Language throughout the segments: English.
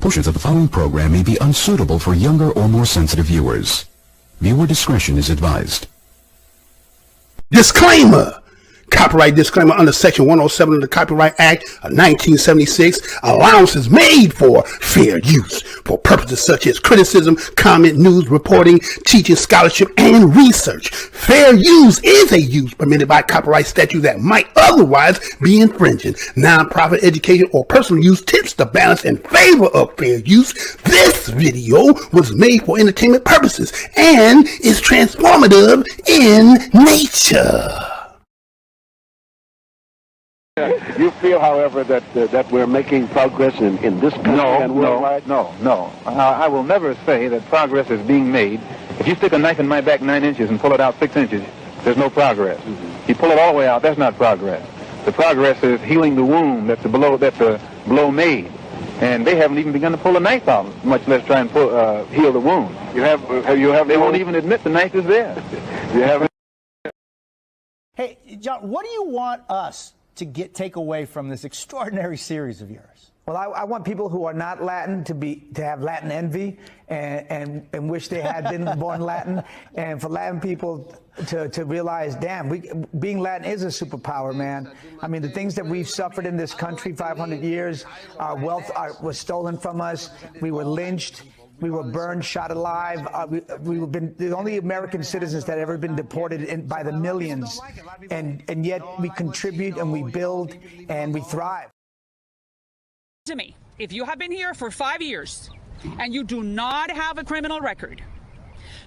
Portions of the following program may be unsuitable for younger or more sensitive viewers. Viewer discretion is advised. Disclaimer. Copyright disclaimer under Section 107 of the Copyright Act of 1976. Allowances made for fair use for purposes such as criticism, comment, news, reporting, teaching, scholarship, and research. Fair use is a use permitted by copyright statute that might otherwise be infringing. Non-profit education or personal use tips the balance in favor of fair use. This video was made for entertainment purposes and is transformative in nature. You feel, however, that we're making progress in this country and worldwide? No. I will never say that progress is being made. If you stick a knife in my back 9 inches and pull it out 6 inches, there's no progress. You pull it all the way out, that's not progress. The progress is healing the wound that the blow made. And they haven't even begun to pull the knife out, much less try and heal the wound. They won't even admit the knife is there. You haven't. Hey, John, what do you want us to take away from this extraordinary series of yours? Well, I want people who are not Latin to have Latin envy and wish they had been born Latin, and for Latin people to realize, damn, being Latin is a superpower, man. I mean, the things that we've suffered in this country, 500 years, our wealth was stolen from us. We were lynched. We were burned, shot alive. We've been the only American citizens that have ever been deported by the millions. And yet we contribute and we build and we thrive. To me, if you have been here for 5 years and you do not have a criminal record,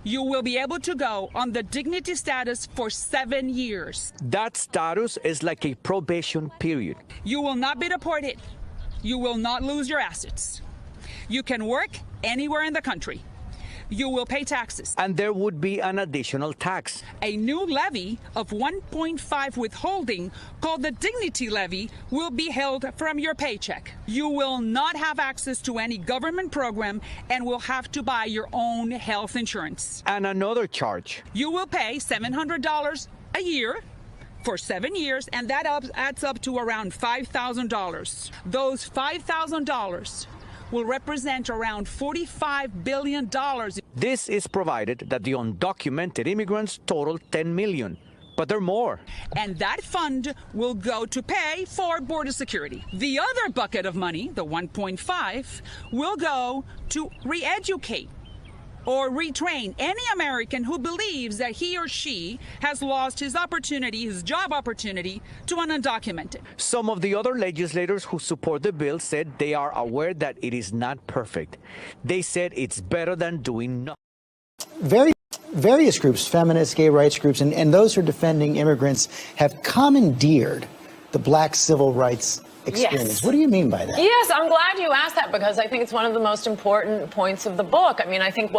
you will be able to go on the dignity status for 7 years. That status is like a probation period. You will not be deported. You will not lose your assets. You can work anywhere in the country. You will pay taxes. And there would be an additional tax. A new levy of 1.5 withholding called the dignity levy will be held from your paycheck. You will not have access to any government program and will have to buy your own health insurance. And another charge. You will pay $700 a year for 7 years, and that adds up to around $5,000. Those $5,000 will represent around $45 billion. This is provided that the undocumented immigrants total 10 million, but there are more. And that fund will go to pay for border security. The other bucket of money, the 1.5, will go to re-educate or retrain any American who believes that he or she has lost his opportunity, his job opportunity, to an undocumented. Some of the other legislators who support the bill said they are aware that it is not perfect. They said it's better than doing nothing. Various groups, feminists, gay rights groups, and those who are defending immigrants have commandeered the black civil rights experience. Yes. What do you mean by that? Yes, I'm glad you asked that because I think it's one of the most important points of the book. I mean, I think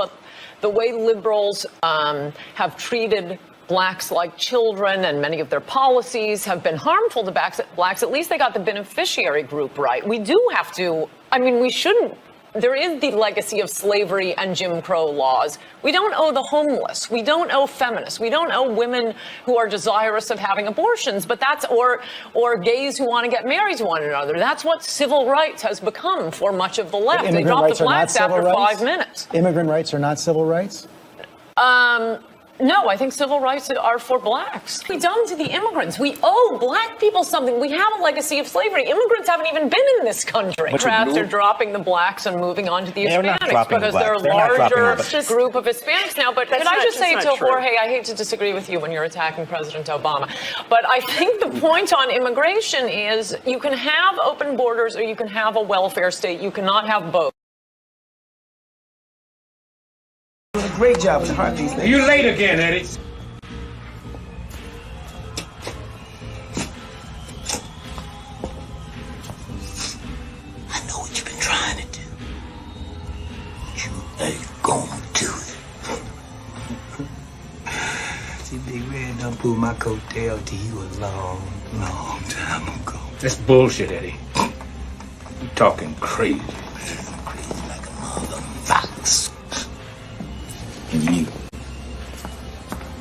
the way liberals have treated blacks like children and many of their policies have been harmful to blacks. At least they got the beneficiary group right. We do have to, I mean, we shouldn't. There is the legacy of slavery and Jim Crow laws. We don't owe the homeless. We don't owe feminists. We don't owe women who are desirous of having abortions, but that's, or gays who want to get married to one another. That's what civil rights has become for much of the left. They dropped the blacks after 5 minutes. Immigrant rights are not civil rights? No, I think civil rights are for blacks. We done to the immigrants. We owe black people something. We have a legacy of slavery. Immigrants haven't even been in this country. Democrats are dropping the blacks and moving on to the Hispanics because they're a larger group of Hispanics now. But can I just say to Jorge, I hate to disagree with you when you're attacking President Obama, but I think the point on immigration is you can have open borders or you can have a welfare state. You cannot have both. Great job with the heartbeat. You late again, Eddie. I know what you've been trying to do. You ain't gonna do it. See, Big Red done pulled my coattail to you a long, long time ago. That's bullshit, Eddie. You talking crazy. Crazy like a mother fox. And you,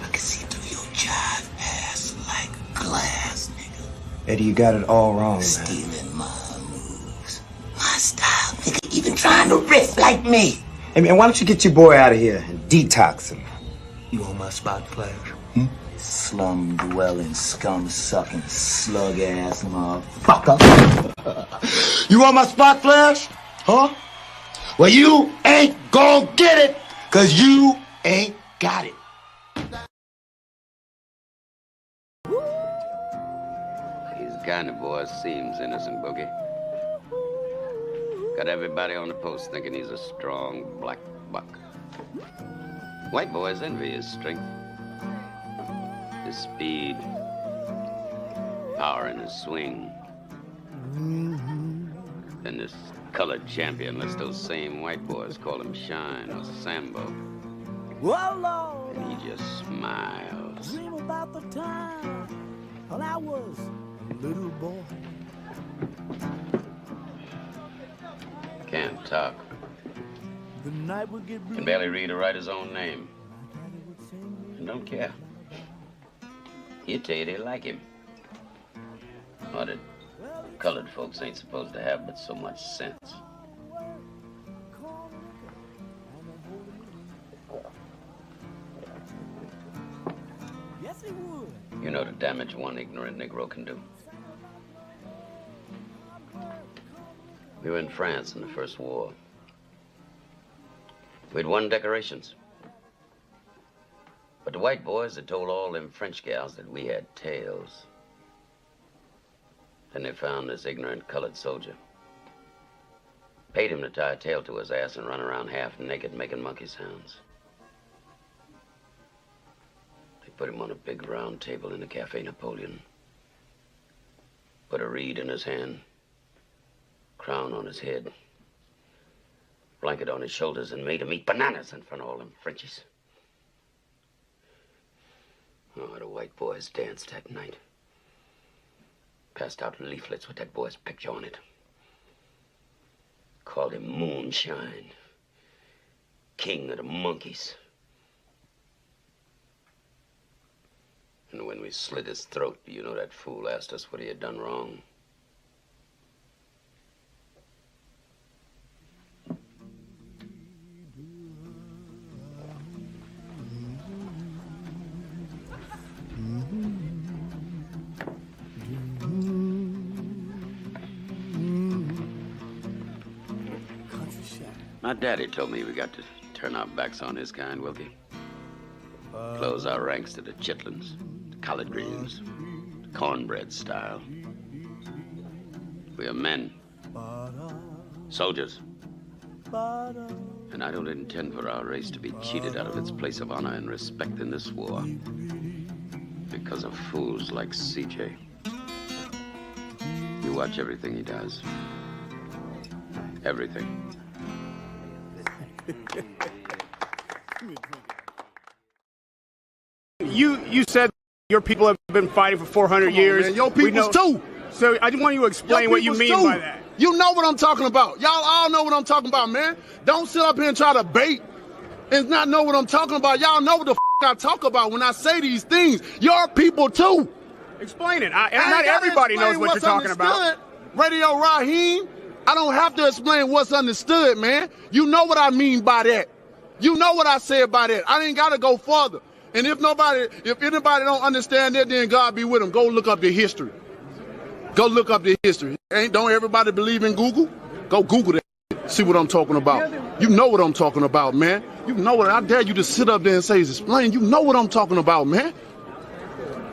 I can see through your jive ass like glass, nigga. Eddie, you got it all wrong, man. Stealing my moves. My style, nigga. Even ain't trying to riff like me. Hey man, why don't you get your boy out of here and detox him? You on my spot, Flash? Slum dwelling, scum sucking, slug ass motherfucker. You on my spot, Flash? Huh? Well, you ain't gonna get it, cause you ain't got it. These kind of boys seems innocent, Boogie. Got everybody on the post thinking he's a strong black buck. White boys envy his strength, his speed, power in his swing. Then this colored champion lets those same white boys call him Shine or Sambo. Whoa, and he just smiles. dream about the time when I was a little boy. Can't talk. The night would get Can barely read or write his own name. And don't care. He'd tell you they like him. Or that colored folks ain't supposed to have but so much sense. Yes, he would. You know the damage one ignorant Negro can do. We were in France in the First War. We'd won decorations. But the white boys had told all them French gals that we had tails. Then they found this ignorant colored soldier. Paid him to tie a tail to his ass and run around half naked making monkey sounds. They put him on a big round table in the Cafe Napoleon. Put a reed in his hand, crown on his head, blanket on his shoulders, and made him eat bananas in front of all them Frenchies. Oh, the white boys danced that night. Passed out leaflets with that boy's picture on it. Called him Moonshine, King of the Monkeys. And when we slit his throat, you know that fool asked us what he had done wrong. My daddy told me we got to turn our backs on his kind, Wilkie. Close our ranks to the chitlins, the collard greens, the cornbread style. We are men, soldiers. And I don't intend for our race to be cheated out of its place of honor and respect in this war because of fools like CJ. You watch everything he does. Everything. You said your people have been fighting for 400 years. Man, your peoples too. So I just want you to explain what you mean by that. You know what I'm talking about. Y'all all know what I'm talking about, man. Don't sit up here and try to bait and not know what I'm talking about. Y'all know what the I talk about when I say these things. Your people too. Explain it. Not everybody knows what you're talking about. Radio Raheem, I don't have to explain what's understood, man. You know what I mean by that. You know what I said by that. I ain't got to go further. And if anybody don't understand that, then God be with them. Go look up the history. Go look up the history. Don't everybody believe in Google? Go Google that. See what I'm talking about. You know what I'm talking about, man. You know what. I dare you to sit up there and say, explain. You know what I'm talking about, man.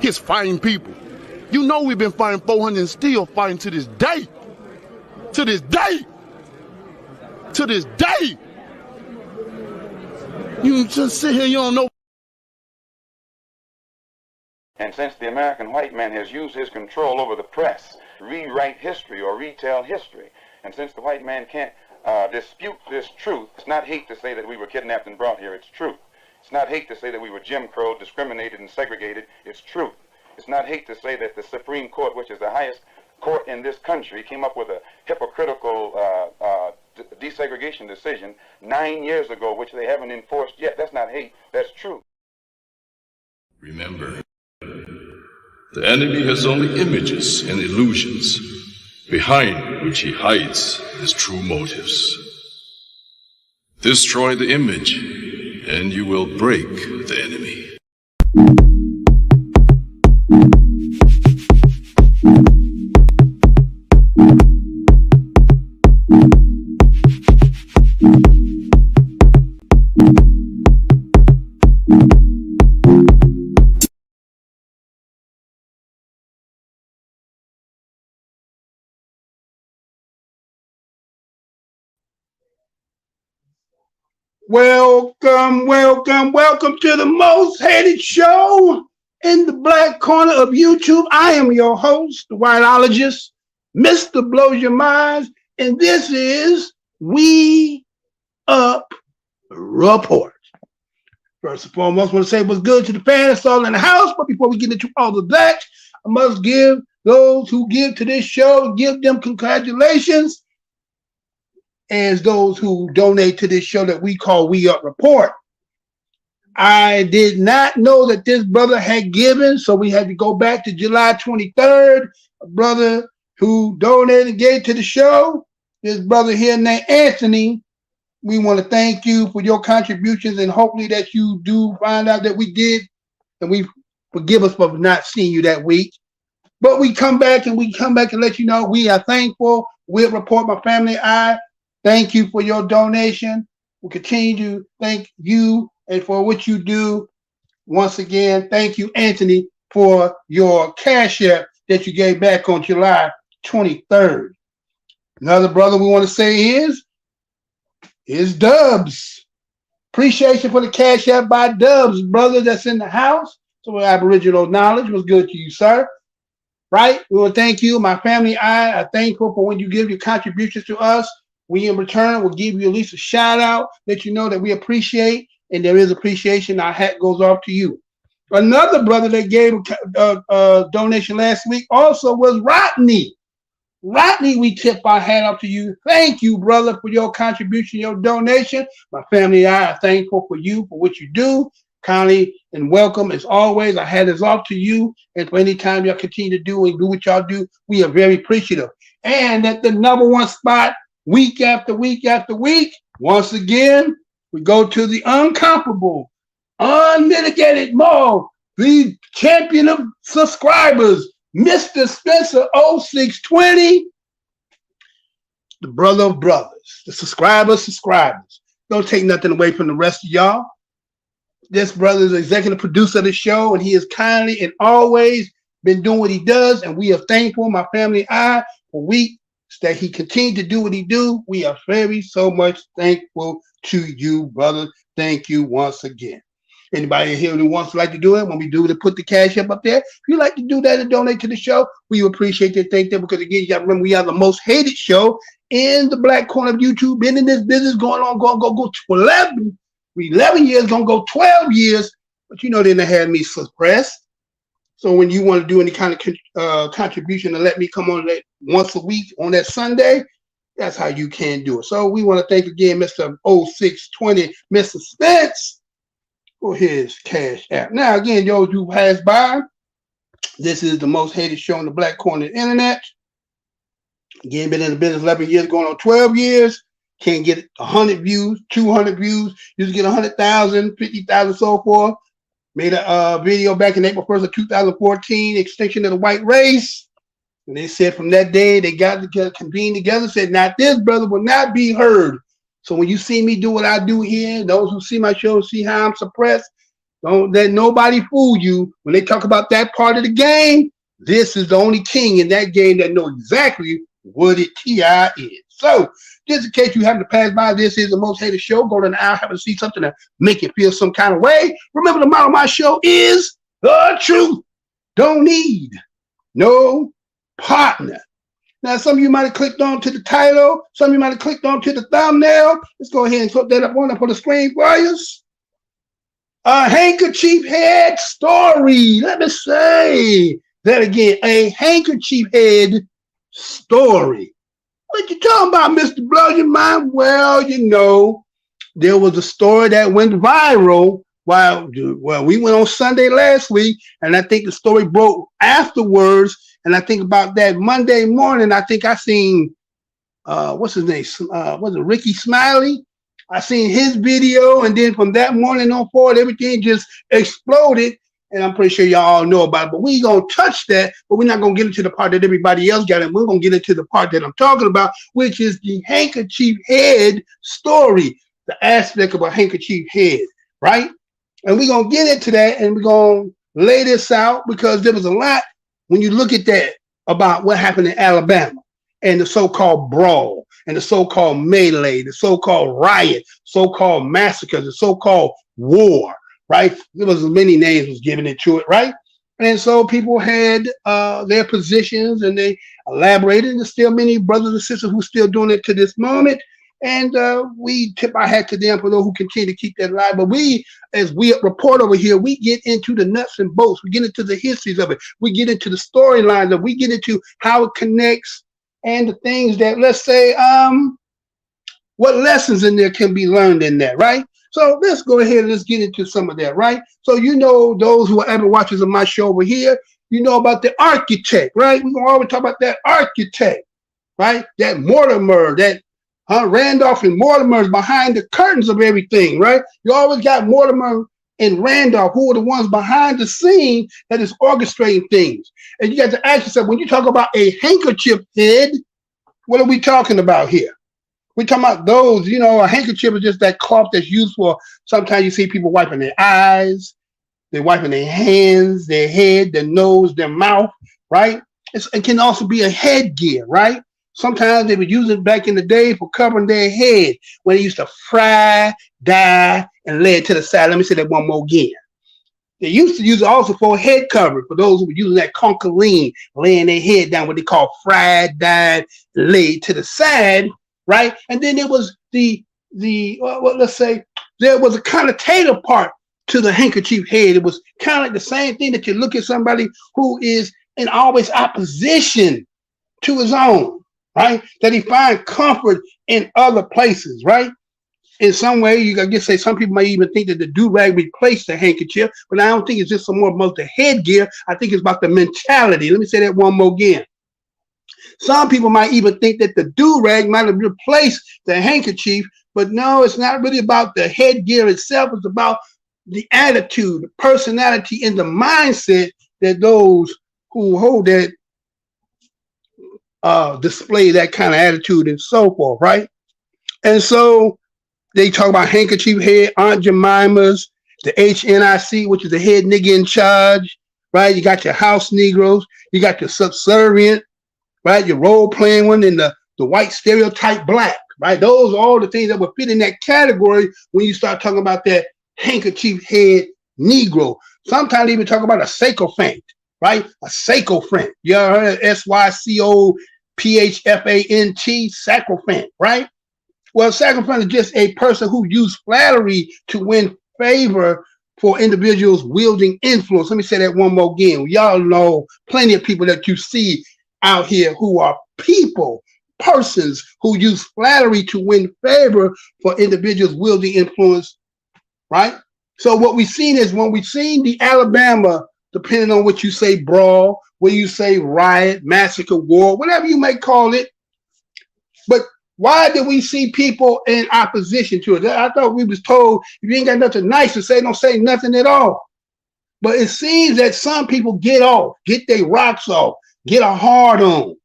He's fighting people. You know we've been fighting 400 and still fighting to this day. To this day. To this day. You just sit here, you don't know. And since the American white man has used his control over the press to rewrite history or retell history, and since the white man can't dispute this truth, it's not hate to say that we were kidnapped and brought here, it's truth. It's not hate to say that we were Jim Crow, discriminated and segregated, it's truth. It's not hate to say that the Supreme Court, which is the highest court in this country, came up with a hypocritical desegregation decision 9 years ago, which they haven't enforced yet. That's not hate, that's truth. Remember, the enemy has only images and illusions, behind which he hides his true motives. Destroy the image, and you will break the enemy. Welcome, welcome, welcome to the most hated show in the black corner of YouTube. I am your host, the whiteologist, Mr. Blows Your Minds, and this is We Up Report. First and foremost, I want to say what's good to the fans that's all in the house, but before we get into all of that, I must give those who give to this show, give them congratulations, as those who donate to this show that we call We Up Report. I did not know that this brother had given, so we had to go back to July 23rd. A brother who donated and gave to the show, this brother here named Anthony. We want to thank you for your contributions, and hopefully that you do find out that we did, and we forgive us for not seeing you that week. But we come back and let you know we are thankful. We'll report, my family, thank you for your donation. We'll continue to thank you and for what you do. Once again, thank you, Anthony, for your CashApp that you gave back on July 23rd. Another brother we want to say is Dubs. Appreciation for the CashApp by Dubs, brother that's in the house. So Aboriginal knowledge was good to you, sir. Right? We want to thank you. My family, I are thankful for when you give your contributions to us. We in return will give you at least a shout out, let you know that we appreciate, and there is appreciation. Our hat goes off to you. Another brother that gave a donation last week also was Rodney. Rodney, we tip our hat off to you. Thank you, brother, for your contribution, your donation. My family and I are thankful for you, for what you do. Kindly and welcome as always. Our hat is off to you, and for any time y'all continue to do and do what y'all do, we are very appreciative. And at the number one spot, week after week after week, once again, we go to the uncomparable, unmitigated Mo, the champion of subscribers, Mr. Spencer 0620, the brother of brothers, the subscribers. Don't take nothing away from the rest of y'all. This brother is the executive producer of the show, and he has kindly and always been doing what he does, and we are thankful, my family, for week that he continued to do what he do. We are very so much thankful to you, brother. Thank you once again. Anybody here who wants to like to do it, when we do to put the cash up there, if you like to do that and donate to the show, we appreciate it. Thank them, because again, you got to remember we are the most hated show in the black corner of YouTube. Been in this business going to 11 years, gonna go 12 years, but you know they done had me suppressed. So when you want to do any kind of contribution and let me come on once a week on that Sunday, that's how you can do it. So we want to thank again Mr. 0620, Mr. Spence, for his cash app. Now again, those who pass by, this is the most hated show on the black corner of the internet. Again, been in the business 11 years, going on 12 years. Can't get 100 views, 200 views. Used to get 100,000, 50,000, so forth. Made a video back in April 1st of 2014, extinction of the white race. And they said from that day, they got together, convened together, said, now this brother will not be heard. So when you see me do what I do here, those who see my show see how I'm suppressed, don't let nobody fool you. When they talk about that part of the game, this is the only king in that game that know exactly what it TI is. So just in case you happen to pass by, this is the most hated show. Go to an hour, happen to see something to make you feel some kind of way. Remember, the motto of my show is the truth. Don't need no partner. Now, some of you might have clicked on to the title. Some of you might have clicked on to the thumbnail. Let's go ahead and put that up on the screen for you. A handkerchief head story. Let me say that again. A handkerchief head story. What you talking about, Mr. Blow Your Mind? Well, you know, there was a story that went viral while we went on Sunday last week, and I think the story broke afterwards. And I think about that Monday morning, I think I seen what's his name? Was it Ricky Smiley? I seen his video, and then from that morning on forward, everything just exploded. And I'm pretty sure y'all all know about it. But we ain't gonna touch that, but we're not gonna get into the part that everybody else got, and we're gonna get into the part that I'm talking about, which is the handkerchief head story, the aspect of a handkerchief head, right? And we're gonna get into that, and we're gonna lay this out, because there was a lot when you look at that about what happened in Alabama and the so-called brawl and the so-called melee, the so-called riot, so-called massacre, the so-called war, right? There was many names was given into it, right? And so people had their positions, and they elaborated, and there's still many brothers and sisters who are still doing it to this moment. And we tip our hat to them for those who continue to keep that alive. But we, as WeUpReport over here, we get into the nuts and bolts. We get into the histories of it. We get into the storylines of it. We get into how it connects and the things that, let's say, what lessons in there can be learned in that, right? So let's go ahead and let's get into some of that, right? So you know, those who are avid watchers of my show over here, you know about the architect, right? We're going to always talk about that architect, right? That Mortimer, that Randolph and Mortimer is behind the curtains of everything, right? You always got Mortimer and Randolph, who are the ones behind the scene that is orchestrating things. And you got to ask yourself, when you talk about a handkerchief head, what are we talking about here? We're talking about those, you know, a handkerchief is just that cloth that's used for, sometimes you see people wiping their eyes, they're wiping their hands, their head, their nose, their mouth, right? It can also be a headgear, right? Sometimes they would use it back in the day for covering their head when they used to fry, dye, and lay it to the side. Let me say that one more again. They used to use it also for a head cover for those who were using that concholine, laying their head down, what they call fried, dyed, laid to the side, right? And then there was let's say, there was a connotative part to the handkerchief head. It was kind of like the same thing that you look at somebody who is in always opposition to his own, right? That he find comfort in other places, right? In some way, you can just say some people might even think that the do-rag replaced the handkerchief, but I don't think it's just some more about the headgear. I think it's about the mentality. Let me say that one more again. Some people might even think that the do-rag might have replaced the handkerchief, but no, it's not really about the headgear itself. It's about the attitude, the personality, and the mindset that those who hold that display that kind of attitude and so forth, right? And so they talk about handkerchief head, Aunt Jemima's, the HNIC, which is the head nigga in charge, right? You got your house Negroes, you got your subservient, right? Your role-playing one, and the white stereotype black, right? Those are all the things that would fit in that category when you start talking about that handkerchief head Negro. Sometimes they even talk about a sycophant, right? A sycophant. You ever heard of SYCOPHFANT, sycophant, right? Well, sycophant is just a person who used flattery to win favor for individuals wielding influence. Let me say that one more again. Y'all know plenty of people that you see out here who are persons who use flattery to win favor for individuals wielding influence, right? So what we've seen is when we've seen the Alabama, depending on what you say, brawl, what you say, riot, massacre, war, whatever you may call it. But why did we see people in opposition to it? I thought we was told, if you ain't got nothing nice to say, don't say nothing at all. But it seems that some people get their rocks off, get a hard on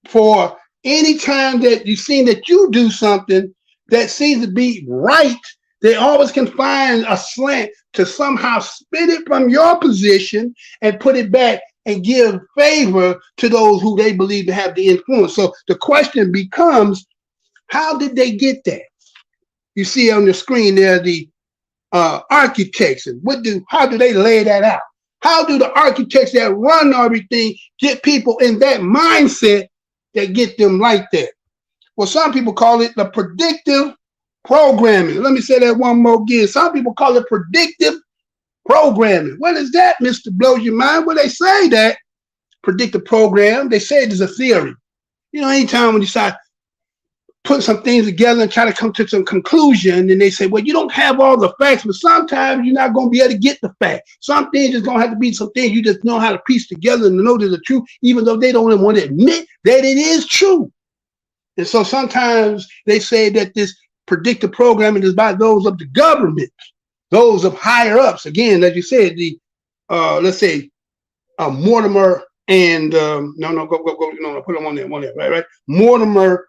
for any time that you see that you do something that seems to be right. They always can find a slant to somehow spin it from your position and put it back and give favor to those who they believe to have the influence. So the question becomes, how did they get that? You see on the screen there the architects, and how do they lay that out? How do the architects that run everything get people in that mindset that get them like that? Well, some people call it the predictive programming. Let me say that one more again. Some people call it predictive programming. What is that, Mr. Blows Your Mind? Well, they say that predictive program, they say it is a theory. You know, anytime when you start putting some things together and try to come to some conclusion, and they say, well, you don't have all the facts, but sometimes you're not going to be able to get the facts. Some things is going to have to be some things you just know how to piece together and know that the truth, even though they don't even want to admit that it is true. And so sometimes they say that this predictive programming is by those of the government, those of higher ups. Again, as you said, the let's say Mortimer and go, put them on there, right? Mortimer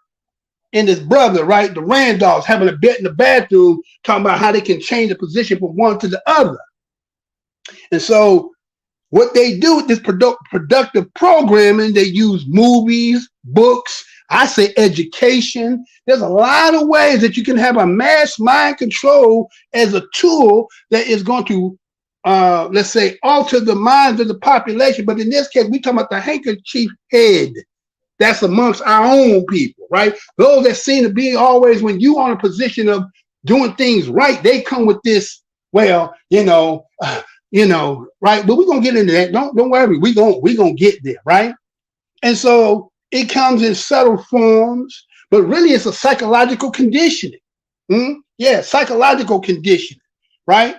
and his brother, right? The Randolphs having a bet in the bathroom, talking about how they can change the position from one to the other. And so what they do with this productive programming, they use movies, books, I say education. There's a lot of ways that you can have a mass mind control as a tool that is going to, let's say, alter the minds of the population. But in this case, we're talking about the handkerchief head. That's amongst our own people, right? Those that seem to be always, when you are in a position of doing things right, they come with this, well, right? But we're gonna get into that. Don't worry, we gonna get there, right? And so it comes in subtle forms, but really it's a psychological conditioning. Yeah, psychological conditioning, right?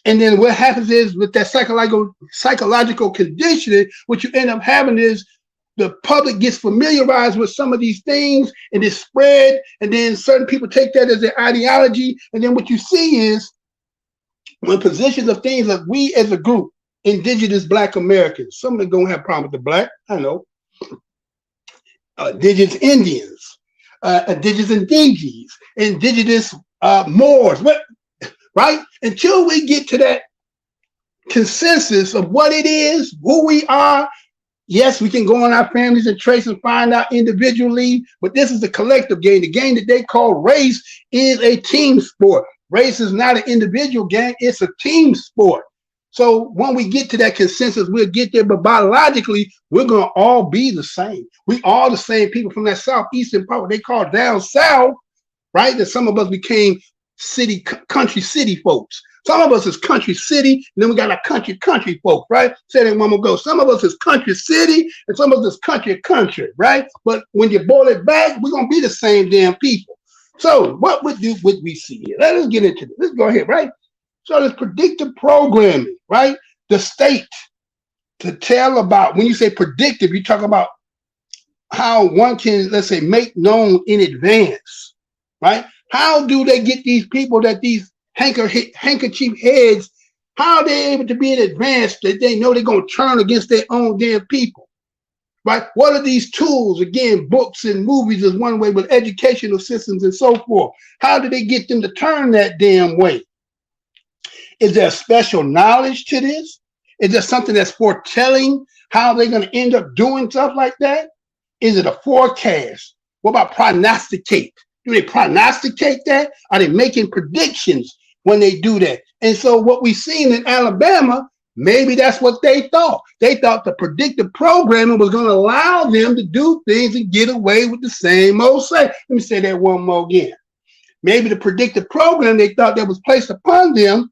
And then what happens is with that psychological conditioning, what you end up having is the public gets familiarized with some of these things and it's spread, and then certain people take that as their ideology. And then what you see is when positions of things like we as a group, indigenous Black Americans, some of them don't have a problem with the Black, I know, indigenous Indians, indigenous Ndingis, indigenous Moors, right? Until we get to that consensus of what it is, who we are. Yes, we can go on our families and trace and find out individually, but this is the collective game. The game that they call race is a team sport. Race is not an individual game, it's a team sport. So when we get to that consensus, we'll get there, but biologically, we're going to all be the same. We all the same people from that southeastern part, what they call down south, right? That some of us became country city folks. Some of us is country city, and then we got a country folk, right? Say that one more go. Some of us is country city, and some of us is country, right? But when you boil it back, we're gonna be the same damn people. So what would we see here? Let us get into this. Let's go ahead, right? So this predictive programming, right? The state to tell about, when you say predictive, you talk about how one can, let's say, make known in advance, right? How do they get these people that these handkerchief heads, how are they able to be in advance that they know they're going to turn against their own damn people, right? What are these tools? Again, books and movies is one way, with educational systems and so forth. How do they get them to turn that damn way? Is there special knowledge to this? Is there something that's foretelling how they're going to end up doing stuff like that? Is it a forecast? What about prognosticate? Do they prognosticate that? Are they making predictions when they do that? And so what we've seen in Alabama, maybe that's what they thought. They thought the predictive programming was going to allow them to do things and get away with the same old same. Let me say that one more again. Maybe the predictive program they thought that was placed upon them,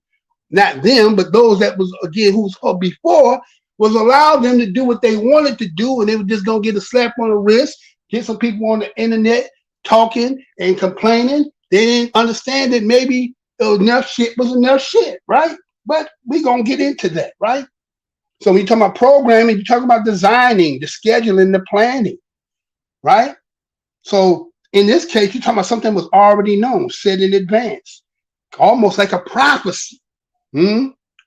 not them, but those that was, again, who was before, was allow them to do what they wanted to do, and they were just going to get a slap on the wrist, get some people on the internet talking and complaining. They didn't understand that maybe enough shit was enough shit, right? But we're going to get into that, right? So when you talk about programming, you talk about designing, the scheduling, the planning, right? So in this case, you're talking about something that was already known, set in advance, almost like a prophecy,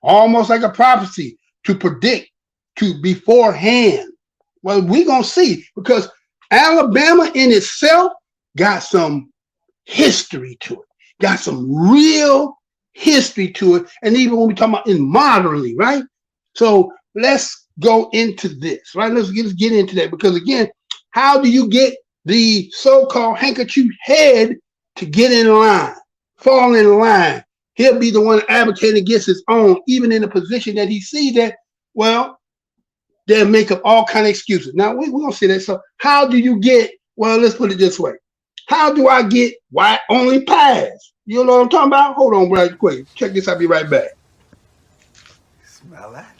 almost like a prophecy to predict, to beforehand. Well, we're going to see, because Alabama in itself got some history to it, got some real history to it. And even when we talk about in modernly, right? So let's go into this, right? Let's get into that, because again, how do you get the so-called handkerchief head to get in line, fall in line? He'll be the one advocating against his own, even in a position that he sees that, well, they'll make up all kind of excuses. Now, we're going to see that. So how do you get, well, let's put it this way. How do I get white only pies? You know what I'm talking about? Hold on right quick. Check this. I'll be right back. Smell that?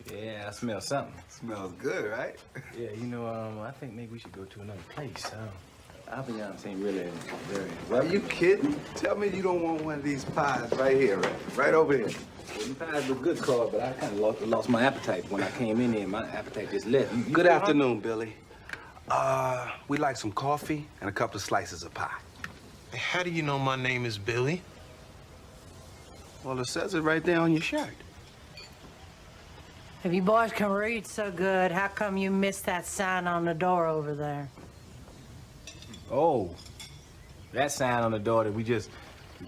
Yeah, I smell something. Smells good, right? Yeah, I think maybe we should go to another place. I'll be honest, ain't really very. Are you kidding? Tell me you don't want one of these pies right here, right over here. Well, the pies look good, Carl, but I kind of lost my appetite when I came in here. My appetite just left. Good afternoon, Billy. We'd like some coffee and a couple of slices of pie. How do you know my name is Billy? Well, it says it right there on your shirt. If you boys can read so good, how come you missed that sign on the door over there? Oh, that sign on the door that we just...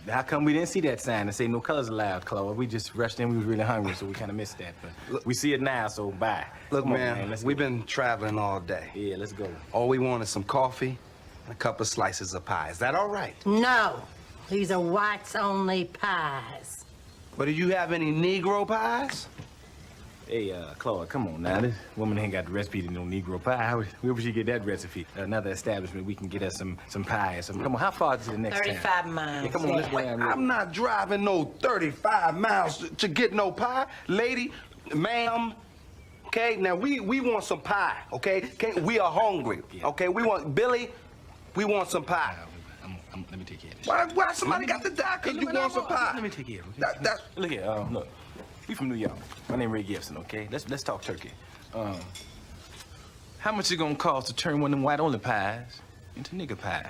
How come we didn't see that sign that say no colors allowed, Chloe? We just rushed in. We was really hungry, so we kind of missed that. But look, we see it now, so bye. Look, Come on, man, we've been traveling all day. Yeah, let's go. All we want is some coffee and a couple of slices of pie. Is that all right? No, these are whites-only pies. But do you have any Negro pies? Hey, Chloe, come on now. This woman ain't got the recipe to no Negro pie. Where would she get that recipe? Another establishment, we can get us some pie or something. Come on, how far is it the next 35 miles. Yeah, come on, let's go down. I'm not driving no 35 miles to get no pie. Lady, ma'am, okay? Now, we want some pie, okay? We are hungry, okay? We want, Billy, we want some pie. Let me take care of this. Why somebody got to die because you want some pie? Let me take care of it. Look here, look. We from New York. My name Ray Gibson, okay? Let's talk turkey. How much it gonna cost to turn one of them white-only pies into nigger pie?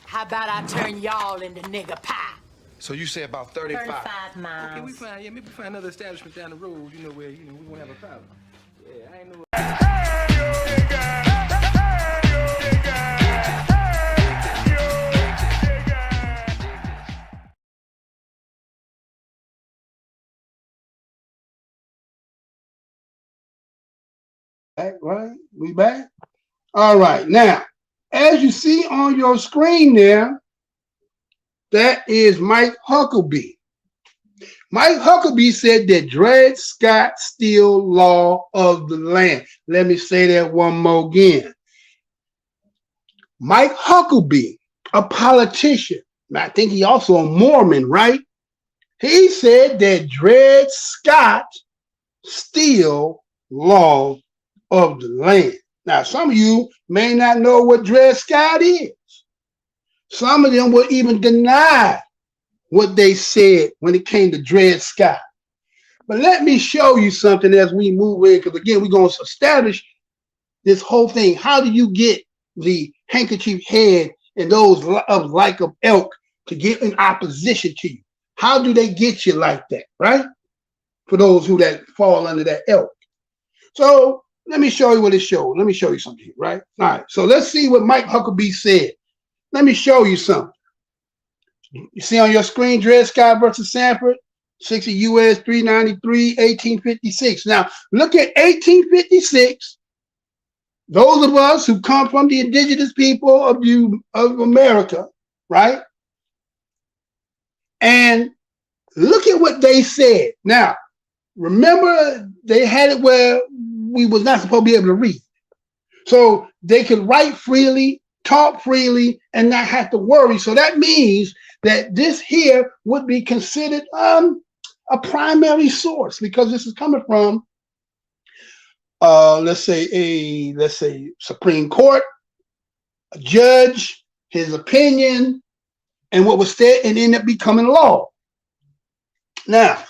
How about I turn y'all into nigger pie? So you say about 35? 35 miles. Okay, maybe find another establishment down the road, where, we won't have a problem. Yeah, I ain't know. Back, right? We back? All right. Now, as you see on your screen there, that is Mike Huckabee. Mike Huckabee said that Dred Scott still law of the land. Let me say that one more again. Mike Huckabee, a politician, and I think he also a Mormon, right? He said that Dred Scott still law of the land. Now, some of you may not know what Dred Scott is. Some of them will even deny what they said when it came to Dred Scott. But let me show you something as we move in, because again, we're going to establish this whole thing. How do you get the handkerchief head and those of like of elk to get in opposition to you? How do they get you like that, right? For those who that fall under that elk. So let me show you what it shows. Let me show you something here, right? All right, so let's see what Mike Huckabee said. Let me show you something. You see on your screen, Dred Scott versus Sanford, 60 U.S. 393, 1856. Now, look at 1856. Those of us who come from the indigenous people of America, right? And look at what they said. Now, remember, they had it where we was not supposed to be able to read. So they could write freely, talk freely, and not have to worry. So that means that this here would be considered a primary source, because this is coming from, let's say Supreme Court, a judge, his opinion, and what was said, and ended up becoming law. Now,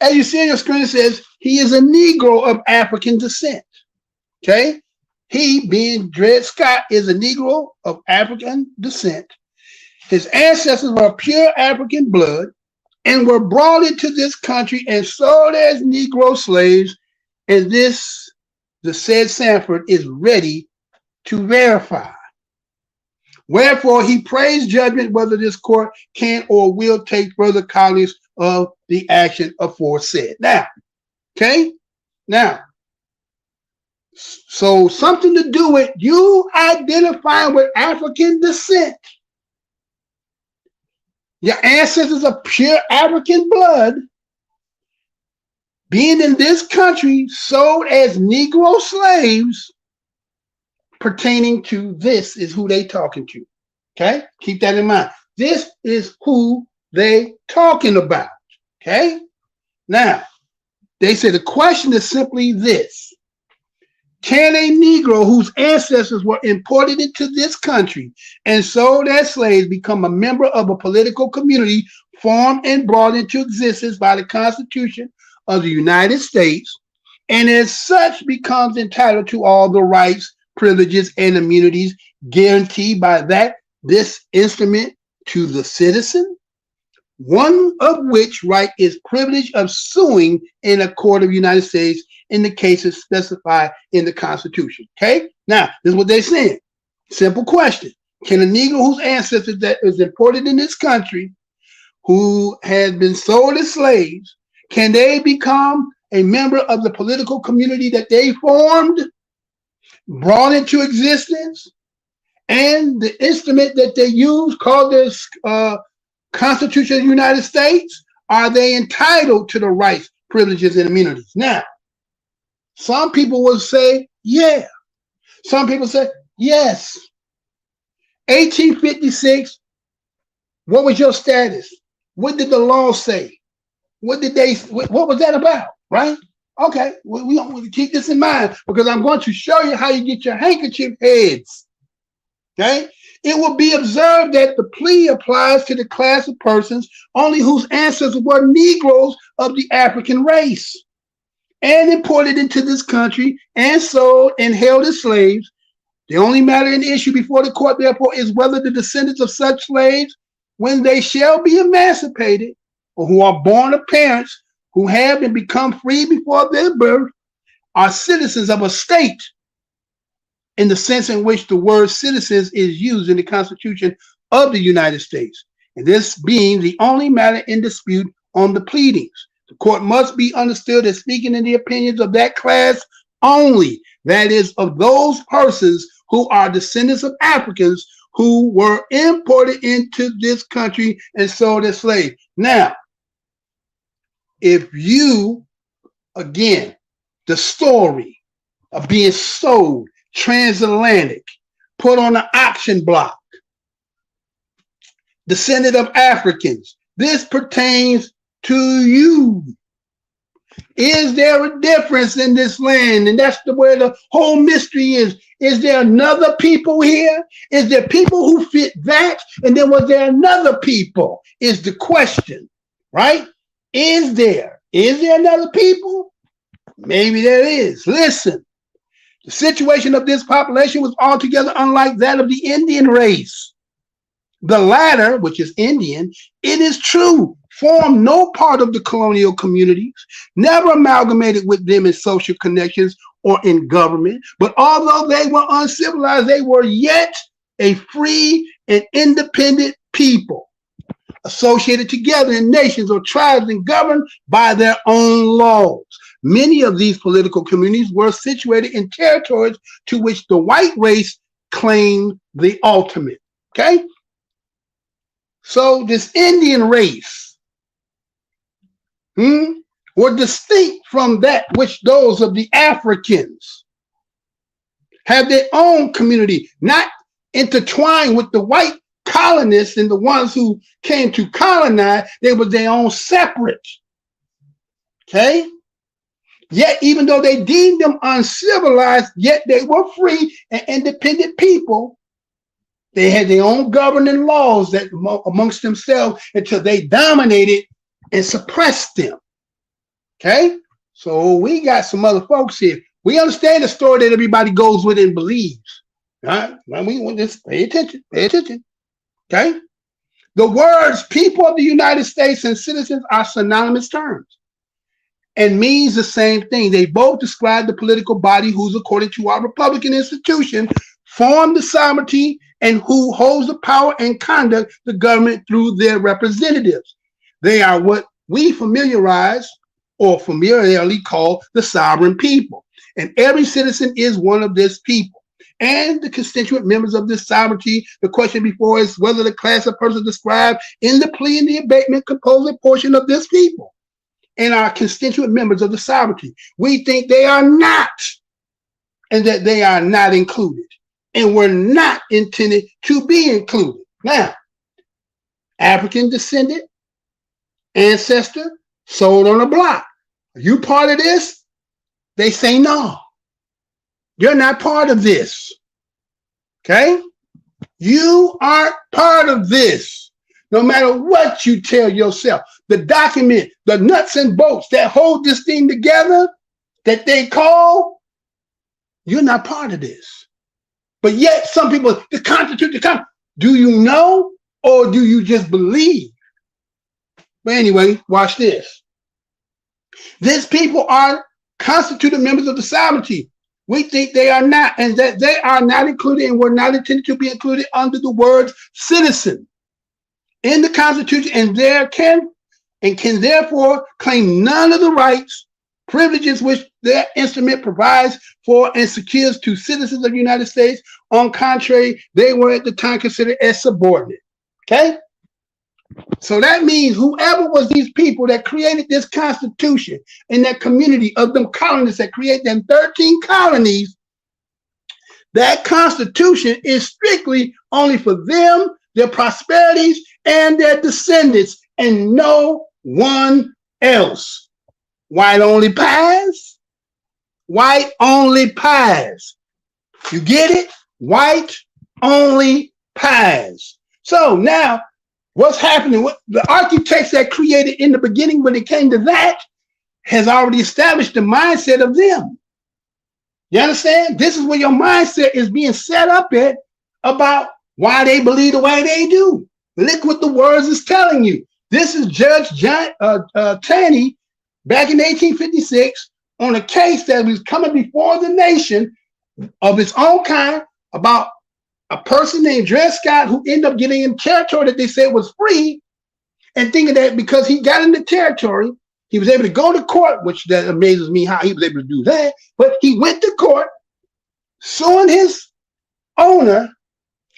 as you see on your screen, it says he is a Negro of African descent. Okay? He, being Dred Scott, is a Negro of African descent. His ancestors were of pure African blood and were brought into this country and sold as Negro slaves. And this, the said Sanford, is ready to verify. Wherefore, he prays judgment whether this court can or will take further cognizance of the action aforesaid. Now, okay? Now, so something to do with you identifying with African descent. Your ancestors of pure African blood, being in this country, sold as Negro slaves, pertaining to this is who they talking to. Okay? Keep that in mind. This is who they talking about. Okay? Now, they say the question is simply this. Can a Negro whose ancestors were imported into this country and sold as slaves become a member of a political community formed and brought into existence by the Constitution of the United States, and as such becomes entitled to all the rights, privileges, and immunities guaranteed by this instrument to the citizen, one of which right is privilege of suing in a court of the United States in the cases specified in the Constitution. Okay? Now, this is what they're saying. Simple question. Can a Negro whose ancestors that is imported in this country, who has been sold as slaves, can they become a member of the political community that they formed, brought into existence, and the instrument that they use called the Constitution of the United States? Are they entitled to the rights, privileges, and immunities? Now, some people will say, yeah. Some people say, yes. 1856, what was your status? What did the law say? What was that about, right? Okay, we want to keep this in mind because I'm going to show you how you get your handkerchief heads, okay? It will be observed that the plea applies to the class of persons only whose ancestors were Negroes of the African race and imported into this country and sold and held as slaves. The only matter in issue before the court, therefore, is whether the descendants of such slaves, when they shall be emancipated, or who are born of parents who have and become free before their birth, are citizens of a state in the sense in which the word citizens is used in the Constitution of the United States, and this being the only matter in dispute on the pleadings. The court must be understood as speaking in the opinions of that class only, that is, of those persons who are descendants of Africans who were imported into this country and sold as slaves. Now, if you, again, the story of being sold transatlantic, put on an auction block, descendant of Africans, this pertains to you. Is there a difference in this land? And that's where the whole mystery is. Is there another people here? Is there people who fit that? And then was there another people is the question, right? Is there another people? Maybe there is. Listen, the situation of this population was altogether unlike that of the Indian race. The latter, which is Indian, it is true, formed no part of the colonial communities, never amalgamated with them in social connections or in government, but although they were uncivilized, they were yet a free and independent people, associated together in nations or tribes and governed by their own laws. Many of these political communities were situated in territories to which the white race claimed the ultimate, okay? So this Indian race were distinct from that which those of the Africans had their own community, not intertwined with the white colonists and the ones who came to colonize. They were their own separate, okay? Yet, even though they deemed them uncivilized, yet they were free and independent people. They had their own governing laws that amongst themselves until they dominated and suppressed them. Okay? So we got some other folks here. We understand the story that everybody goes with and believes. All right? Well, we want this. Pay attention. Pay attention. Okay? The words people of the United States and citizens are synonymous terms and means the same thing. They both describe the political body whose, according to our Republican institution, form the sovereignty and who holds the power and conduct the government through their representatives. They are what we familiarize or familiarly call the sovereign people. And every citizen is one of this people. And the constituent members of this sovereignty, the question before is whether the class of persons described in the plea and the abatement compose a portion of this people and are constituent members of the sovereignty. We think they are not, and that they are not included, and were not intended to be included. Now, African descendant, ancestor, sold on a block. Are you part of this? They say no. You're not part of this. Okay? You aren't part of this. No matter what you tell yourself, the document, the nuts and bolts that hold this thing together, that they call, you're not part of this. But yet some people, the Constitution, do you know or do you just believe? But anyway, watch this. These people are constituted members of the sovereignty. We think they are not, and that they are not included and were not intended to be included under the word citizen in the Constitution, and can therefore claim none of the rights, privileges which their instrument provides for and secures to citizens of the United States. On contrary, they were at the time considered as subordinate. Okay? So that means whoever was these people that created this Constitution in that community of them colonists that create them 13 colonies, that Constitution is strictly only for them, their prosperities, and their descendants, and no one else. White only pies? White only pies. You get it? White only pies. So now, what's happening? What the architects that created in the beginning when it came to that has already established the mindset of them. You understand? This is where your mindset is being set up at about why they believe the way they do. Look what the words is telling you. This is Judge Taney back in 1856 on a case that was coming before the nation of its own kind about a person named Dred Scott who ended up getting in territory that they said was free, and thinking that because he got in the territory, he was able to go to court, which that amazes me how he was able to do that. But he went to court suing his owner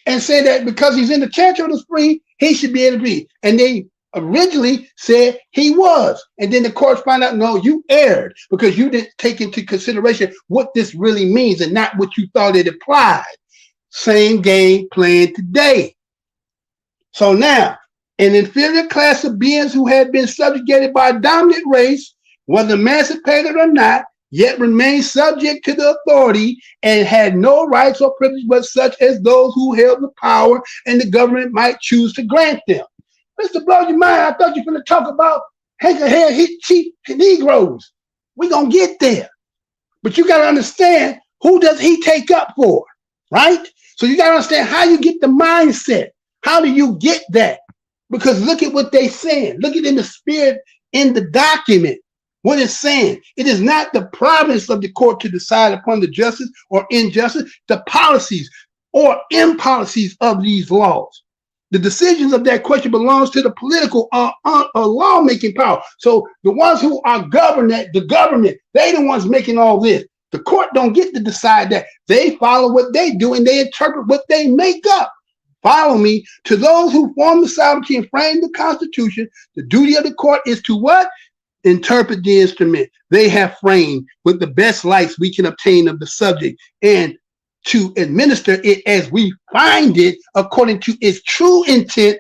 and said that because he's in the territory that's free, he should be able to be. And they originally said he was. And then the courts found out, no, you erred because you didn't take into consideration what this really means and not what you thought it applied. Same game playing today. So now, an inferior class of beings who had been subjugated by a dominant race, whether emancipated or not, yet remained subject to the authority and had no rights or privileges but such as those who held the power and the government might choose to grant them. Mr. Blow Your Mind, I thought you were going to talk about cheap Negroes. We're going to get there. But you got to understand, who does he take up for, right? So you got to understand how you get the mindset. How do you get that? Because look at what they're saying. Look at in the spirit in the document. What it's saying. It is not the province of the court to decide upon the justice or injustice, the policies or impolicies of these laws. The decisions of that question belongs to the political or lawmaking power. So the ones who are governing the government, they the ones making all this. The court don't get to decide that. They follow what they do and they interpret what they make up. Follow me. To those who form the sovereignty and frame the Constitution, the duty of the court is to what? Interpret the instrument they have framed with the best lights we can obtain of the subject and to administer it as we find it according to its true intent,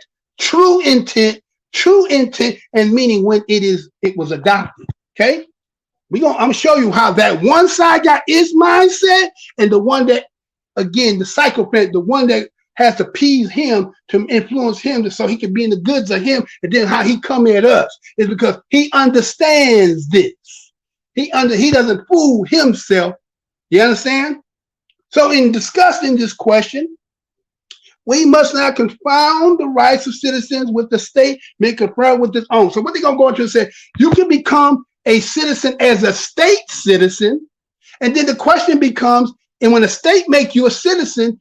and meaning when it was adopted. Okay? I'm gonna show you how that one side got his mindset, and the one that, again, the psychopath, the one that has to appease him to influence him so he can be in the goods of him, and then how he come at us is because he understands this. He doesn't fool himself. You understand? So in discussing this question, we must not confound the rights of citizens with the state may confer with its own. So what they're gonna go into and say, you can become a citizen as a state citizen, and then the question becomes, and when a state make you a citizen,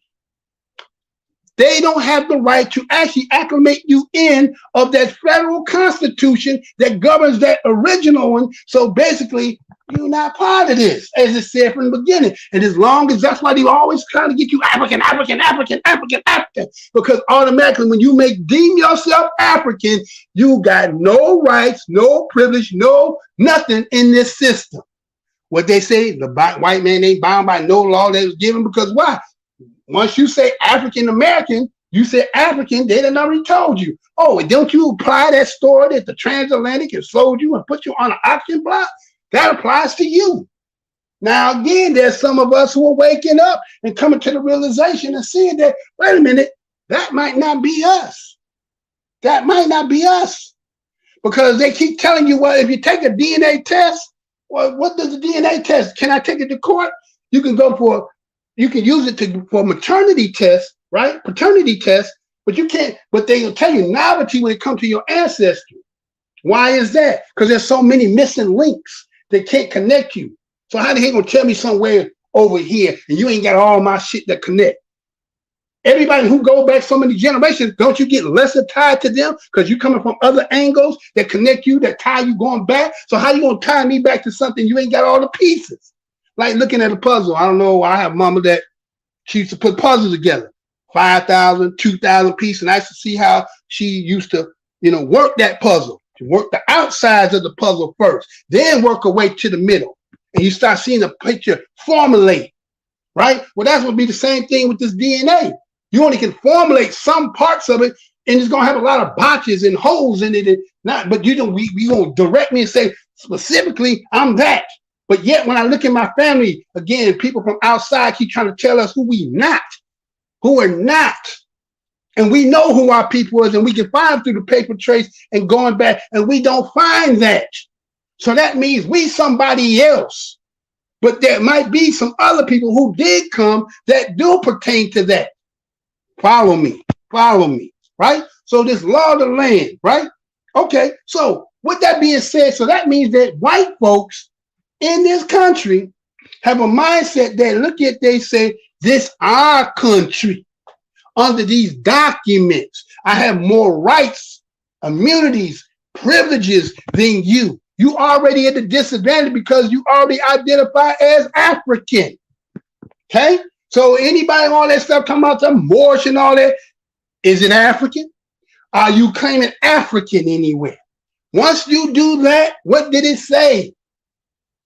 they don't have the right to actually acclimate you in of that federal constitution that governs that original one. So basically, you're not part of this, as it said from the beginning. And as long as that's why they always trying to get you African, because automatically when you deem yourself African, you got no rights, no privilege, no nothing in this system. What they say, the white man ain't bound by no law that was given, because why? Once you say African American, you say African, they done already told you. Oh, and don't you apply that story that the transatlantic has sold you and put you on an auction block? That applies to you. Now, again, there's some of us who are waking up and coming to the realization and seeing that, wait a minute, that might not be us. That might not be us. Because they keep telling you, well, if you take a DNA test, well, what does the DNA test? Can I take it to court? You can use it for maternity test, right? Paternity test, But you can't, but they'll tell you novelty when it comes to your ancestry. Why is that? Because there's so many missing links that can't connect you. So how the hell gonna tell me somewhere over here and you ain't got all my shit that connect? Everybody who go back so many generations, don't you get lesser tied to them because you coming from other angles that connect you, that tie you going back? So how you gonna tie me back to something you ain't got all the pieces? Like looking at a puzzle. I don't know. I have mama that she used to put puzzles together, 5,000, 2,000 pieces, and I used to see how she used to, work that puzzle. She work the outsides of the puzzle first, then work her way to the middle, and you start seeing the picture formulate. Right? Well, that's gonna be the same thing with this DNA. You only can formulate some parts of it, and it's gonna have a lot of botches and holes in it. And not, but you gonna direct me and say specifically, I'm that. But yet, when I look at my family again, people from outside keep trying to tell us who are not, and we know who our people is, and we can find through the paper trace and going back, and we don't find that. So that means we somebody else. But there might be some other people who did come that do pertain to that. Follow me, right? So this law of the land, right? Okay, so with that being said, so that means that white folks in this country have a mindset that look at, they say, this our country. Under these documents, I have more rights, immunities, privileges than you. You already at the disadvantage because you already identify as African. Okay? So anybody, all that stuff come out to Moorish and all that, is it African? Are you claiming African anywhere? Once you do that, what did it say?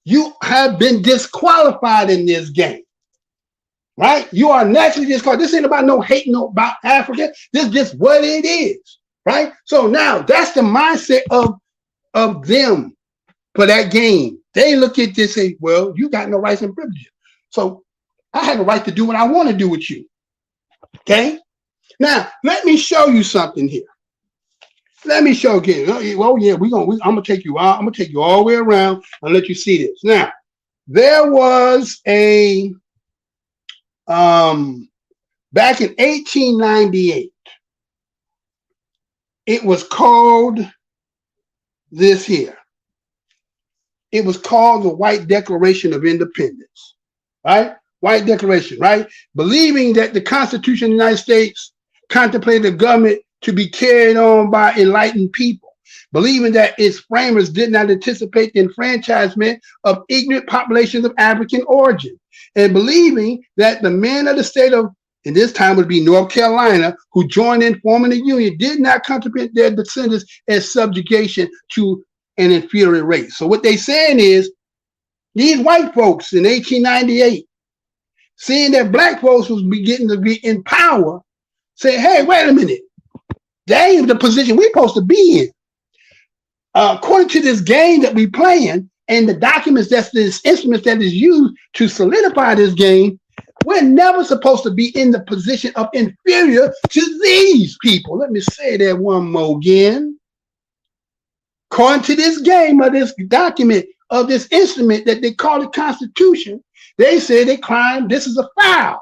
You have been disqualified in this game. Right? You are naturally disqualified. This ain't about no hating about Africa. This is just what it is. Right? So now that's the mindset of them for that game. They look at this and say, well, you got no rights and privileges. So I have a right to do what I want to do with you. Okay? Now, let me show you something here. Let me show you. Well, yeah, I'm gonna take you out. I'm gonna take you all the way around and let you see this. Now, there was a back in 1898, it was called this here. It was called the White Declaration of Independence, right? White Declaration, right? Believing that the Constitution of the United States contemplated a government to be carried on by enlightened people, believing that its framers did not anticipate the enfranchisement of ignorant populations of African origin, and believing that the men of the state of, in this time would be North Carolina, who joined in forming the Union, did not contemplate their descendants as subjugation to an inferior race. So what they saying is, these white folks in 1898, seeing that black folks was beginning to be in power, say, hey, wait a minute, that ain't the position we're supposed to be in. According to this game that we playing and the documents, that's this instruments that is used to solidify this game, we're never supposed to be in the position of inferior to these people. Let me say that one more again. According to this game of this document of this instrument that they call the Constitution, they say they claim this is a foul.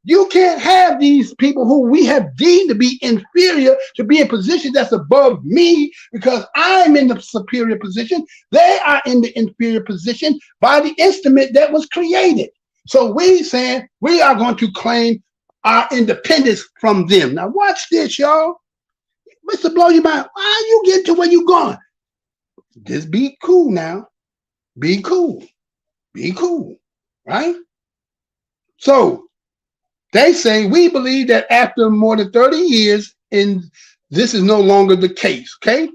You can't have these people who we have deemed to be inferior to be in position that's above me because I'm in the superior position. They are in the inferior position by the instrument that was created. So we saying we are going to claim our independence from them. Now watch this, y'all. Mr. Blow Your Mind, why are you getting to where you going? Just be cool now. Be cool. Be cool. Right? So they say we believe that after more than 30 years, and this is no longer the case. Okay?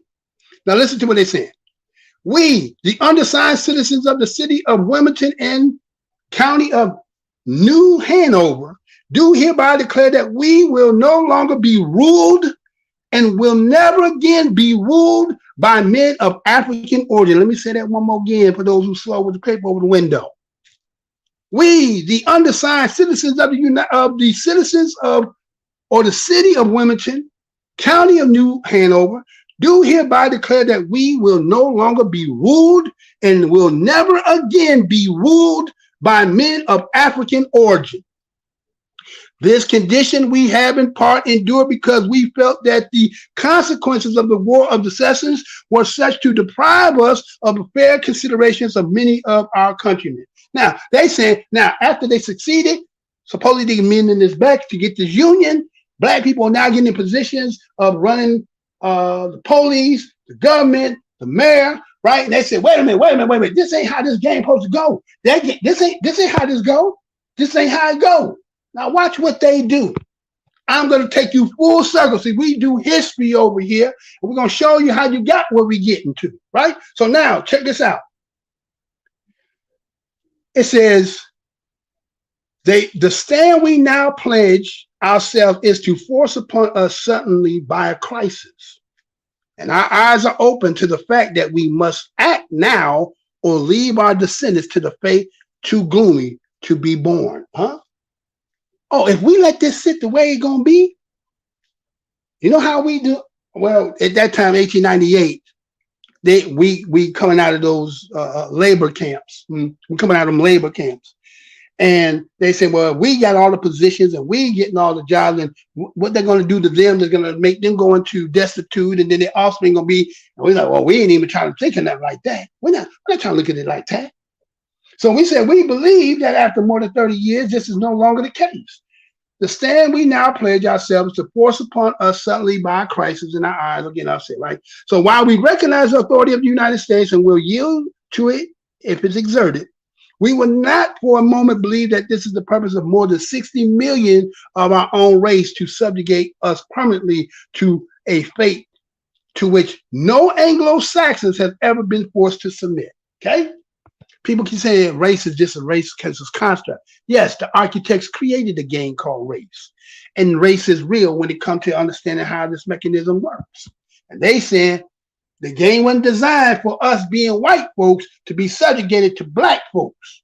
Now listen to what they're saying. We, the undersigned citizens of the city of Wilmington and county of New Hanover, do hereby declare that we will no longer be ruled and will never again be ruled by men of African origin. Let me say that one more again for those who slow with the paper over the window. We, the undersigned citizens of the citizens of or the city of Wilmington, county of New Hanover, do hereby declare that we will no longer be ruled and will never again be ruled by men of African origin. This condition we have in part endured because we felt that the consequences of the War of the Secession were such to deprive us of the fair considerations of many of our countrymen. Now, they say, now, after they succeeded, supposedly they amending this back to get this union, black people are now getting in positions of running the police, the government, the mayor, right? And they said, wait a minute. This ain't how this game supposed to go. This ain't how this go. This ain't how it go. Now watch what they do. I'm going to take you full circle. See, we do history over here, and we're going to show you how you got where we're getting to, right? So now, check this out. It says, the stand we now pledge ourselves is to force upon us suddenly by a crisis. And our eyes are open to the fact that we must act now or leave our descendants to the fate too gloomy to be born. Huh? Oh, if we let this sit the way it's going to be, you know how we do? Well, at that time, 1898, we coming out of those labor camps. We're coming out of them labor camps. And they say, well, we got all the positions and we getting all the jobs, and what they're going to do to them is going to make them go into destitute, and then their offspring going to be, and we're like, well, we ain't even trying to think of that like that. We're not trying to look at it like that. So we said, we believe that after more than 30 years, this is no longer the case. The stand we now pledge ourselves to force upon us suddenly by a crisis in our eyes. Again, I'll say, right? So while we recognize the authority of the United States and will yield to it if it's exerted, we will not for a moment believe that this is the purpose of more than 60 million of our own race to subjugate us permanently to a fate to which no Anglo-Saxons have ever been forced to submit. Okay? People keep saying race is just a race because it's construct. Yes, the architects created a game called race. And race is real when it comes to understanding how this mechanism works. And they said the game wasn't designed for us being white folks to be subjugated to black folks.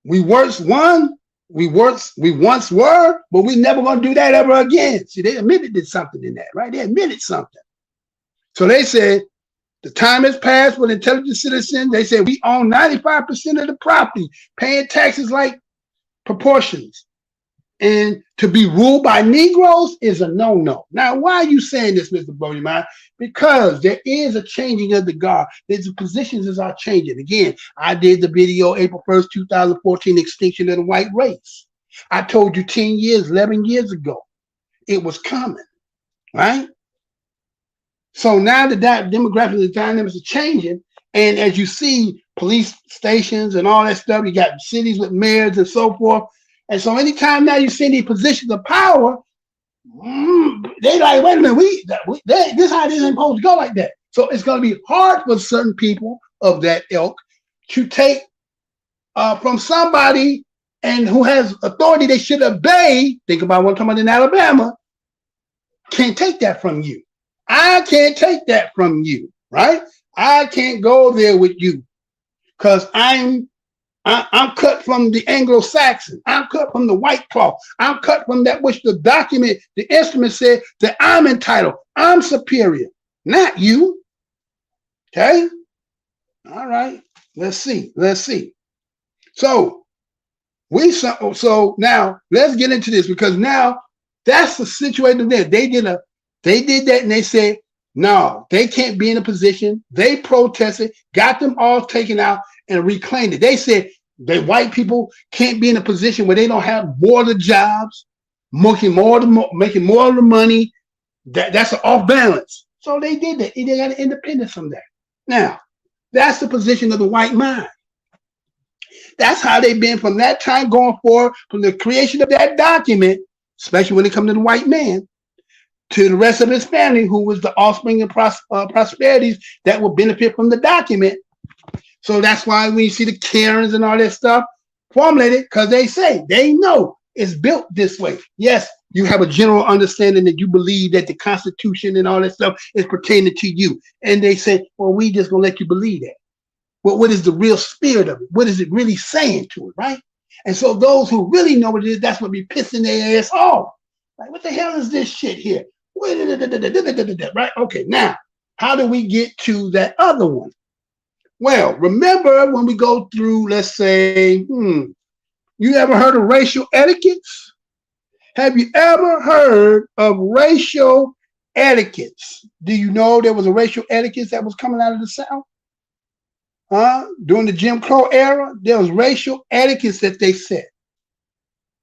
We once were, but we never gonna do that ever again. See, they admitted something in that, right? They admitted something. So they said, the time has passed with intelligent citizens. They say we own 95% of the property, paying taxes like proportions. And to be ruled by Negroes is a no-no. Now, why are you saying this, Mr. Blowsurmind? Because there is a changing of the guard. The positions are changing. Again, I did the video April 1st, 2014, Extinction of the White Race. I told you 10 years, 11 years ago, it was coming, right? So now the demographics and the dynamics are changing. And as you see, police stations and all that stuff, you got cities with mayors and so forth. And so anytime now you see these positions of power, they like, wait a minute, this how this ain't supposed to go like that. So it's going to be hard for certain people of that ilk to take from somebody and who has authority they should obey. Think about what I'm talking about in Alabama. Can't take that from you. I can't take that from you, right? I can't go there with you because I'm cut from the Anglo-Saxon. I'm cut from the white cloth. I'm cut from that which the document, the instrument said that I'm entitled. I'm superior, not you. Okay? All right. Let's see. So now let's get into this, because now that's the situation there. They did that and they said, no, they can't be in a position. They protested, got them all taken out and reclaimed it. They said that white people can't be in a position where they don't have more of the jobs, making more of the money. That's an off balance. So they did that. They got an independence from that. Now, that's the position of the white mind. That's how they've been from that time going forward, from the creation of that document, especially when it comes to the white man, to the rest of his family, who was the offspring and prosperities that will benefit from the document. So that's why when you see the Karens and all that stuff formulated, because they know it's built this way. Yes, you have a general understanding that you believe that the Constitution and all that stuff is pertaining to you. And they say, well, we just gonna let you believe that. Well, what is the real spirit of it? What is it really saying to it, right? And so those who really know what it is, that's what be pissing their ass off. Like, what the hell is this shit here? Right? Okay, now, how do we get to that other one? Well, remember when we go through, let's say, you ever heard of racial etiquettes? Have you ever heard of racial etiquettes? Do you know there was a racial etiquette that was coming out of the South? During the Jim Crow era, there was racial etiquettes that they set.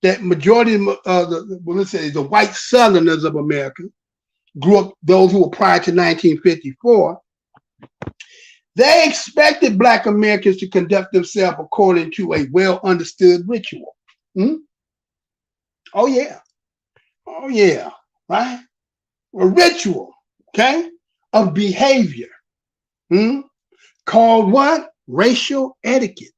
That majority of the white Southerners of America grew up, those who were prior to 1954, they expected Black Americans to conduct themselves according to a well-understood ritual. Oh yeah, right? A ritual, okay, of behavior, called what? Racial etiquette.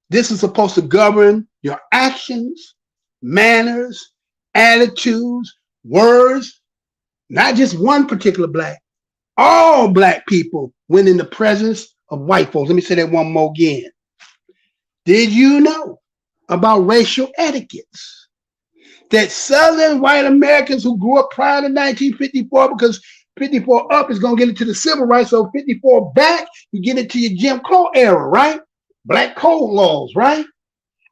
This is supposed to govern your actions, manners, attitudes, words, not just one particular Black. All Black people when in the presence of white folks. Let me say that one more again. Did you know about racial etiquettes? That Southern white Americans who grew up prior to 1954, because 54 up is going to get into the civil rights, so 54 back, you get into your Jim Crow era, right? Black code laws, right?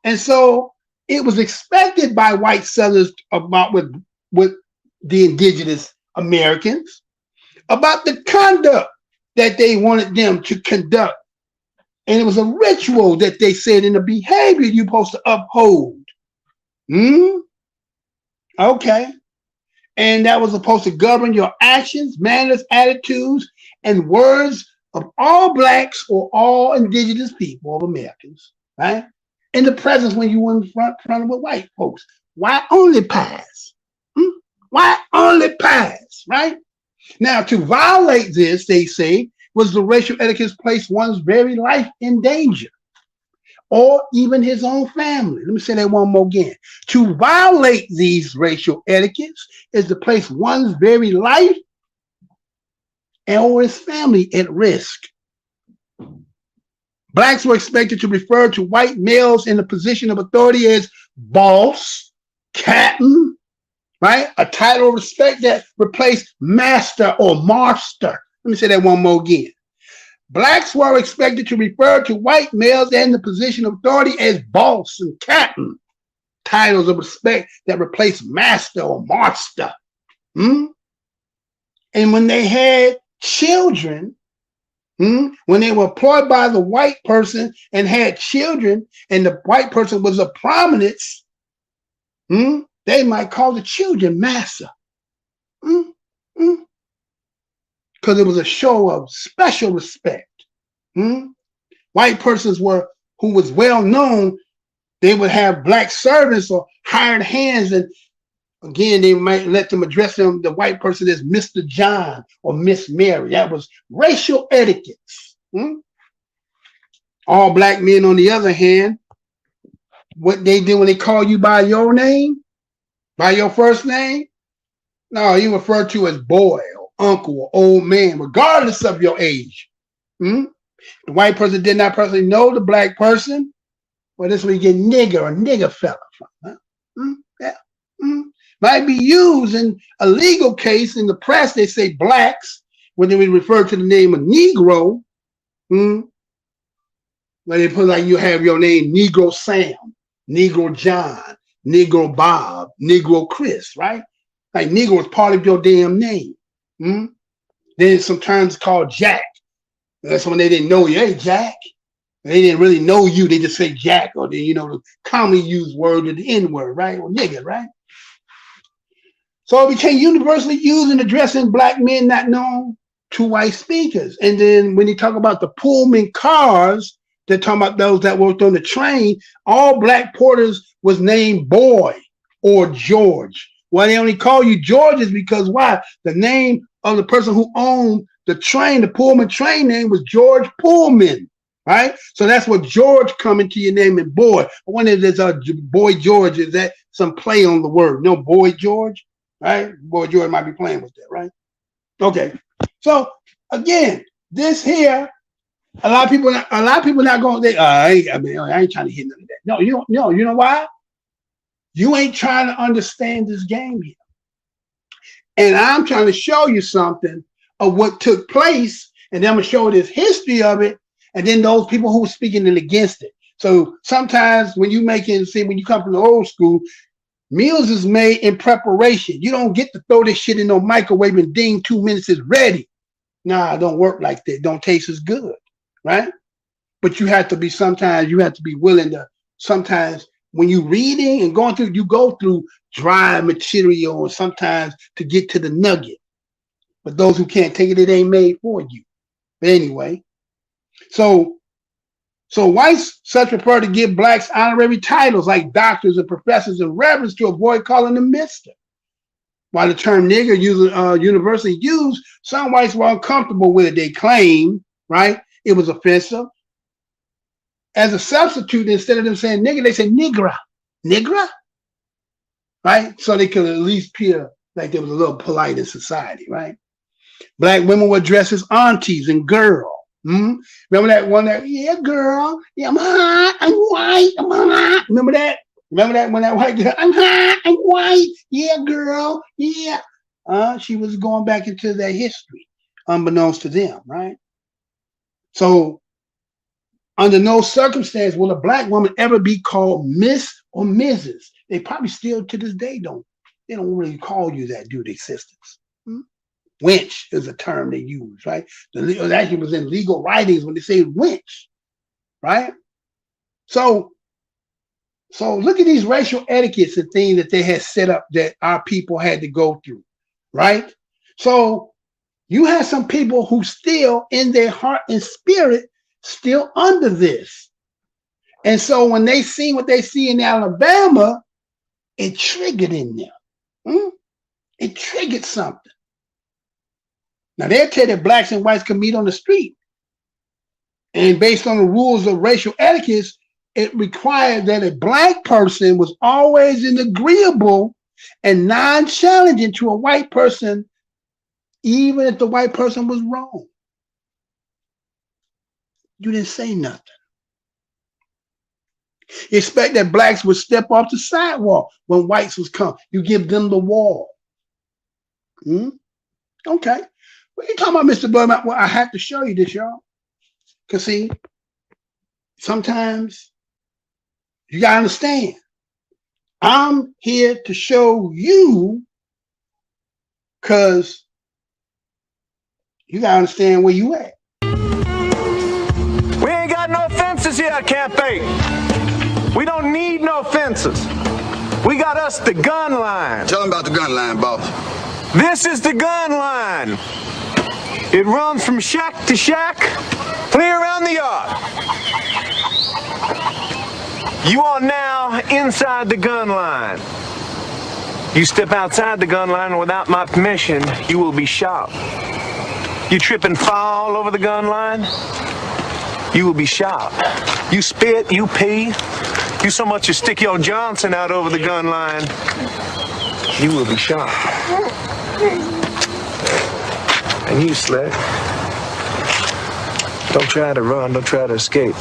And so it was expected by white Southerners about with the indigenous Americans about the conduct that they wanted them to conduct. And it was a ritual that they said in the behavior you're supposed to uphold. Okay. And that was supposed to govern your actions, manners, attitudes, and words of all Blacks or all indigenous people of Americans, right? In the presence when you were in front with white folks. Why only pies? Why only pies, right? Now, to violate this, they say, was the racial etiquette place one's very life in danger, or even his own family. Let me say that one more again. To violate these racial etiquettes is to place one's very life or his family at risk. Blacks were expected to refer to white males in the position of authority as boss, captain, right? A title of respect that replaced master or master. Let me say that one more again. Blacks were expected to refer to white males in the position of authority as boss and captain, titles of respect that replaced master or master. And when they had children, when they were employed by the white person and had children, and the white person was of prominence, they might call the children massa. Because it was a show of special respect. White persons who was well known, they would have Black servants or hired hands, and again, they might let them address them, the white person, as Mr. John or Miss Mary. That was racial etiquette. All Black men, on the other hand, what they do when they call you by your name, by your first name, no, you refer to as boy or uncle or old man, regardless of your age. The white person did not personally know the Black person. Well, this is where you get nigger or nigger fella from. Might be used in a legal case. In the press, they say Blacks when they refer to the name of Negro. Where they put like you have your name Negro Sam, Negro John, Negro Bob, Negro Chris, right? Like Negro is part of your damn name. Then sometimes called Jack. That's when they didn't know you. Hey, Jack. They didn't really know you. They just say Jack, or the commonly used word of the N word, right? Or nigga, right? So it became universally used in addressing Black men not known to white speakers. And then when you talk about the Pullman cars, they're talking about those that worked on the train. All Black porters was named Boy or George. Why they only call you George is because why? The name of the person who owned the train, the Pullman train name was George Pullman, right? So that's what George come into your name and Boy. I wonder if there's a Boy George, is that some play on the word? No, Boy George, right? Boy George might be playing with that, right? Okay. So again, this here, a lot of people not going to say, I ain't trying to hit none of that. No, you know why? You ain't trying to understand this game here. And I'm trying to show you something of what took place, and then I'm going to show this history of it, and then those people who were speaking against it. So sometimes when you come from the old school, Meals is made in preparation. You don't get to throw this shit in no microwave and ding, 2 minutes is ready. Nah, it don't work like that. It don't taste as good, right? But you have to be, sometimes you have to be willing to, sometimes when you reading and going through, you go through dry material and sometimes to get to the nugget. But those who can't take it, it ain't made for you. But anyway, so whites such prefer to give blacks honorary titles like doctors and professors and reverends to avoid calling them mister. While the term nigger universally used, some whites were uncomfortable with it. They claimed, right, it was offensive. As a substitute, instead of them saying nigger, they say nigra. Nigra? Right? So they could at least appear like they was a little polite in society, right? Black women were dressed as aunties and girl. Remember that one that, yeah, girl, yeah, I'm hot, I'm white, I'm hot. Remember that? Remember that when that white girl, I'm hot, I'm white, yeah, girl, yeah. She was going back into their history, unbeknownst to them, right? So, under no circumstance will a black woman ever be called Miss or Mrs. They probably still to this day they don't really call you that due to existence. Wench is a term they use, right? It actually was in legal writings when they say wench, right? So look at these racial etiquettes and things that they had set up that our people had to go through, right? So you have some people who still in their heart and spirit still under this. And so when they see what they see in Alabama, it triggered in them. It triggered something. Now they'll tell that blacks and whites can meet on the street. And based on the rules of racial etiquette, it required that a black person was always an agreeable and non-challenging to a white person, even if the white person was wrong. You didn't say nothing. You expect that blacks would step off the sidewalk when whites was come. You give them the wall. Okay. What are you talking about, Mr. Blood? Well, I have to show you this, y'all. Because see, sometimes you gotta understand. I'm here to show you because you gotta understand where you at. We ain't got no fences here at Camp 8. We don't need no fences. We got us the gun line. Tell them about the gun line, boss. This is the gun line. It runs from shack to shack, clear around the yard. You are now inside the gun line. You step outside the gun line without my permission, you will be shot. You trip and fall over the gun line, you will be shot. You spit, you pee, you so much as stick your Johnson out over the gun line, you will be shot. And you, Slick, don't try to run, don't try to escape.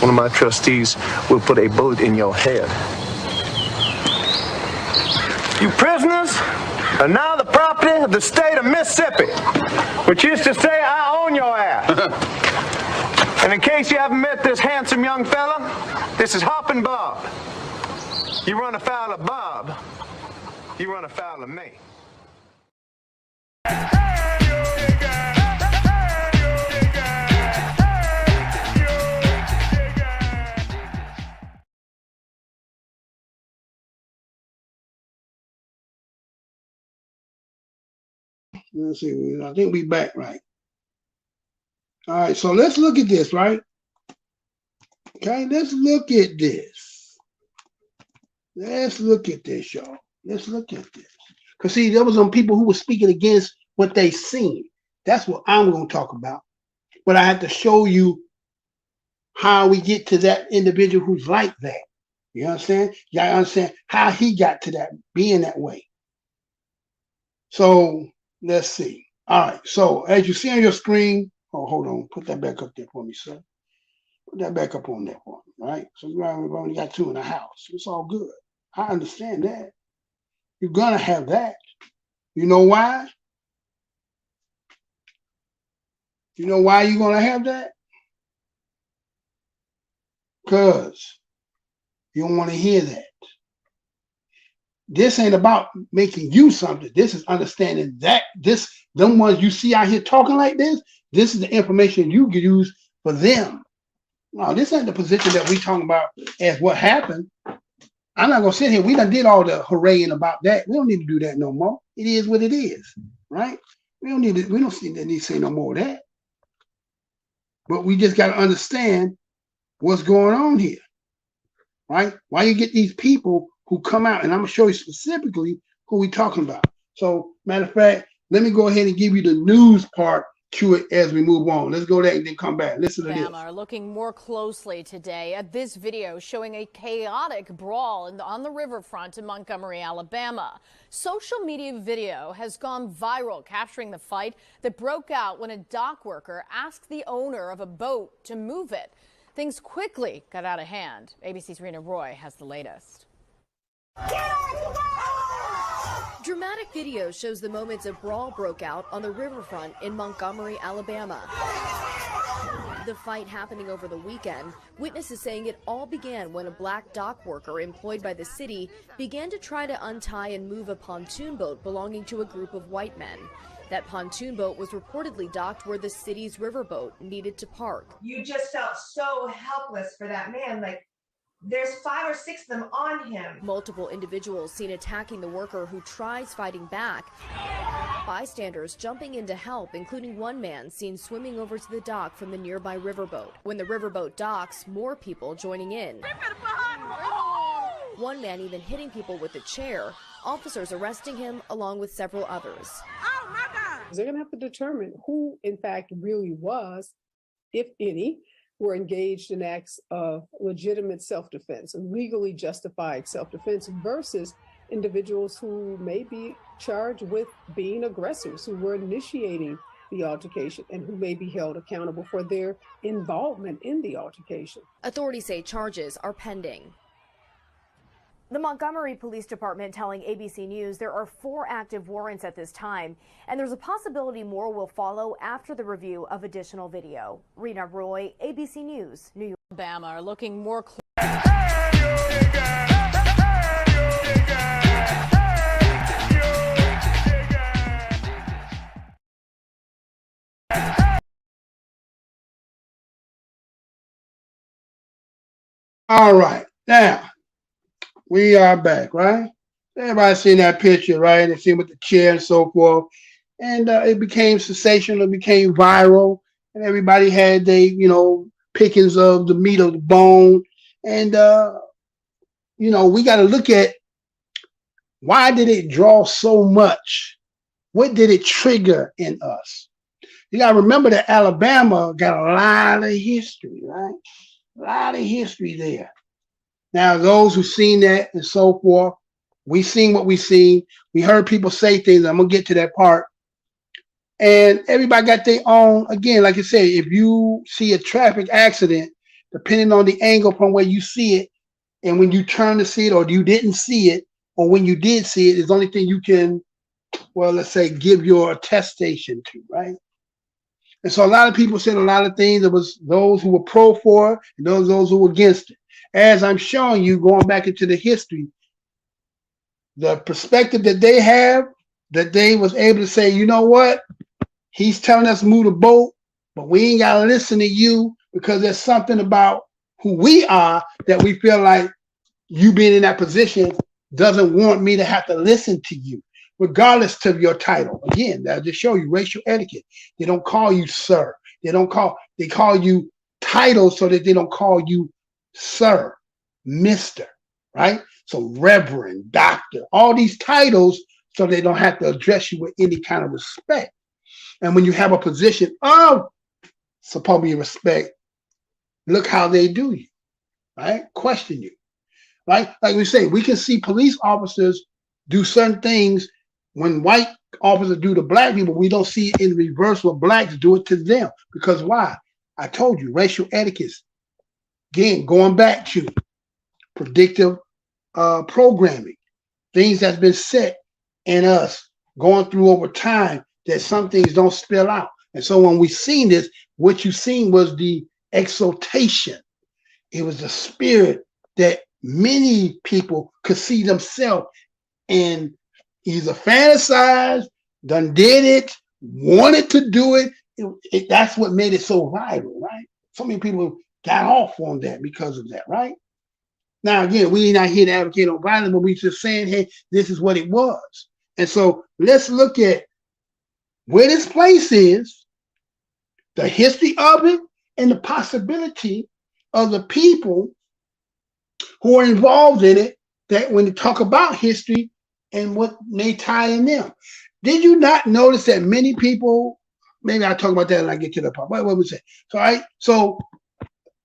One of my trustees will put a bullet in your head. You prisoners are now the property of the state of Mississippi, which is to say I own your ass. And in case you haven't met this handsome young fella, this is Hoppin' Bob. You run afoul of Bob, you run afoul of me. Let's see. I think we back, right? All right, so let's look at this, right? Okay, let's look at this. Let's look at this, y'all. Let's look at this. Because see, there was some people who were speaking against what they seen. That's what I'm going to talk about. But I have to show you how we get to that individual who's like that. You understand? You gotta understand how he got to that, being that way. So let's see. All right. So as you see on your screen, oh, hold on. Put that back up there for me, sir. Put that back up on there for me, right? So we've only got 2 in the house. It's all good. I understand that. You're going to have that. You know why? You know why you're going to have that? Because you don't want to hear that. this ain't about making you something. This is understanding that them ones you see out here talking like this is the information you can use for them. No, this ain't the position that we talking about as what happened. I'm not gonna sit here. We done did all the hooraying about that. We don't need to do that no more. It is what it is, right? We don't need to, we don't see that need to say no more of that. But we just got to understand what's going on here, right? Why you get these people who come out, and I'm gonna show you specifically who we talking about. So, matter of fact, let me go ahead and give you the news part to it as we move on. Let's go there and then come back. Listen to this. Are looking more closely today at this video showing a chaotic brawl on the riverfront in Montgomery, Alabama. Social media video has gone viral, capturing the fight that broke out when a dock worker asked the owner of a boat to move it. Things quickly got out of hand. ABC's Rena Roy has the latest. Dramatic video shows the moments a brawl broke out on the riverfront in Montgomery, Alabama. The fight happening over the weekend, witnesses saying it all began when a black dock worker employed by the city began to try to untie and move a pontoon boat belonging to a group of white men. That pontoon boat was reportedly docked where the city's riverboat needed to park. You just felt so helpless for that man, like there's 5 or 6 of them on him. Multiple individuals seen attacking the worker who tries fighting back. Bystanders jumping in to help, including one man seen swimming over to the dock from the nearby riverboat. When the riverboat docks, more people joining in. One man even hitting people with a chair, officers arresting him along with several others. Oh my God! They're going to have to determine who in fact really was, if any, were engaged in acts of legitimate self-defense and legally justified self-defense versus individuals who may be charged with being aggressors, who were initiating the altercation and who may be held accountable for their involvement in the altercation. Authorities say charges are pending. The Montgomery Police Department telling ABC News there are 4 active warrants at this time, and there's a possibility more will follow after the review of additional video. Rena Roy, ABC News, New York. Alabama are looking more closely. All right, now we are back, right? Everybody seen that picture, right? They seen with the chair and so forth. And it became sensational, it became viral, and everybody had their, pickings of the meat of the bone. And, we got to look at why did it draw so much? What did it trigger in us? You got to remember that Alabama got a lot of history, right? A lot of history there. Now, those who've seen that and so forth, we seen what we seen. We heard people say things. I'm going to get to that part. And everybody got their own, again, like I said, if you see a traffic accident, depending on the angle from where you see it, and when you turn to see it or you didn't see it, or when you did see it, is the only thing you can, well, let's say, give your attestation to, right? And so a lot of people said a lot of things. There was those who were pro for it and those who were against it. As I'm showing you, going back into the history, the perspective that they have, that they was able to say, you know what? He's telling us to move the boat, but we ain't got to listen to you because there's something about who we are that we feel like you being in that position doesn't want me to have to listen to you, regardless of your title. Again, that'll just show you racial etiquette. They don't call you sir. They call you titles so that they don't call you sir, Mr., right? So reverend, doctor, all these titles so they don't have to address you with any kind of respect. And when you have a position of supposed to be respect, look how they do you, right? Question you, right? Like we say, we can see police officers do certain things when white officers do to black people. We don't see it in reverse when blacks do it to them. Because why? I told you, racial etiquette. Again, going back to predictive programming, things that's been set in us going through over time that some things don't spill out. And so when we seen this, what you seen was the exaltation. It was the spirit that many people could see themselves and he's a fantasized, done did it, wanted to do it. That's what made it so viral, right? So many people got off on that because of that, right? Now, again, we're not here to advocate on violence, but we're just saying, hey, this is what it was. And so let's look at where this place is, the history of it, and the possibility of the people who are involved in it, that when they talk about history and what may tie in them. Did you not notice that many people, maybe I'll talk about that when I get to the part. What we say? So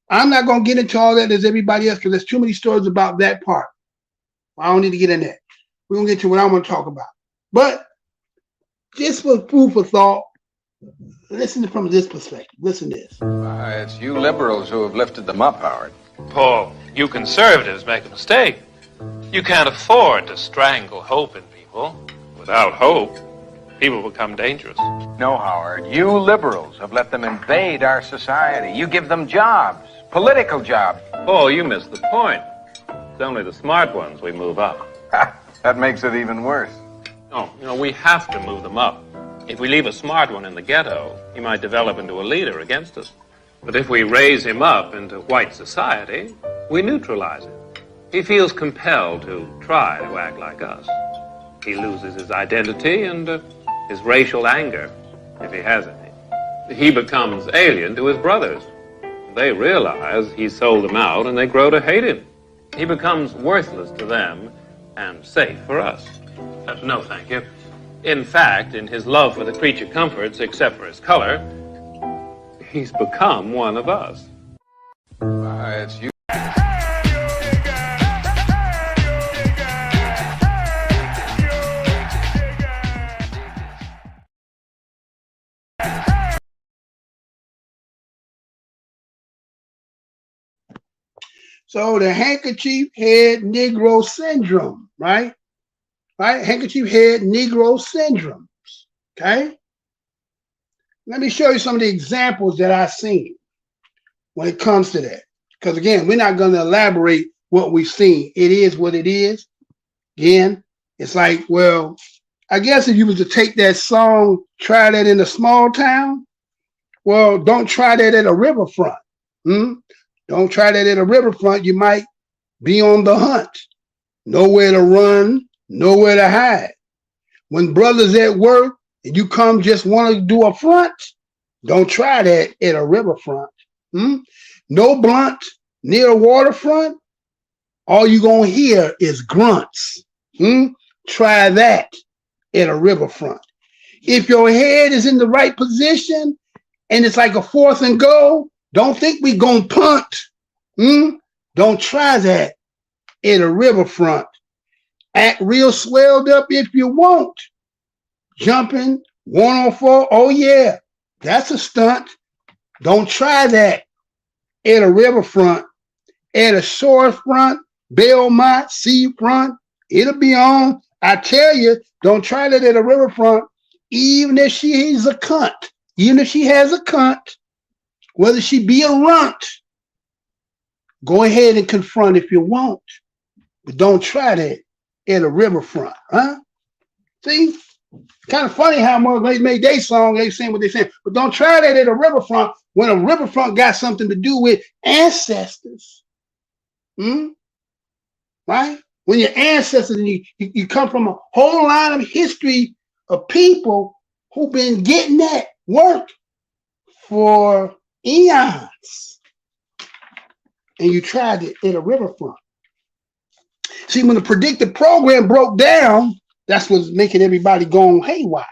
I'm not going to get into all that as everybody else because there's too many stories about that part. I don't need to get in that. We're going to get to what I want to talk about. But just for food for thought, listen from this perspective. Listen to this. It's you liberals who have lifted them up, Howard. Paul, you conservatives make a mistake. You can't afford to strangle hope in people. Without hope, people become dangerous. No, Howard. You liberals have let them invade our society. You give them jobs, political jobs. Paul, you missed the point. It's only the smart ones we move up. That makes it even worse. No, we have to move them up. If we leave a smart one in the ghetto, he might develop into a leader against us. But if we raise him up into white society, we neutralize him. He feels compelled to try to act like us. He loses his identity and his racial anger, if he has any. He becomes alien to his brothers. They realize he sold them out and they grow to hate him. He becomes worthless to them and safe for us. No, thank you. In fact, in his love for the creature comforts, except for his color, he's become one of us. It's you. So the handkerchief head Negro syndrome, right? Right? Handkerchief head Negro syndromes, okay? Let me show you some of the examples that I've seen when it comes to that. Because again, we're not going to elaborate what we've seen. It is what it is. Again, it's like, well, I guess if you was to take that song, try that in a small town, well, don't try that at a riverfront. Don't try that at a riverfront. You might be on the hunt. Nowhere to run, nowhere to hide. When brothers at work and you come just want to do a front, don't try that at a riverfront. No blunt near a waterfront. All you gonna hear is grunts. Try that at a riverfront. If your head is in the right position and it's like a 4th and goal, don't think we gonna punt. Don't try that at a riverfront. Act real swelled up if you want. Jumping 1-on-4, oh yeah, that's a stunt. Don't try that at a riverfront. At a shorefront, Belmont, seafront, it'll be on. I tell you, don't try that at a riverfront, even if she is a cunt. Even if she has a cunt, whether she be a runt, go ahead and confront if you want. But don't try that at a riverfront, huh? See? Kind of funny how they made their song, they saying what they saying, but don't try that at a riverfront when a riverfront got something to do with ancestors. Right? When your ancestors, and you come from a whole line of history of people who've been getting that work for eons. And you tried it at a riverfront. See, when the predictive program broke down, that's what's making everybody go haywire.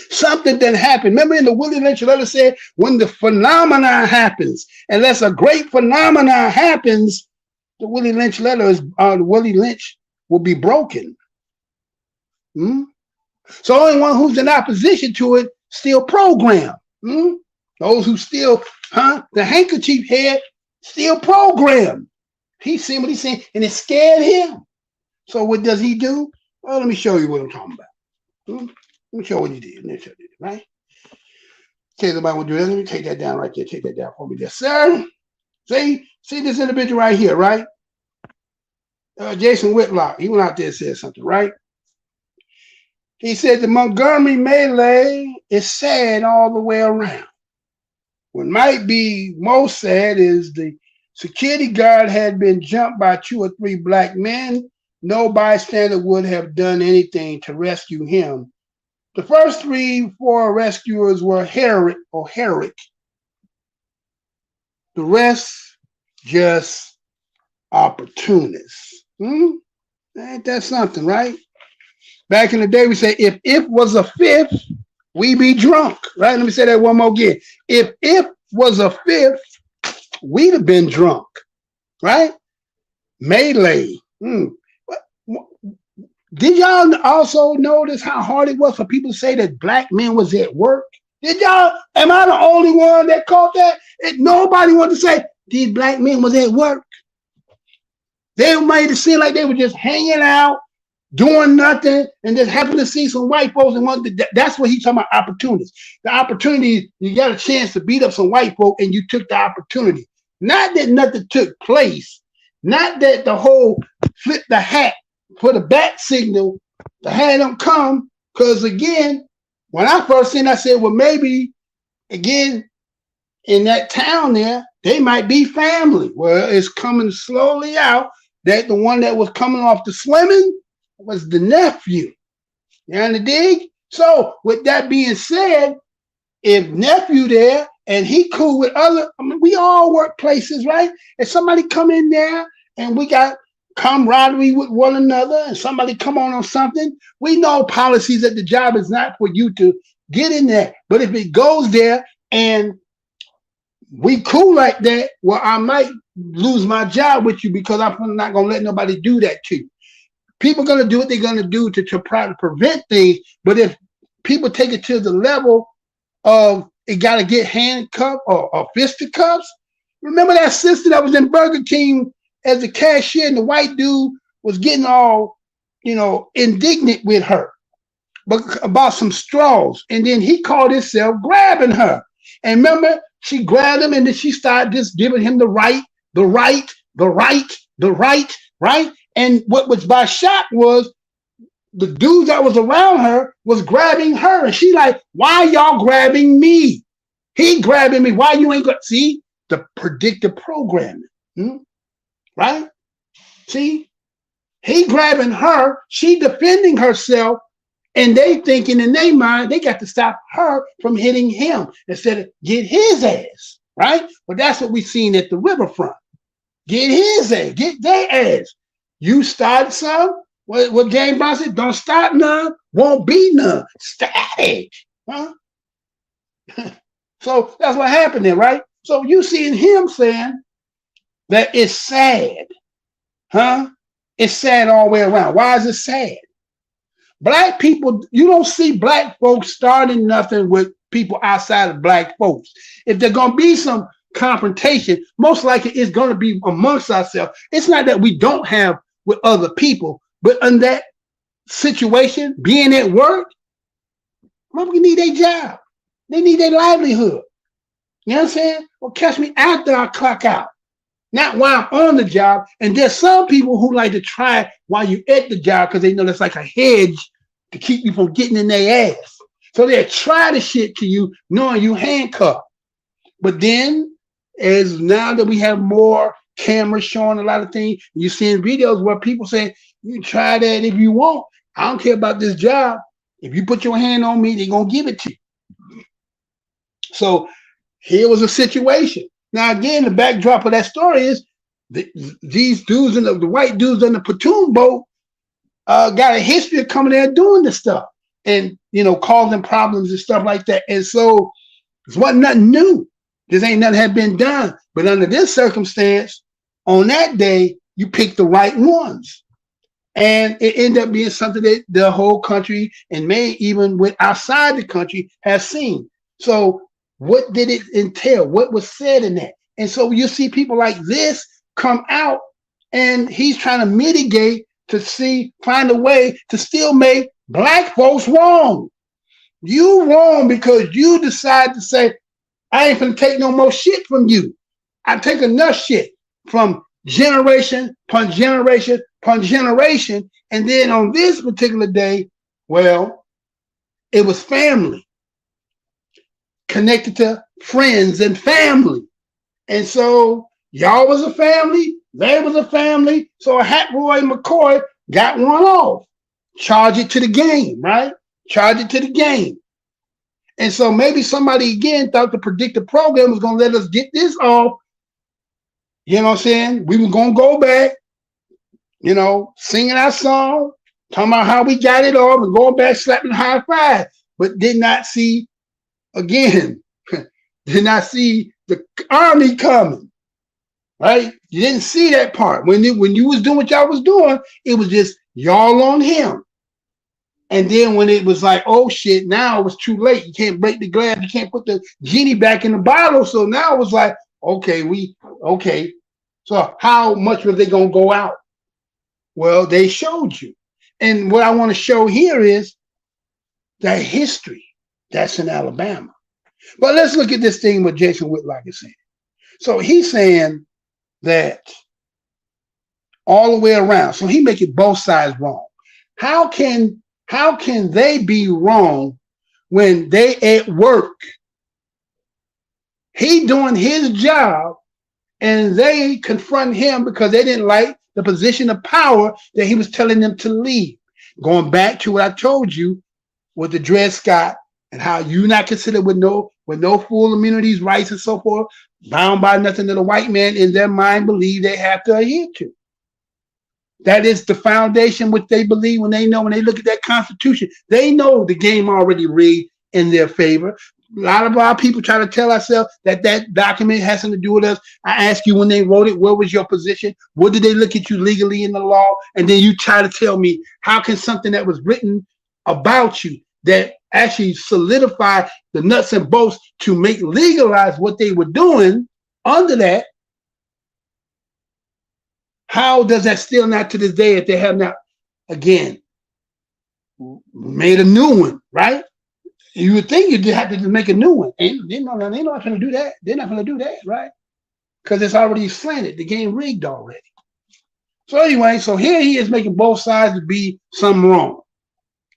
Something that happened. Remember in the Willie Lynch letter said, when the phenomenon happens, unless a great phenomenon happens, the Willie Lynch letter is Willie Lynch will be broken. So the only one who's in opposition to it still program. Those who still, the handkerchief head still program. He's seeing what he's saying, and it scared him. So what does he do? Well, let me show you what I'm talking about. Let me show what he did. Let me show you, right? Okay, somebody will do that. Let me take that down right there. Take that down for me there, sir. See this individual right here, right? Jason Whitlock, he went out there and said something, right? He said the Montgomery melee is sad all the way around. What might be most sad is the security guard had been jumped by 2 or 3 black men. No bystander would have done anything to rescue him. The first 3-4 rescuers were heroic. The rest just opportunists. Ain't that something, right? Back in the day, we say, if was a fifth, we be drunk, right? Let me say that one more again. If was a fifth, we'd have been drunk, right? Melee. Did y'all also notice how hard it was for people to say that black men was at work? Did y'all, am I the only one that caught that? Nobody wanted to say these black men was at work. They made it seem like they were just hanging out, doing nothing, and just happened to see some white folks and wanted to, that's what he's talking about, opportunities. The opportunity, you got a chance to beat up some white folk and you took the opportunity. Not that nothing took place, not that the whole flip the hat for the bat signal, the hat don't come, because again, when I first seen it, I said, well, maybe, again, in that town there, they might be family. Well, it's coming slowly out that the one that was coming off the swimming was the nephew. You understand? Dig? So, with that being said, if nephew there and he cool with other, I mean, we all work places, right? If somebody come in there and we got camaraderie with one another and somebody come on something, we know policies at the job is not for you to get in there. But if it goes there and we cool like that, well, I might lose my job with you because I'm not going to let nobody do that to you. People are going to do what they're going to do to try to prevent things. But if people take it to the level of it got to get handcuffed or fisticuffs, remember that sister that was in Burger King as a cashier and the white dude was getting all, indignant with her about some straws. And then he called himself grabbing her. And remember, she grabbed him and then she started just giving him the right. And what was by shock was the dude that was around her was grabbing her. And she like, why y'all grabbing me? He grabbing me. Why you ain't got, see, the predictive programming, right? See, he grabbing her, she defending herself, and they thinking in their mind, they got to stop her from hitting him instead of get his ass, right? But that's what we seen at the riverfront. Get his ass, get their ass. You started some, what James Brown said, don't start none, won't be none. Static, huh? So that's what happened there, right? So you seeing him saying that it's sad, huh? It's sad all the way around. Why is it sad? Black people, you don't see black folks starting nothing with people outside of black folks. If there's going to be some confrontation, most likely it's going to be amongst ourselves. It's not that we don't have with other people, but in that situation, being at work, motherfuckers need their job. They need their livelihood. You know what I'm saying? Well, catch me after I clock out, not while I'm on the job. And there's some people who like to try while you're at the job because they know that's like a hedge to keep you from getting in their ass. So they'll try the shit to you knowing you handcuffed. But then, as now that we have more cameras showing a lot of things, you're seeing videos where people say, you can try that if you want. I don't care about this job. If you put your hand on me, they're going to give it to you. So here was a situation. Now, again, the backdrop of that story is these dudes, the white dudes on the platoon boat got a history of coming there doing this stuff and, causing problems and stuff like that. And so it wasn't nothing new. This ain't nothing had been done. But under this circumstance, on that day, you pick the right ones. And it ended up being something that the whole country and may even with outside the country has seen. So what did it entail? What was said in that? And so you see people like this come out and he's trying to mitigate to find a way to still make black folks wrong. You wrong because you decide to say, I ain't gonna take no more shit from you. I take enough shit from generation upon generation upon generation. And then on this particular day, well, it was family connected to friends and family. And so y'all was a family, they was a family. So Hatroy McCoy got one off. Charge it to the game, right? Charge it to the game. And so maybe somebody again thought the predictive program was going to let us get this off. You know what I'm saying? We were going to go back, you know, singing our song, talking about how we got it off and going back slapping high five, but did not see, again, did not see the army coming, right? You didn't see that part. When you was doing what y'all was doing, it was just y'all on him. And then when it was like, oh shit, now it was too late. You can't break the glass. You can't put the genie back in the bottle. So now it was like, okay. So how much were they going to go out? Well, they showed you. And what I want to show here is that history that's in Alabama. But let's look at this thing what Jason Whitlock is saying. So he's saying that all the way around. So he making both sides wrong. How can they be wrong when they at work? He doing his job and they confront him because they didn't like the position of power that he was telling them to leave. Going back to what I told you with the Dred Scott and how you not considered with no full immunities, rights, and so forth, bound by nothing that a white man in their mind believe they have to adhere to. That is the foundation which they believe when they look at that Constitution. They know the game already rigged in their favor. A lot of our people try to tell ourselves that document has something to do with us. I ask you when they wrote it, what was your position? What did they look at you legally in the law? And then you try to tell me, how can something that was written about you that actually solidify the nuts and bolts to make legalize what they were doing under that, how does that still not to this day, if they have not, again, made a new one, right? You would think you'd have to just make a new one. They're not going to do that. They're not going to do that, right? Because it's already slanted. The game rigged already. So anyway, so here he is making both sides to be something wrong.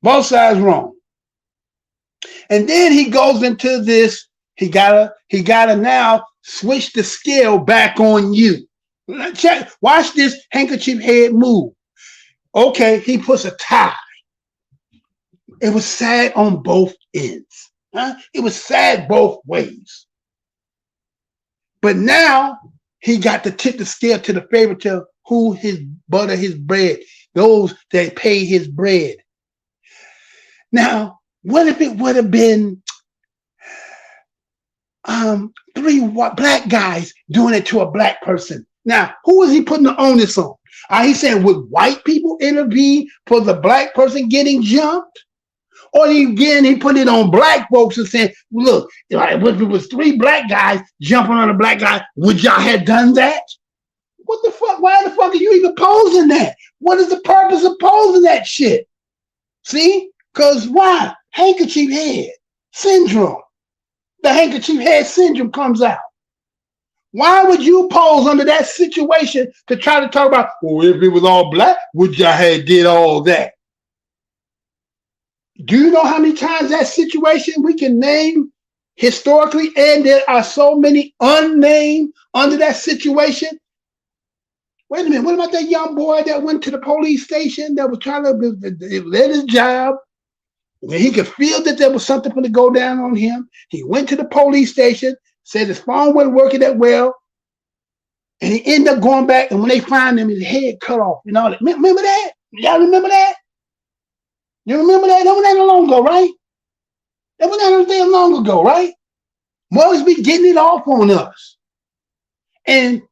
Both sides wrong. And then he goes into this, he gotta now switch the scale back on you. Check, watch this handkerchief head move. Okay, he puts a tie. It was sad on both ends. Huh? It was sad both ways. But now he got to tip the scale to the favor to who his butter his bread, those that pay his bread. Now, what if it would have been 3 black guys doing it to a black person? Now, who is he putting the onus on? He's saying, would white people intervene for the black person getting jumped? Or again, he put it on black folks and saying, look, if it was 3 black guys jumping on a black guy, would y'all have done that? What the fuck? Why the fuck are you even posing that? What is the purpose of posing that shit? See? Because why? Handkerchief head syndrome. The handkerchief head syndrome comes out. Why would you pose under that situation to try to talk about, well, if it was all black, would y'all have did all that? Do you know how many times that situation we can name historically, and there are so many unnamed under that situation? Wait a minute, what about that young boy that went to the police station that was trying to let his job? When he could feel that there was something going to go down on him, he went to the police station, said his phone wasn't working that well, and he ended up going back, and when they find him, his head cut off. You know, remember that? Y'all remember that? You remember that? That was not long ago, right? That was not damn long ago, right? Mugs be getting it off on us. And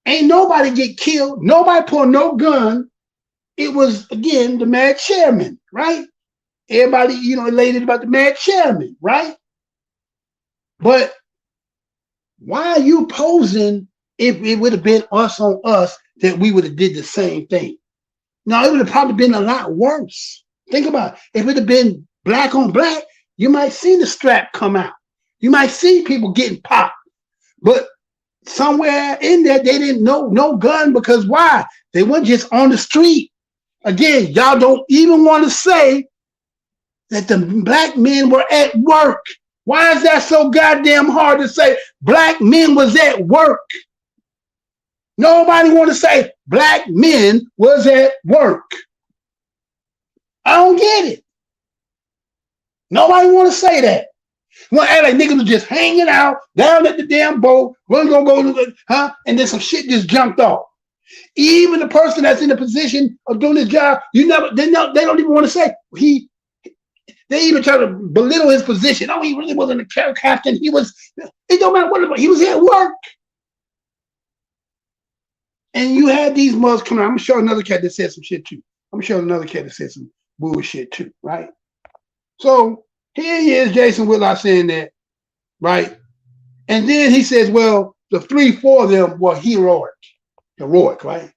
ain't nobody get killed. Nobody pulled no gun. It was, again, the mad chairman, right? Everybody, elated about the mad chairman, right? But why are you posing if it would have been us on us that we would have did the same thing? No, it would have probably been a lot worse. Think about it. If it would have been black on black, you might see the strap come out. You might see people getting popped. But somewhere in there, they didn't know no gun, because why? They weren't just on the street. Again, y'all don't even want to say that the black men were at work. Why is that so goddamn hard to say? Black men was at work. Nobody want to say black men was at work. I don't get it. Nobody want to say that. Want to act like niggas was just hanging out down at the damn boat. We're gonna go, and then some shit just jumped off. Even the person that's in the position of doing his job, they don't even want to say they even try to belittle his position. Oh, he really wasn't a captain. It don't matter what, he was at work. And you had these mugs coming out. I'm gonna show another cat that said some shit too. I'm gonna show another cat that said some bullshit too, right? So here he is, Jason Whitlock, saying that, right? And then he says, well, the 3-4 of them were heroic, right?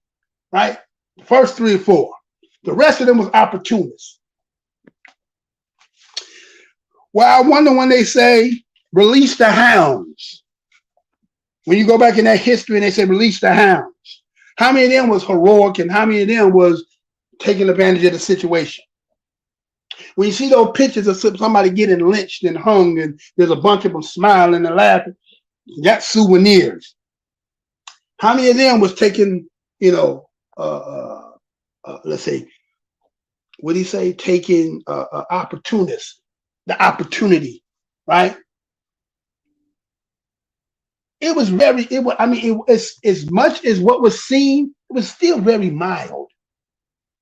Right? The first 3 or 4. The rest of them was opportunists. Well, I wonder when they say release the hounds. When you go back in that history and they say release the hounds, how many of them was heroic and how many of them was taking advantage of the situation? When you see those pictures of somebody getting lynched and hung and there's a bunch of them smiling and laughing, you got souvenirs. How many of them was taking, let's say, what do you say? Taking opportunists, the opportunity, right? It was as much as what was seen, it was still very mild.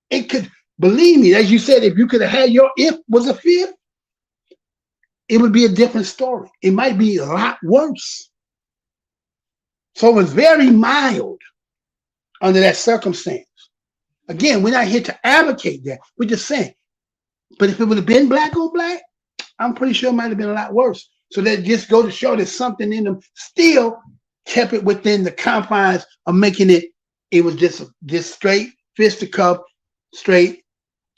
It could, believe me, as you said, if you could have had if was a fifth, it would be a different story. It might be a lot worse. So it was very mild under that circumstance. Again, we're not here to advocate that. We're just saying, but if it would have been black on black, I'm pretty sure it might have been a lot worse. So that just go to show that something in them still kept it within the confines of making it was just straight fisticuff, straight,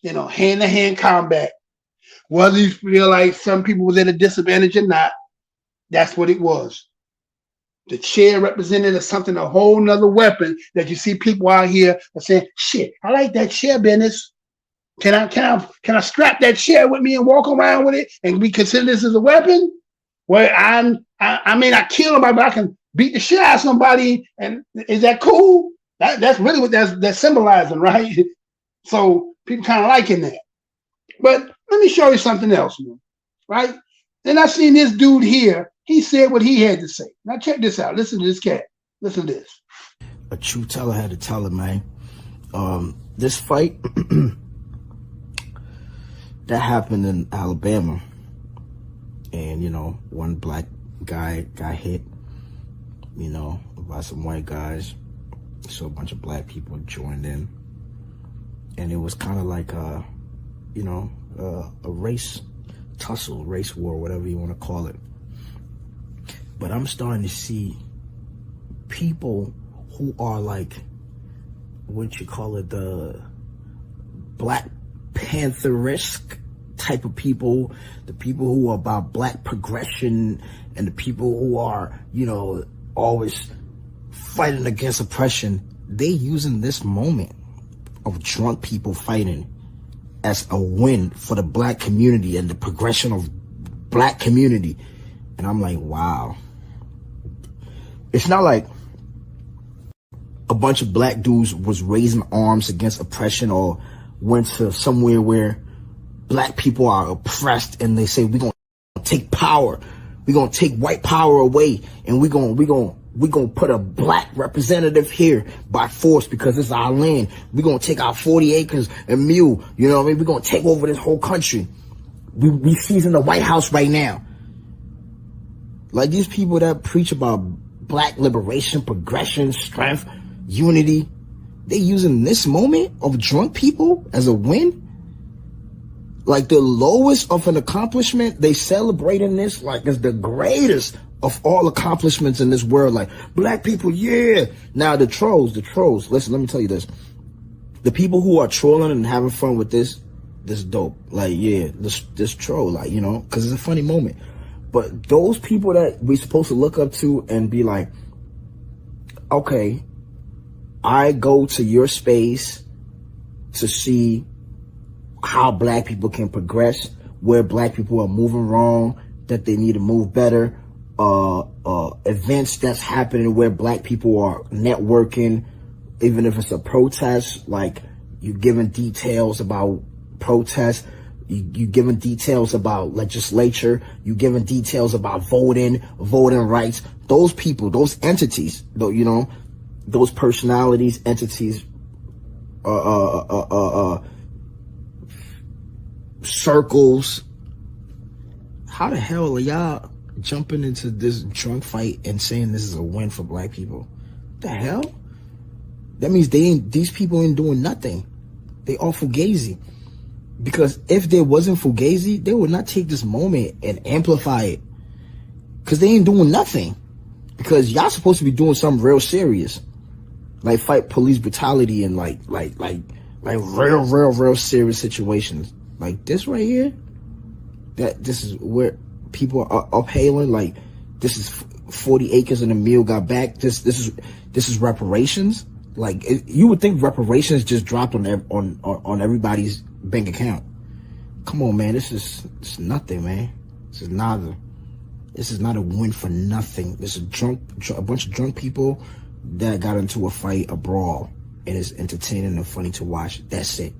hand-to-hand combat. Whether you feel like some people was at a disadvantage or not, that's what it was. The chair represented something, a whole nother weapon that you see people out here saying, shit, I like that chair business. Can I strap that chair with me and walk around with it and we consider this as a weapon? Where I may not kill somebody, but I can beat the shit out of somebody, and is that cool? That's really what that's symbolizing, right? So people kind of liking that. But let me show you something else, man, right? Then I seen this dude here. He said what he had to say. Now check this out. Listen to this cat. Listen to this. A true teller had to tell it, man. This fight that happened in Alabama, and one black guy got hit, by some white guys. So a bunch of black people joined in, and it was kind of like a race tussle, race war, whatever you want to call it. But I'm starting to see people who are like, what you call it, the Black Panther-esque type of people, the people who are about black progression, and the people who are, always fighting against oppression. They using this moment of drunk people fighting as a win for the black community and the progression of black community. And I'm like, wow. It's not like a bunch of black dudes was raising arms against oppression or went to somewhere where black people are oppressed and they say, we're going to take power. We're going to take white power away, and we're going to put a black representative here by force because it's our land. We're going to take our 40 acres and mule, we're going to take over this whole country. We seizing the White House right now. Like these people that preach about black liberation, progression, strength, unity, they using this moment of drunk people as a win. Like the lowest of an accomplishment, they celebrating this like as the greatest of all accomplishments in this world. Like black people, yeah. Now the trolls, listen, let me tell you this. The people who are trolling and having fun with this dope. Like, yeah, this troll, like, cause it's a funny moment. But those people that we're supposed to look up to and be like, okay, I go to your space to see how black people can progress, where black people are moving wrong, that they need to move better, events that's happening where black people are networking, even if it's a protest, like you giving details about protests, you giving details about legislature, you giving details about voting rights. Those people, those entities, you know, those personalities, entities, circles. How the hell are y'all jumping into this drunk fight and saying this is a win for black people? The hell? That means these people ain't doing nothing. They all fugazi. Because if there wasn't fugazi, they would not take this moment and amplify it. Because they ain't doing nothing. Because y'all supposed to be doing something real serious. Like fight police brutality and like real serious situations. Like this right here. This is where people are uphailing, like this is 40 acres and a meal got back. This is reparations. Like you would think reparations just dropped on everybody's bank account. Come on, man. This is nothing, man. This is nada. This is not a win for nothing. This is a bunch of drunk people that got into a fight, a brawl, and it's entertaining and funny to watch. That's it.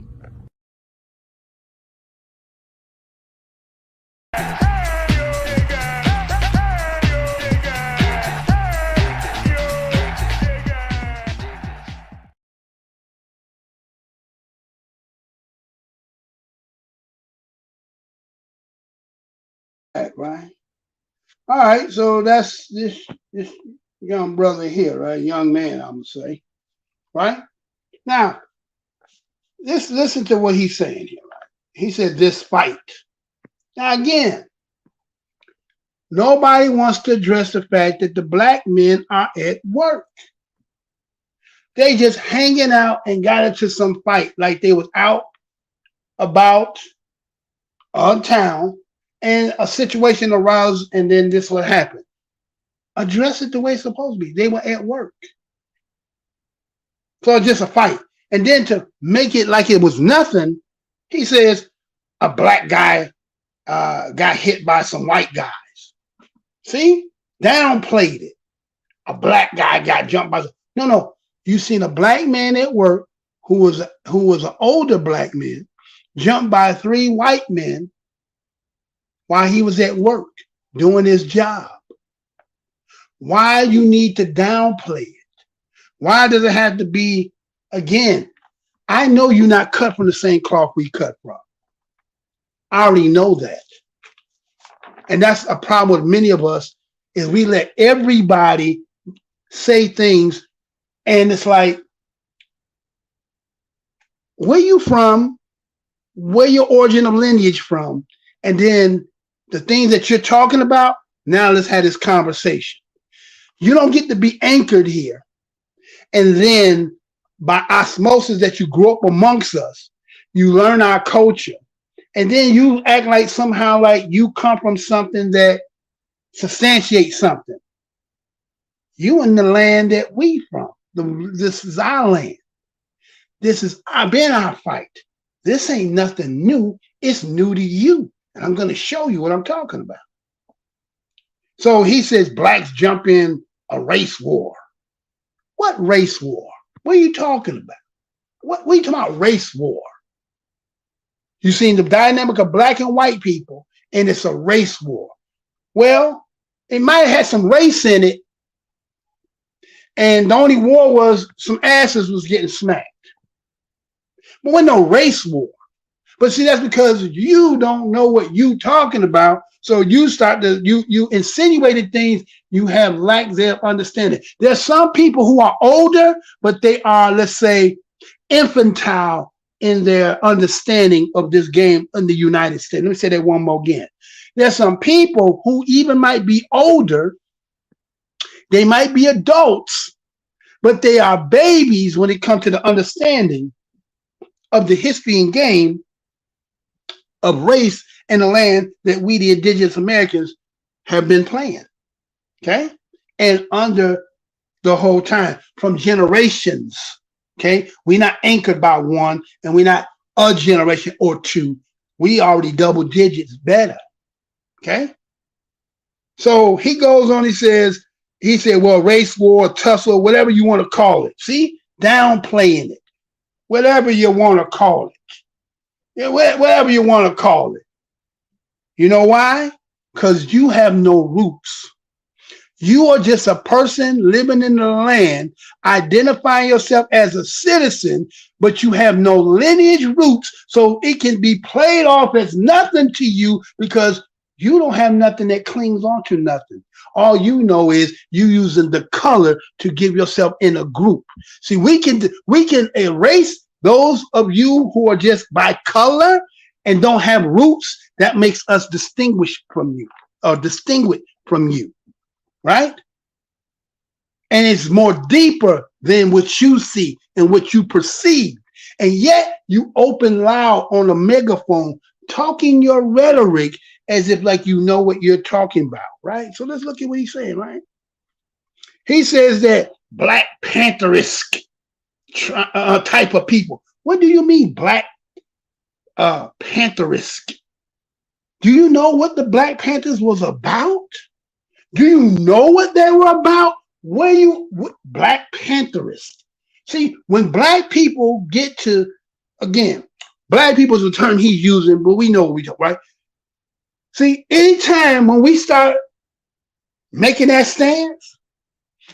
Right. All right. So that's this young brother here, right? Young man, I'm gonna say. Right? Now, listen to what he's saying here, right? He said this fight. Now again, nobody wants to address the fact that the black men are at work. They just hanging out and got into some fight, like they was out about on town and a situation arose and then this would happen. Address it the way it's supposed to be. They were at work. So it's just a fight. And then to make it like it was nothing, he says a black guy got hit by some white guys. See? Downplayed it. A black guy got jumped by no. You seen a black man at work who was an older black man jumped by 3 white men while he was at work doing his job. Why you need to downplay it? Why does it have to be, again, I know you're not cut from the same cloth we cut from. I already know that. And that's a problem with many of us, is we let everybody say things and it's like, where you from? Where your origin of lineage from? And then the things that you're talking about, now let's have this conversation. You don't get to be anchored here. And then by osmosis that you grew up amongst us, you learn our culture. And then you act like somehow like you come from something that substantiates something. You in the land that we from. This is our land. This has been our fight. This ain't nothing new. It's new to you. And I'm going to show you what I'm talking about. So he says blacks jump in a race war. What race war? What are you talking about? What are you talking about, race war? You seen the dynamic of black and white people, and it's a race war. Well, it might have had some race in it, and the only war was some asses was getting smacked. But wasn't no race war. But see, that's because you don't know what you talking about. So you start to, you insinuated things you have lack their understanding. There's some people who are older, but they are, let's say, infantile in their understanding of this game in the United States. Let me say that one more again. There's some people who even might be older. They might be adults, but they are babies when it comes to the understanding of the history and game of race and the land that we, the indigenous Americans, have been playing. Okay? And under the whole time from generations. Okay, we're not anchored by one, and we're not a generation or two. We already double digits better. Okay, so he goes on. He said, well, race war, tussle, whatever you want to call it. See, downplaying it, whatever you want to call it. Yeah, whatever you want to call it. You know why? Because you have no roots. You are just a person living in the land, identifying yourself as a citizen, but you have no lineage roots, so it can be played off as nothing to you because you don't have nothing that clings on to nothing. All you know is you using the color to give yourself in a group. See, we can erase those of you who are just by color and don't have roots. That makes us distinguished from you, or distinguished from you. Right? And it's more deeper than what you see and what you perceive. And yet you open loud on a megaphone, talking your rhetoric as if like you know what you're talking about, right? So let's look at what he's saying, right? He says that Black Panther-esque type of people. What do you mean Black Panther-esque? Do you know what the Black Panthers was about? Do you know what they were about? Black Pantherists. See, when black people get to, again, black people is a term he's using, but we know what we do, right? See, anytime when we start making that stance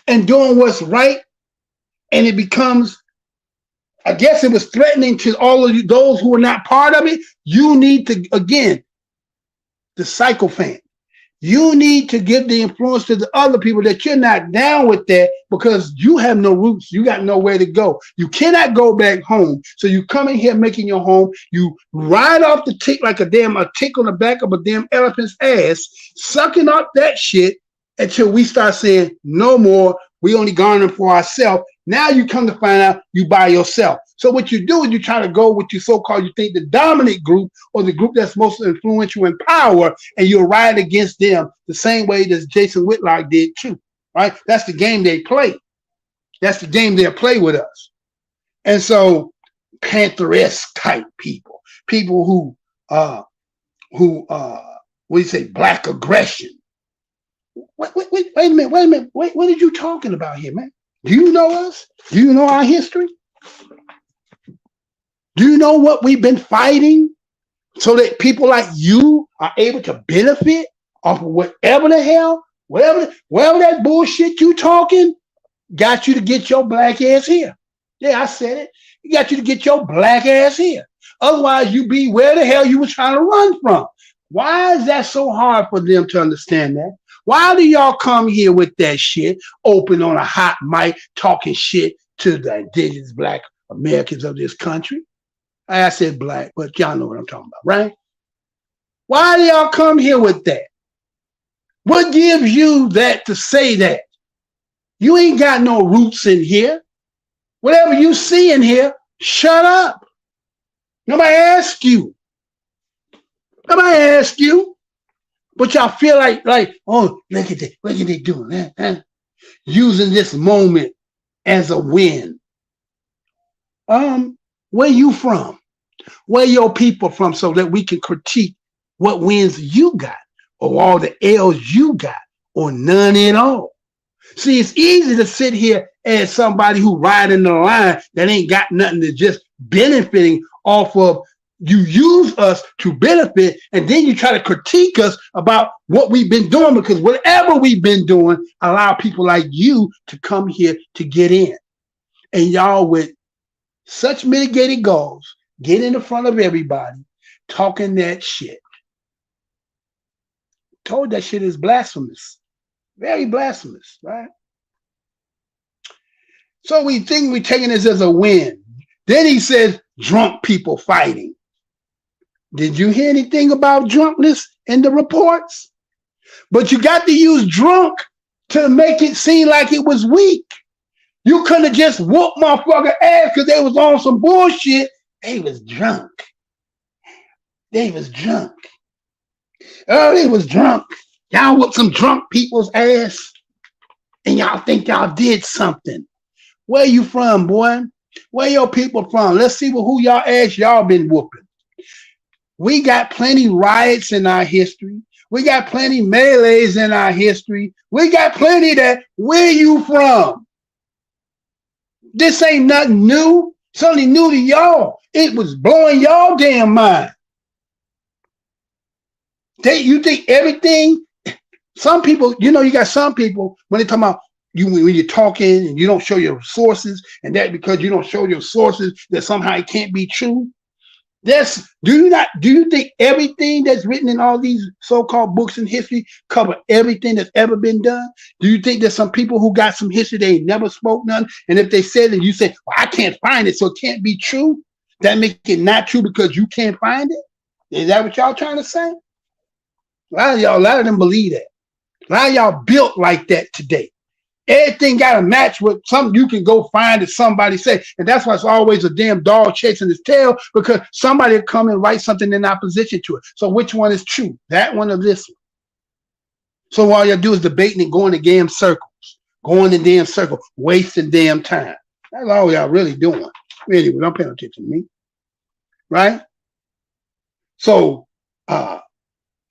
and doing what's right, and it becomes, I guess it was threatening to all of you, those who are not part of it, you need to, again, the psychophant. You need to give the influence to the other people that you're not down with that because you have no roots. You got nowhere to go. You cannot go back home. So you come in here making your home. You ride off the tick like a tick on the back of a damn elephant's ass, sucking up that shit until we start saying no more. We only garner for ourselves. Now you come to find out you by yourself. So what you do is you try to go with your so-called, you think the dominant group or the group that's most influential in power, and you'll ride against them the same way that Jason Whitlock did too, right? That's the game they play. That's the game they'll play with us. And so Panther-esque type people who what do you say, black aggression. Wait a minute. What are you talking about here, man? Do you know us? Do you know our history? Do you know what we've been fighting so that people like you are able to benefit off of whatever the hell, whatever that bullshit you talking got you to get your black ass here? Yeah, I said it. It got you to get your black ass here. Otherwise, you be where the hell you was trying to run from. Why is that so hard for them to understand that? Why do y'all come here with that shit, open on a hot mic, talking shit to the indigenous black Americans of this country? I said black, but y'all know what I'm talking about, right? Why do y'all come here with that? What gives you that to say that? You ain't got no roots in here. Whatever you see in here, shut up. Nobody asked you. Nobody asked you. But y'all feel like, oh, look at that. What are they doing? Using this moment as a win. Where you from? Where your people from so that we can critique what wins you got or all the L's you got or none at all. See, it's easy to sit here as somebody who riding the line that ain't got nothing to just benefiting off of. You use us to benefit, and then you try to critique us about what we've been doing, because whatever we've been doing allow people like you to come here to get in. And y'all with such mitigated goals, get in the front of everybody, talking that shit. Told that shit is blasphemous. Very blasphemous, right? So we think we're taking this as a win. Then he says drunk people fighting. Did you hear anything about drunkenness in the reports? But you got to use drunk to make it seem like it was weak. You couldn't have just whooped motherfucker ass because they was on some bullshit. They was drunk. They was drunk. Oh, they was drunk. Y'all whooped some drunk people's ass. and y'all think y'all did something. Where you from, boy? Where your people from? Let's see who y'all ass y'all been whooping. We got plenty riots in our history. We got plenty melees in our history. We got plenty that. Where you from? This ain't nothing new. It's only new to y'all. It was blowing y'all damn mind. You think everything? Some people, you got some people when they talk about when you're talking and you don't show your sources, and that because you don't show your sources that somehow it can't be true. Do you think everything that's written in all these so-called books in history cover everything that's ever been done? Do you think there's some people who got some history they ain't never spoke none, and if they said it, you say, well, I can't find it, so it can't be true? That make it not true because you can't find it? Is that what y'all trying to say? A lot of them believe that. A lot of y'all built like that today. Everything got to match with something you can go find that somebody say. And that's why it's always a damn dog chasing his tail, because somebody will come and write something in opposition to it. So which one is true? That one or this one? So all y'all do is debating and going in damn circles. Going in damn circles. Wasting damn time. That's all y'all really doing. Anyway, don't pay no attention to me. Right? So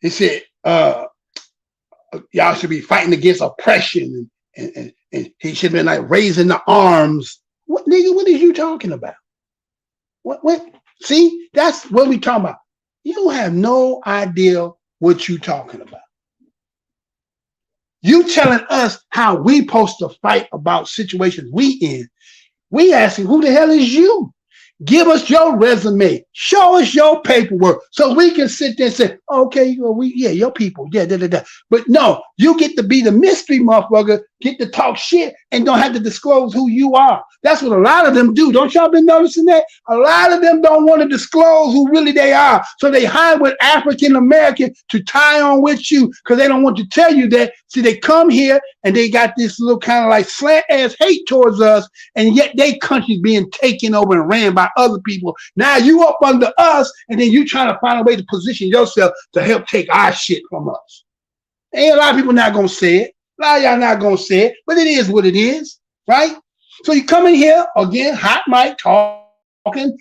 he said y'all should be fighting against oppression, and he should have been like raising the arms. What nigga, what is you talking about? What? See, that's what we talking about. You have no idea what you talking about. You telling us how we supposed to fight about situations we in. We asking, who the hell is you? Give us your resume. Show us your paperwork so we can sit there and say, okay, well, your people, But no, you get to be the mystery motherfucker, get to talk shit and don't have to disclose who you are. That's what a lot of them do. Don't y'all been noticing that? A lot of them don't want to disclose who really they are. So they hide with African American to tie on with you because they don't want to tell you that. See, they come here and they got this little kind of like slant ass hate towards us, and yet they country's being taken over and ran by other people. Now you up under us, and then you trying to find a way to position yourself to help take our shit from us. Ain't a lot of people not gonna say it. A lot of y'all not gonna say it, but it is what it is, right? So you come in here again, hot mic talking,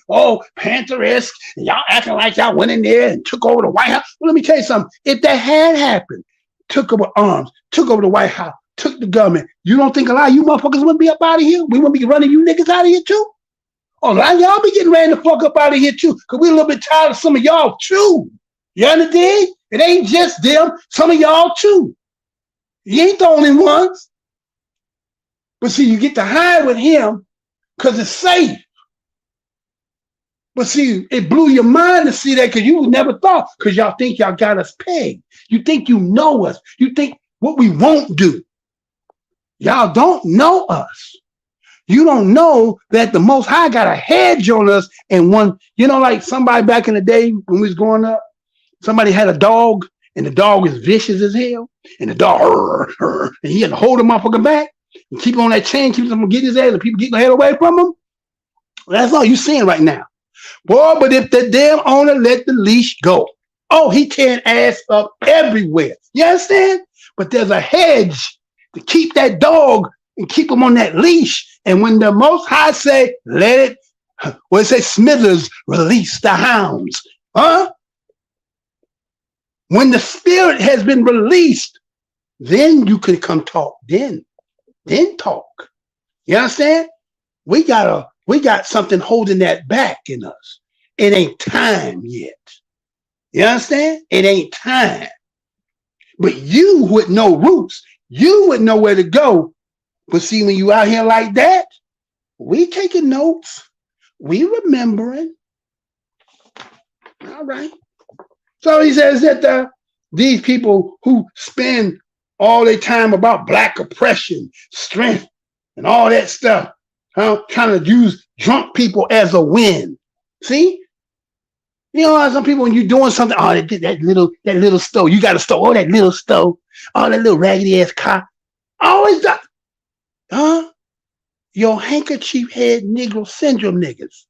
Panther-esque, and y'all acting like y'all went in there and took over the White House. Well, let me tell you something. If that had happened, took over arms, took over the White House, took the government, you don't think a lot of you motherfuckers wouldn't be up out of here? We wouldn't be running you niggas out of here too? Oh, a lot of y'all be getting ready to fuck up out of here too, because we're a little bit tired of some of y'all too. You understand? It ain't just them, some of y'all too. You ain't the only ones. But see, you get to hide with him because it's safe. But see, it blew your mind to see that because you never thought, because y'all think y'all got us pegged. You think you know us. You think what we won't do. Y'all don't know us. You don't know that the Most High got a hedge on us. And one, like somebody back in the day when we was growing up, somebody had a dog and the dog was vicious as hell. And the dog, and he had to hold the motherfucker back and keep on that chain, keep him from getting his ass, and people getting the head away from him. That's all you seeing right now. Boy, but if the damn owner let the leash go, he tearing ass up everywhere. You understand? But there's a hedge to keep that dog and keep him on that leash. And when the Most High say, let it, well, it say Smithers, release the hounds. When the spirit has been released, then you can come talk. Then talk. You understand? We got something holding that back in us. It ain't time yet. You understand? It ain't time. But you with no roots, you would know where to go. But see, when you out here like that, we taking notes. We remembering. All right. So he says that these people who spend all their time about black oppression, strength, and all that stuff, trying to use drunk people as a win. See? Some people, when you're doing something, that little stove, you got a stove, that little stove, that little raggedy ass car. Always that. Your handkerchief head Negro syndrome niggas.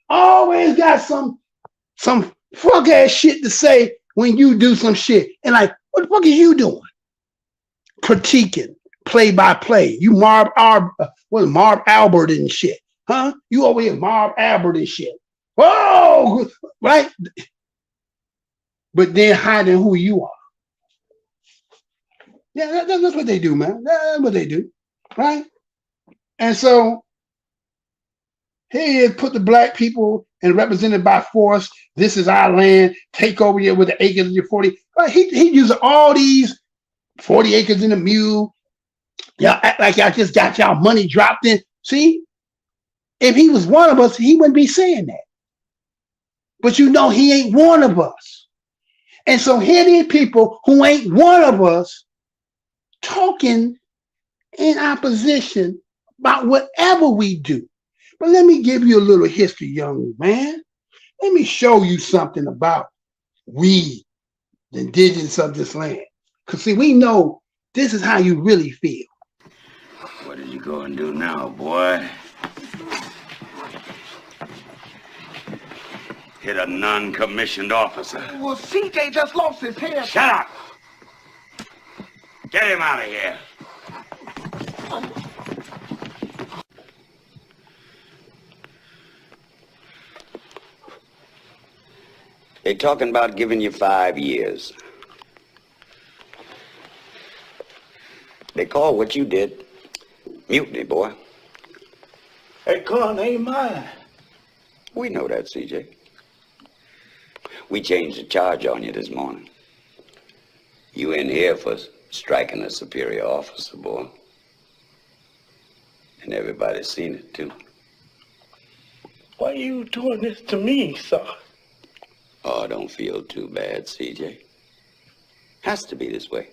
Always got some fuck ass shit to say when you do some shit. And like, what the fuck is you doing? Critiquing, play by play. You Marv Albert and shit, huh? You over here Marv Albert and shit. Whoa, right? But then hiding who you are. Yeah, that's what they do, man. That's what they do, right? And so here is put the black people and represented by force. This is our land. Take over here with the acres of your 40. Right? He using all these 40 acres in a mule. Y'all act like y'all just got y'all money dropped in. See, if he was one of us, he wouldn't be saying that. But you know he ain't one of us. And so here these people who ain't one of us talking in opposition about whatever we do. But let me give you a little history, young man. Let me show you something about we, the indigenous of this land. Because see, we know this is how you really feel. What did you go and do now, boy? Hit a non-commissioned officer. Well, CJ just lost his head. Shut up! Get him out of here. They're talking about giving you 5 years. They call what you did mutiny, boy. That gun ain't mine. We know that, CJ. We changed the charge on you this morning. You in here for striking a superior officer, boy. And everybody's seen it, too. Why are you doing this to me, sir? Oh, don't feel too bad, CJ. Has to be this way.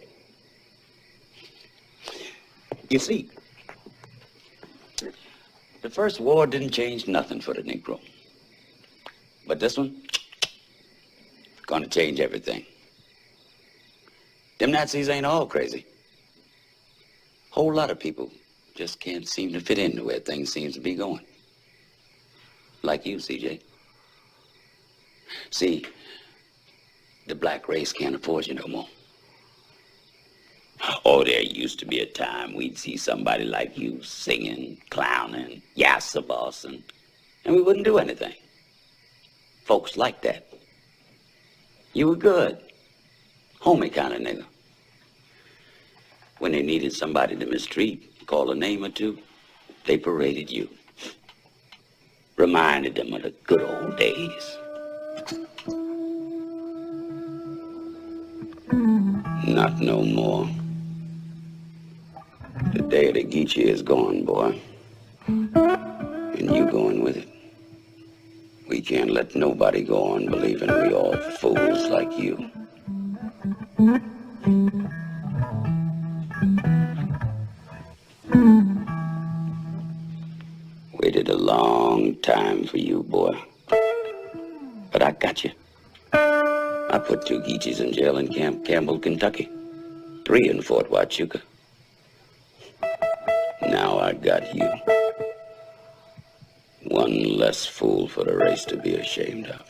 You see, the first war didn't change nothing for the Negro. But this one, gonna change everything. Them Nazis ain't all crazy. Whole lot of people just can't seem to fit into where things seem to be going. Like you, CJ. See, the black race can't afford you no more. Oh, there used to be a time we'd see somebody like you singing, clowning, yassa bossing, and we wouldn't do anything. Folks like that. You were good. Homie kind of nigga. When they needed somebody to mistreat, call a name or two, they paraded you. Reminded them of the good old days. Not no more. The day of the Geechee is gone, boy. And you going with it. We can't let nobody go on believing we all fools like you. Waited a long time for you, boy. But I got you. I put 2 Geechees in jail in Camp Campbell, Kentucky. 3 in Fort Huachuca. Now I got you. One less fool for the race to be ashamed of.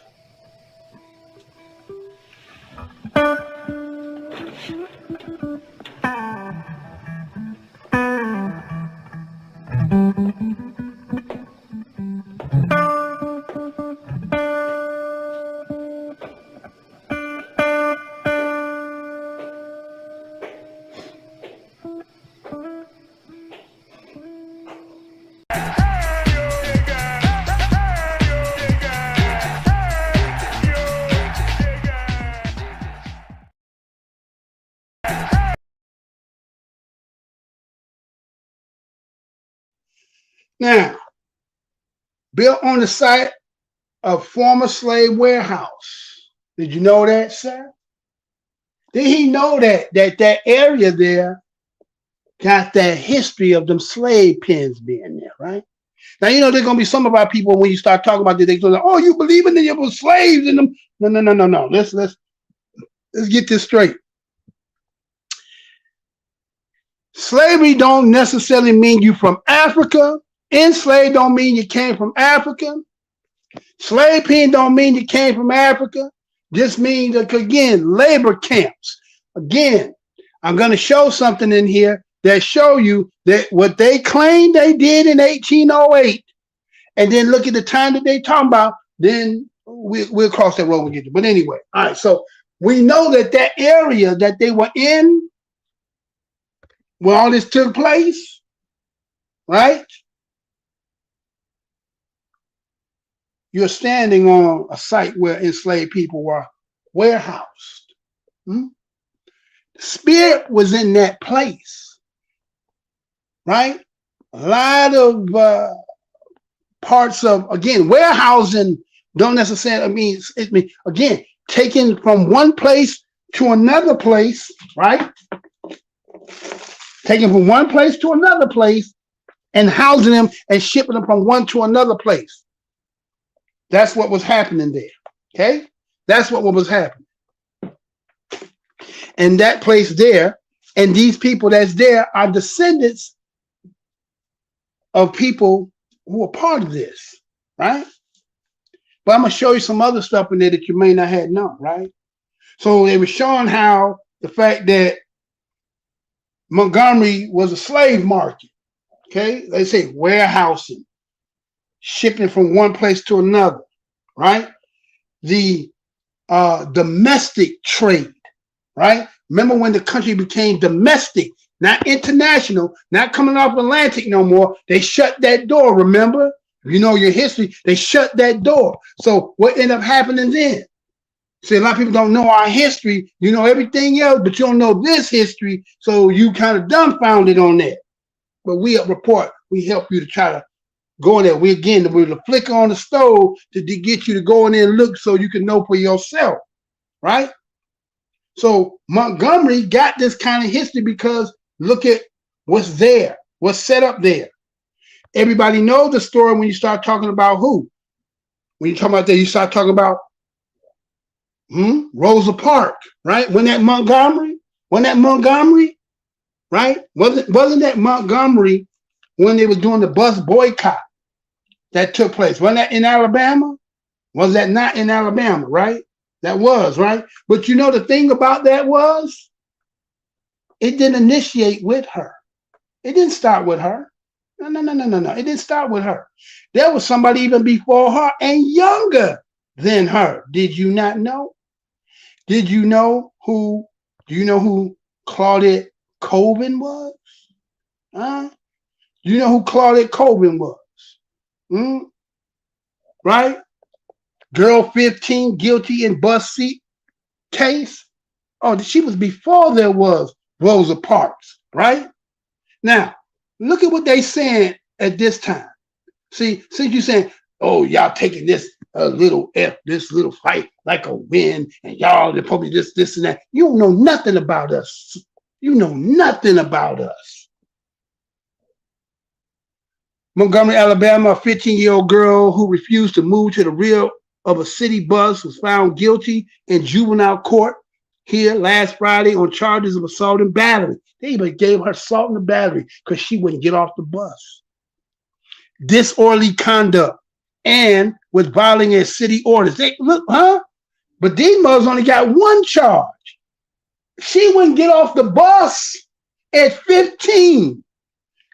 Now, built on the site of former slave warehouse. Did you know that, sir? Did he know that that area there got that history of them slave pens being there, right? Now, you know, there's going to be some of our people, when you start talking about this, they're going to say, oh, you believe in there were slaves in them? No. Let's get this straight. Slavery don't necessarily mean you from Africa. Enslaved don't mean you came from Africa. Slave pen don't mean you came from Africa. This means, again, labor camps. Again, I'm going to show something in here that show you that what they claim they did in 1808, and then look at the time that they talking about, then we'll cross that road when we get to. But anyway, all right. So we know that that area that they were in, where all this took place, right? You're standing on a site where enslaved people were warehoused. The spirit was in that place, right? A lot of parts of, again, warehousing don't necessarily mean, again, taken from one place to another place, right? Taking from one place to another place and housing them and shipping them from one to another place. That's what was happening there. Okay? That's what was happening. And that place there, and these people that's there are descendants of people who are part of this, right? But I'm going to show you some other stuff in there that you may not have known, right? So they were showing how the fact that Montgomery was a slave market. Okay? They say warehousing, shipping from one place to another, right? The domestic trade, right? Remember when the country became domestic, not international, not coming off Atlantic no more, they shut that door, remember? You know your history, they shut that door. So what ended up happening then? See, a lot of people don't know our history. You know everything else, but you don't know this history, so you kind of dumbfounded on that. But WeUpReport, we help you to try to go in there. We're the flicker on the stove to get you to go in there and look so you can know for yourself, right? So Montgomery got this kind of history because look at what's there, what's set up there. Everybody knows the story when you start talking about who. When you talk about that, you start talking about Rosa Parks, right? Wasn't that Montgomery, right? Wasn't that Montgomery when they was doing the bus boycott that took place? Wasn't that in Alabama? Was that not in Alabama, right? That was, right? But you know the thing about that was it didn't initiate with her. It didn't start with her. No. It didn't start with her. There was somebody even before her and younger than her. Did you not know? Do you know who Claudette Colvin was? Do you know who Claudette Colvin was? Right? Girl 15 guilty in bus seat case. Oh, she was before there was Rosa Parks, right? Now, look at what they saying at this time. See, since you're saying, oh, y'all taking this little fight like a win, and y'all are probably this and that. You don't know nothing about us. You know nothing about us. Montgomery, Alabama, a 15-year-old girl who refused to move to the rear of a city bus was found guilty in juvenile court here last Friday on charges of assault and battery. They even gave her assault and battery because she wouldn't get off the bus. Disorderly conduct and with violating a city orders. But these mothers only got one charge. She wouldn't get off the bus at 15.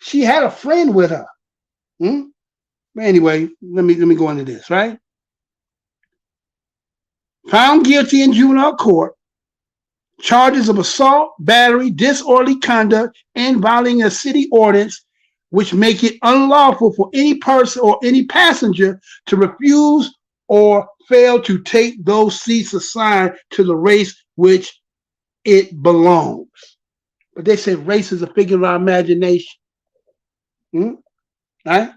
She had a friend with her. Anyway, let me go into this, right? Found guilty in juvenile court, charges of assault, battery, disorderly conduct, and violating a city ordinance, which make it unlawful for any person or any passenger to refuse or fail to take those seats assigned to the race which it belongs. But they say race is a figure of our imagination. Right?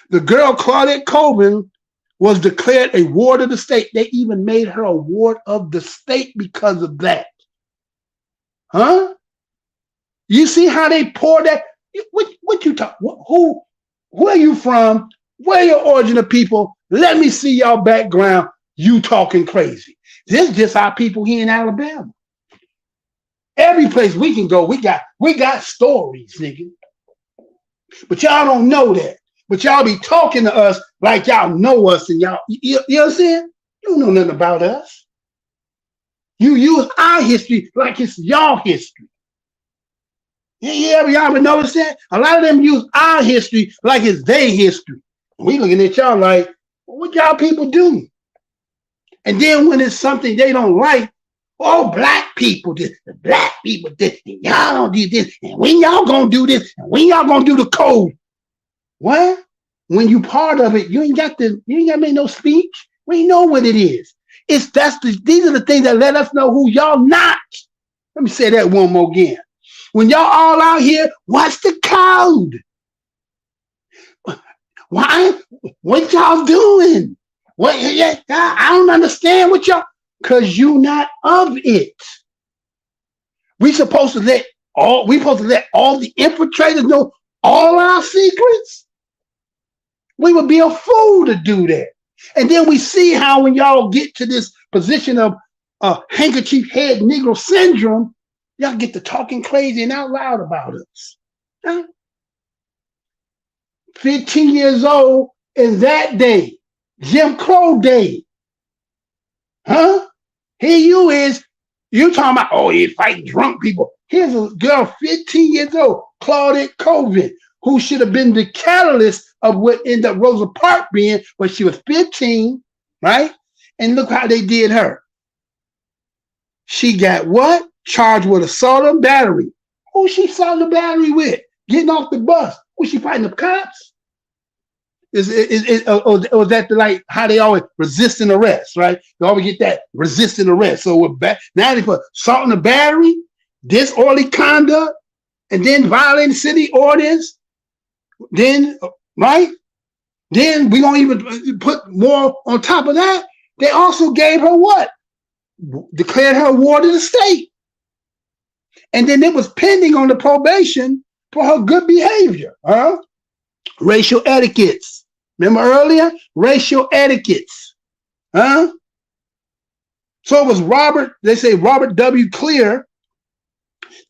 The girl Claudette Colvin was declared a ward of the state. They even made her a ward of the state because of that. You see how they pour that? What you talk? Who? Where you from? Where your origin of people? Let me see y'all background. You talking crazy? This is just our people here in Alabama. Every place we can go, we got stories, nigga. But y'all don't know that. But y'all be talking to us like y'all know us, and y'all, you know what I'm saying? You don't know nothing about us. You use our history like it's y'all history. Y'all ever notice that? A lot of them use our history like it's their history. We looking at y'all like, what y'all people do? And then when it's something they don't like, oh, black people this, the black people this, and y'all don't do this, and when y'all gonna do this, and when y'all gonna do the code? What? When you part of it, you ain't got to make no speech. We know what it is. These are the things that let us know who y'all not. Let me say that one more again. When y'all all out here, what's the code? Why? What y'all doing? What? I don't understand what y'all. Cause you not of it. We supposed to let all the infiltrators know all our secrets. We would be a fool to do that. And then we see how when y'all get to this position of handkerchief head Negro syndrome, y'all get to talking crazy and out loud about us. Huh? 15 years old is that day, Jim Crow day. Huh? Here you talking about, oh, he's fighting drunk people. Here's a girl, 15 years old, Claudette Colvin, who should have been the catalyst of what ended up Rosa Parks being, but she was 15, right? And look how they did her. She got what? Charged with assault and battery. Who she assaulted the battery with? Getting off the bus. Was she fighting the cops? Or was that like how they always resisting arrest, right? They always get that resisting arrest. So we're back now. They put assault and the battery, disorderly conduct, and then violating city ordinance. Then, right? Then we don't even put more on top of that. They also gave her what? Declared her ward of the state. And then it was pending on the probation for her good behavior. Huh? Racial etiquettes. Remember earlier? Racial etiquettes. Huh? So it was Robert W. Clear,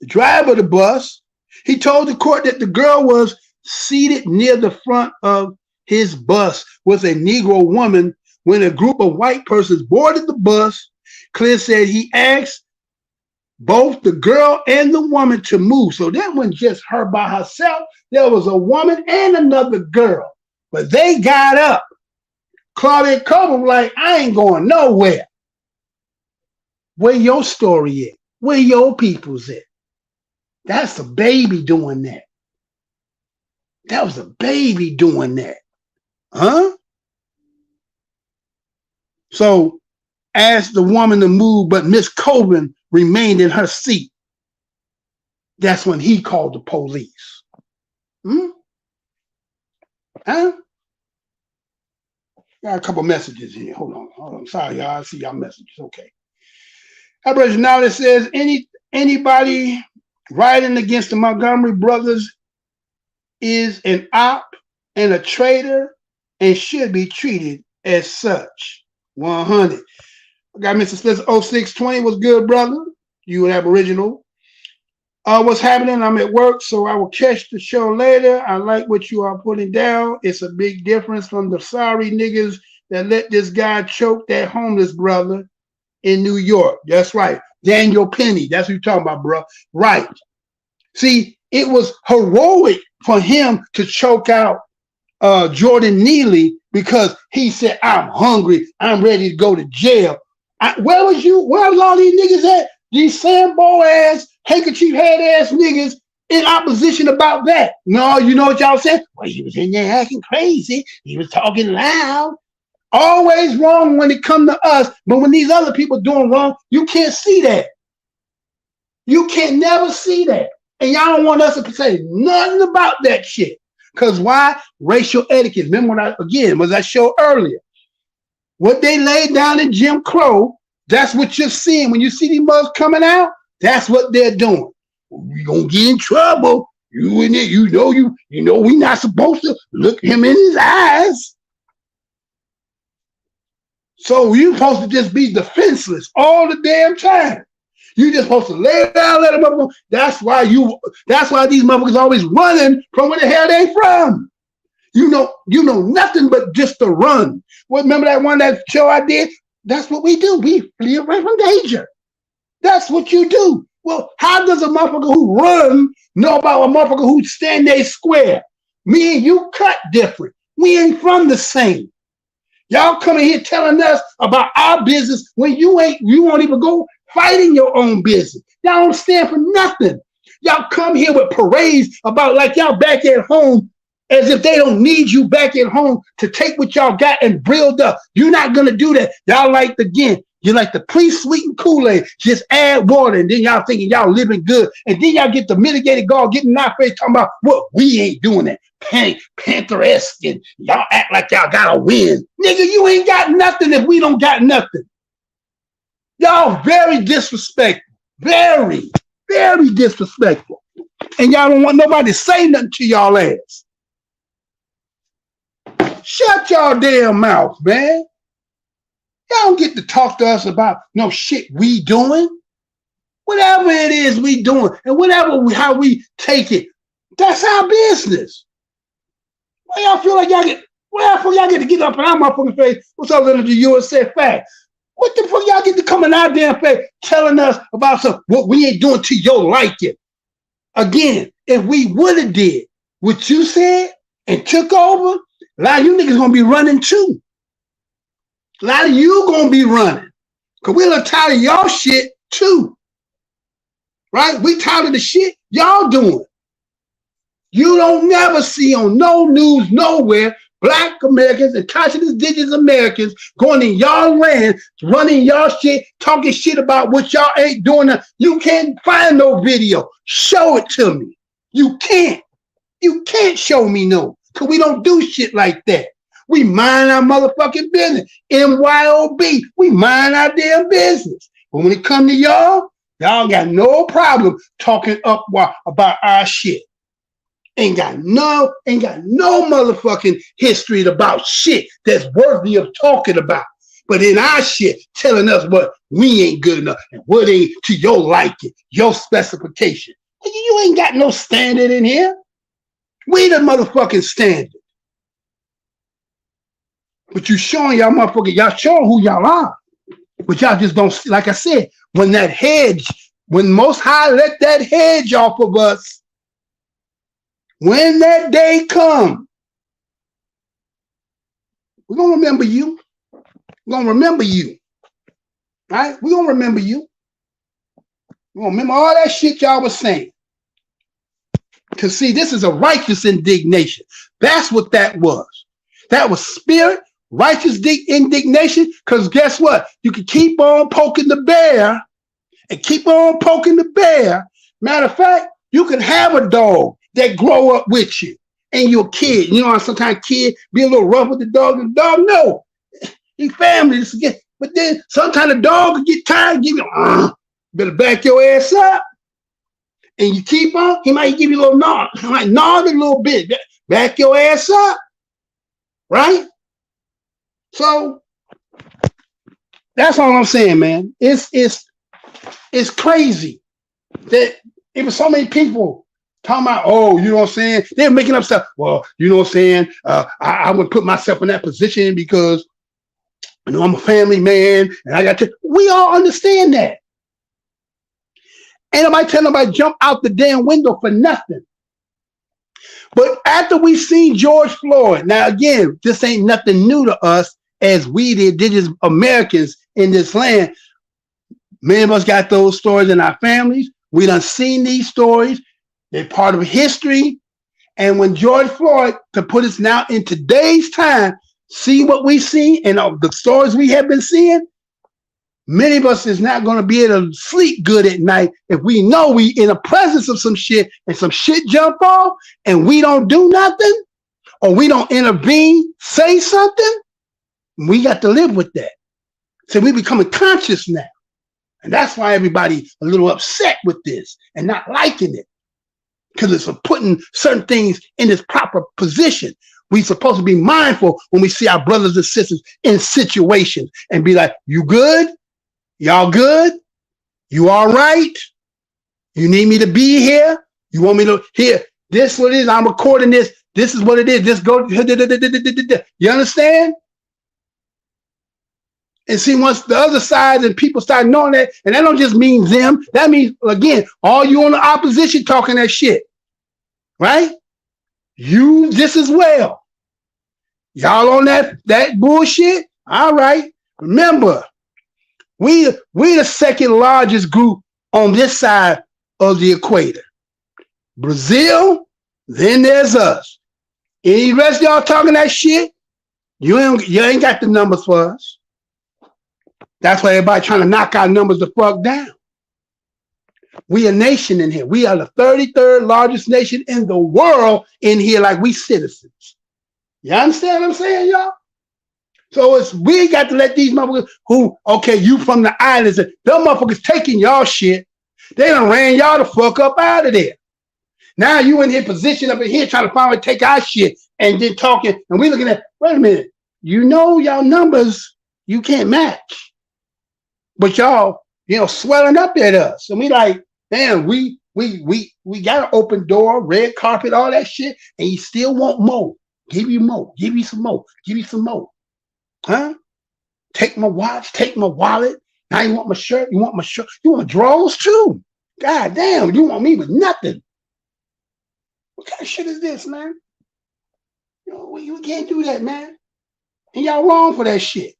the driver of the bus. He told the court that the girl was seated near the front of his bus with a Negro woman. When a group of white persons boarded the bus, Clear said he asked both the girl and the woman to move. So that wasn't just her by herself. There was a woman and another girl. But they got up. Claudette Colvin was like, I ain't going nowhere. Where your story at? Where your people's at? That's a baby doing that. That was a baby doing that. Huh? So asked the woman to move, but Miss Colvin remained in her seat. That's when he called the police. Huh? Got a couple messages here. Hold on. Sorry, y'all. I see y'all messages. Okay. Now it says anybody writing against the Montgomery brothers is an op and a traitor and should be treated as such. 100. I got Mr. Spencer 0620. What's good, brother? You an Aboriginal. What's happening? I'm at work, so I will catch the show later. I like what you are putting down. It's a big difference from the sorry niggas that let this guy choke that homeless brother in New York. That's right. Daniel Penny. That's what you're talking about, bro. Right. See, it was heroic for him to choke out Jordan Neely because he said, I'm hungry. I'm ready to go to jail. Where was all these niggas at? These Sambo ass, handkerchief head ass niggas in opposition about that. No, you know what y'all said? Well, he was in there acting crazy. He was talking loud. Always wrong when it comes to us, but when these other people doing wrong, you can't see that. You can never see that. And y'all don't want us to say nothing about that shit. Because why? Racial etiquette. Remember when I showed earlier, what they laid down in Jim Crow, that's what you're seeing. When you see these mothers coming out, that's what they're doing. We're gonna get in trouble. You in it, you know we're not supposed to look him in his eyes. So you're supposed to just be defenseless all the damn time. You just supposed to lay it down, let them up. That's why these motherfuckers always running from where the hell they from. You know nothing but just to run. Well, remember that show I did? That's what we do. We flee away from danger. That's what you do. Well, how does a motherfucker who run know about a motherfucker who stand there square? Me and you cut different. We ain't from the same. Y'all coming here telling us about our business when you won't even go fighting your own business. Y'all don't stand for nothing. Y'all come here with parades about like y'all back at home as if they don't need you back at home to take what y'all got and build up. You're not going to do that. Y'all like, again, you like the pre-sweetened Kool-Aid, just add water, and then y'all thinking y'all living good. And then y'all get the mitigated gall, getting in our face, talking about, what, we ain't doing that. Panther-esque, and y'all act like y'all got to win. Nigga, you ain't got nothing if we don't got nothing. Y'all very disrespectful. Very, very disrespectful. And y'all don't want nobody to say nothing to y'all ass. Shut y'all damn mouth, man. Y'all don't get to talk to us about no shit we doing. Whatever it is we doing, and how we take it, that's our business. Why y'all feel like y'all get to get up in our motherfucking face? What's up, little USA fact? What the fuck y'all get to come in our damn face telling us about what we ain't doing to your liking? Again, if we would have did what you said and took over, a lot of you niggas gonna be running too. A lot of you gonna be running. Cause we're a little tired of y'all shit too. Right? We tired of the shit y'all doing. You don't never see on no news nowhere Black Americans and conscious indigenous Americans going in y'all land, running y'all shit, talking shit about what y'all ain't doing. You can't find no video. Show it to me. You can't. You can't show me no. Because we don't do shit like that. We mind our motherfucking business. MYOB. We mind our damn business. But when it come to y'all got no problem talking up about our shit. Ain't got no motherfucking history about shit that's worthy of talking about. But in our shit, telling us what we ain't good enough and what ain't to your liking, your specification. You ain't got no standard in here. We the motherfucking standard. But you showing y'all motherfuckers, y'all showing who y'all are. But y'all just don't, like I said, when Most High let that hedge off of us, when that day come, we're going to remember you. We're going to remember you. Right? We're going to remember you. We're going to remember all that shit y'all was saying. Because, see, this is a righteous indignation. That's what that was. That was spirit, righteous indignation. Because guess what? You can keep on poking the bear and keep on poking the bear. Matter of fact, you can have a dog that grow up with you and your kid. You know how sometimes kid be a little rough with the dog, and the dog, no. He family. But then sometimes the dog will get tired and give you, better back your ass up. And you keep on, he might give you a little nod. He might nod a little bit. Back your ass up. Right? So that's all I'm saying, man. It's crazy that it was so many people talking about, oh, you know what I'm saying? They're making up stuff. Well, you know what I'm saying? I would put myself in that position because, you know, I'm a family man and I got to. We all understand that. Ain't nobody tell nobody jump out the damn window for nothing. But after we seen George Floyd, now again, this ain't nothing new to us as we, the indigenous Americans in this land. Many of us got those stories in our families. We done seen these stories. They're part of history. And when George Floyd, to put us now in today's time, see what we see and the stories we have been seeing, many of us is not going to be able to sleep good at night if we know we in the presence of some shit and some shit jump off and we don't do nothing or we don't intervene, say something. We got to live with that. So we becoming conscious now. And that's why everybody a little upset with this and not liking it. Because it's for putting certain things in its proper position. We're supposed to be mindful when we see our brothers and sisters in situations and be like, you good? Y'all good? You all right? You need me to be here? You want me to here? This is what it is. I'm recording this. This is what it is. This go. You understand? And see, once the other side and people start knowing that, and that don't just mean them, that means, again, all you on the opposition talking that shit, right? You just as well. Y'all on that bullshit? All right. Remember, we the second largest group on this side of the equator. Brazil, then there's us. Any rest of y'all talking that shit, you ain't got the numbers for us. That's why everybody trying to knock our numbers the fuck down. We a nation in here. We are the 33rd largest nation in the world in here, like we citizens. You understand what I'm saying, y'all? So we got to let these motherfuckers who, okay, you from the islands, them motherfuckers taking y'all shit. They done ran y'all the fuck up out of there. Now you in here position up in here trying to finally take our shit and then talking, and we looking at, wait a minute, you know y'all numbers you can't match. But y'all, swelling up at us. And we like, damn, we got an open door, red carpet, all that shit, and you still want more. Give you more, give you some more, give you some more. Huh? Take my watch, take my wallet. Now you want my shirt, you want my drawers too. God damn, you want me with nothing. What kind of shit is this, man? You can't do that, man. And y'all wrong for that shit.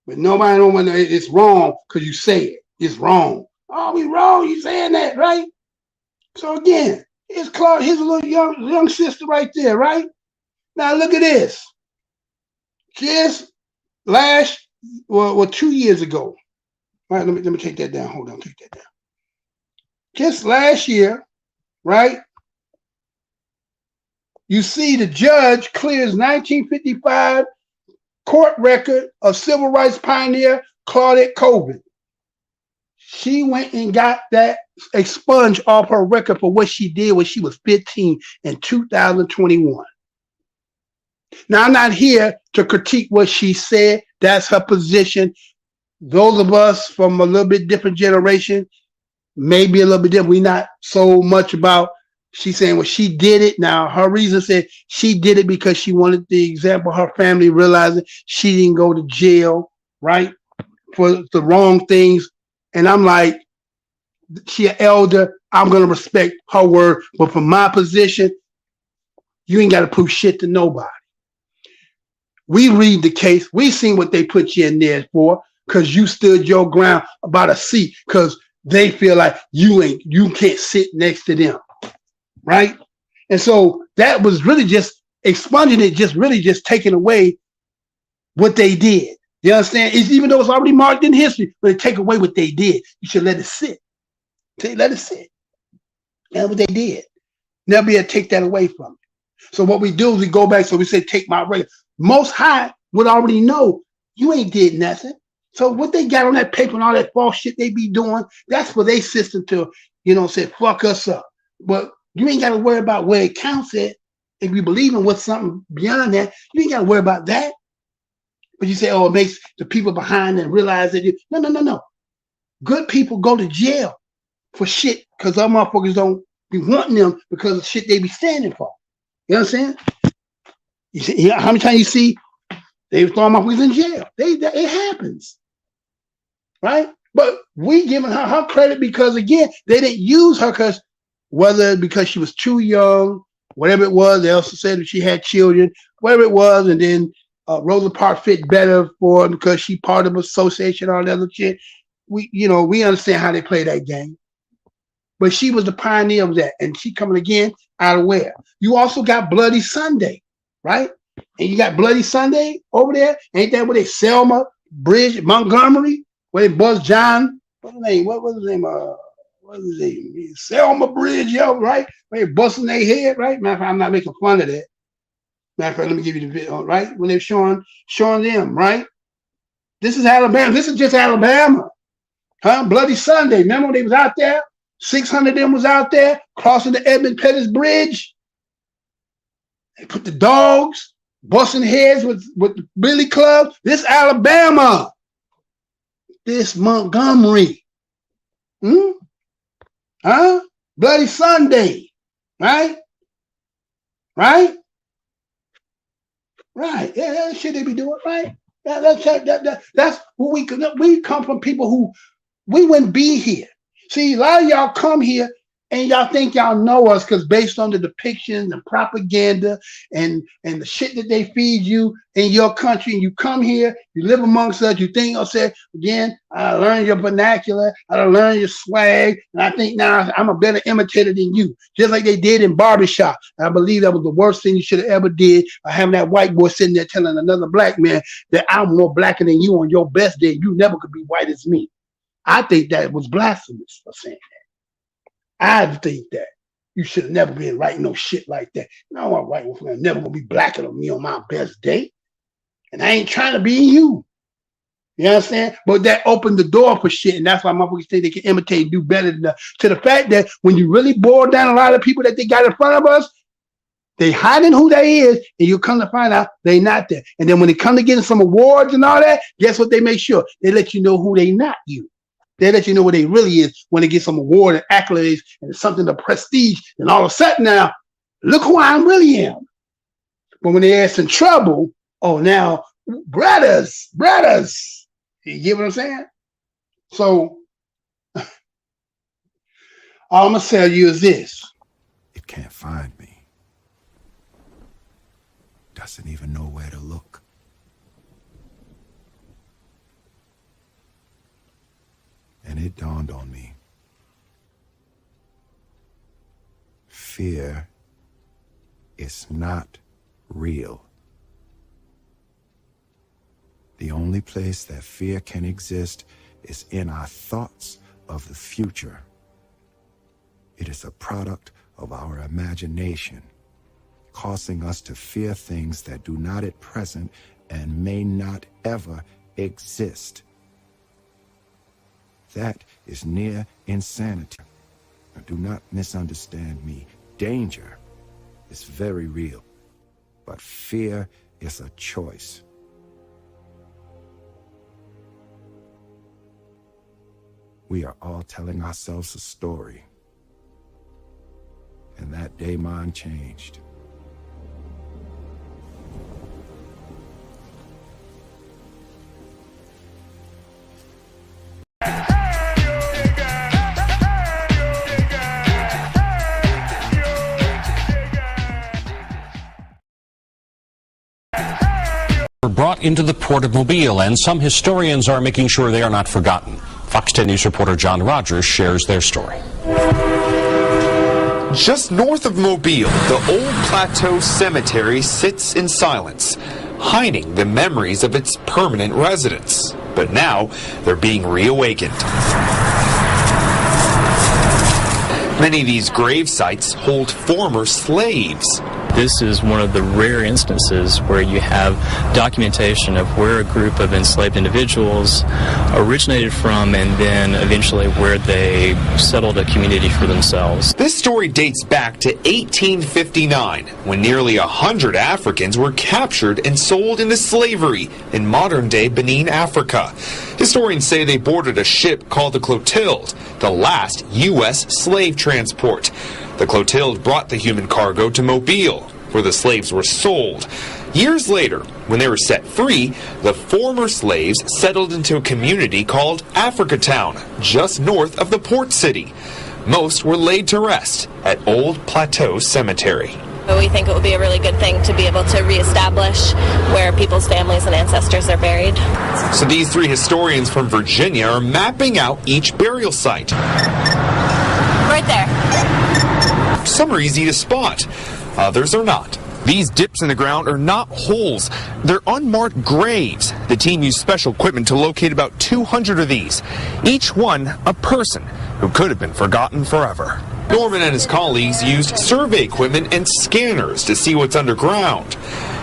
But nobody don't want to, it's wrong because you say it. It's wrong. Oh, we wrong, you saying that, right? So again, here's Claude, here's a little young sister right there, right? Now look at this. Just 2 years ago. All right, let me take that down. Hold on, take that down. Just last year, right? You see the judge clears 1955 court record of civil rights pioneer Claudette Colvin. She went and got that expunged off her record for what she did when she was 15 in 2021. Now, I'm not here to critique what she said. That's her position. Those of us from a little bit different generation, maybe a little bit different. We're not so much about, she's saying, well, she did it. Now, her reason said she did it because she wanted the example, her family realizing she didn't go to jail, right, for the wrong things. And I'm like, she an elder. I'm going to respect her word. But from my position, you ain't got to prove shit to nobody. We read the case. We seen what they put you in there for because you stood your ground about a seat because they feel like you can't sit next to them, right? And so that was really just expunging it, just taking away what they did. You understand? It's, even though it's already marked in history, but they take away what they did. You should let it sit. Let it sit. That's what they did. Never be able to take that away from it. So what we do is we go back. So we say, take my record. Most High would already know you ain't did nothing. So what they got on that paper and all that false shit they be doing, that's for their system to, say, fuck us up. But you ain't got to worry about where it counts at. If you believe in what's something beyond that, you ain't got to worry about that. But you say, oh, it makes the people behind and realize that no. Good people go to jail for shit because our motherfuckers don't be wanting them because of shit they be standing for. You understand? You see, how many times you see they throw motherfuckers in jail? It happens, right? But we giving her credit because, again, they didn't use her because she was too young, whatever it was. They also said that she had children, whatever it was, and then Rosa Parks fit better for her because she part of an association, all that other shit. We understand how they play that game. But she was the pioneer of that, and she coming again out of where? You also got Bloody Sunday, right? And you got Bloody Sunday over there. Ain't that where they Selma Bridge, Montgomery, where they bust John? What's his name? What was his name? What was his name? Selma Bridge, right? Where they busting their head, right? Matter of fact, I'm not making fun of that. Matter of fact, let me give you the video, right? When they're showing them, right? This is Alabama. This is just Alabama. Huh? Bloody Sunday. Remember when they was out there? 600 of them was out there crossing the Edmund Pettus Bridge. They put the dogs, busting heads with the billy club. This Alabama. This Montgomery. Huh? Bloody Sunday. Right? Right? Right. Yeah, that shit they be doing, right? That's who we come from, people who we wouldn't be here. See, a lot of y'all come here and y'all think y'all know us because based on the depictions and propaganda and the shit that they feed you in your country, and you come here, you live amongst us, you think, again, I learned your vernacular, I learned your swag, and I think now I'm a better imitator than you, just like they did in barbershop. And I believe that was the worst thing you should have ever did, by having that white boy sitting there telling another black man that I'm more blacker than you on your best day. You never could be white as me. I think that was blasphemous for saying that. I think that you should have never been writing no shit like that. No, I'm white woman never gonna be blacker than me on my best day. And I ain't trying to be you. You understand? But that opened the door for shit, and that's why motherfuckers think they can imitate and do better than to the fact that when you really boil down a lot of people that they got in front of us, they hiding who they is, and you come to find out they not there. And then when they come to getting some awards and all that, guess what they make sure? They let you know who they not you. They let you know what they really is when they get some award and accolades and something of prestige. And all of a sudden now, look who I really am. But when they ask in trouble, oh, now, brothers. You get what I'm saying? So, all I'm going to tell you is this. It can't find me. Doesn't even know where to look. And it dawned on me. Fear is not real. The only place that fear can exist is in our thoughts of the future. It is a product of our imagination, causing us to fear things that do not at present and may not ever exist. That is near insanity. Now, do not misunderstand me. Danger is very real, but fear is a choice. We are all telling ourselves a story, and that day mine changed. Were brought into the port of Mobile, and some historians are making sure they are not forgotten. Fox 10 News reporter John Rogers shares their story. Just north of Mobile, the old Plateau Cemetery sits in silence, hiding the memories of its permanent residents. But now, they're being reawakened. Many of these grave sites hold former slaves. This is one of the rare instances where you have documentation of where a group of enslaved individuals originated from and then eventually where they settled a community for themselves. This story dates back to 1859, when nearly 100 Africans were captured and sold into slavery in modern-day Benin, Africa. Historians say they boarded a ship called the Clotilde, the last U.S. slave transport. The Clotilde brought the human cargo to Mobile, where the slaves were sold. Years later, when they were set free, the former slaves settled into a community called Africatown, just north of the port city. Most were laid to rest at Old Plateau Cemetery. We think it would be a really good thing to be able to reestablish where people's families and ancestors are buried. So these three historians from Virginia are mapping out each burial site. Right there. Some are easy to spot, others are not. These dips in the ground are not holes, they're unmarked graves. The team used special equipment to locate about 200 of these, each one a person who could have been forgotten forever. Norman and his colleagues used survey equipment and scanners to see what's underground.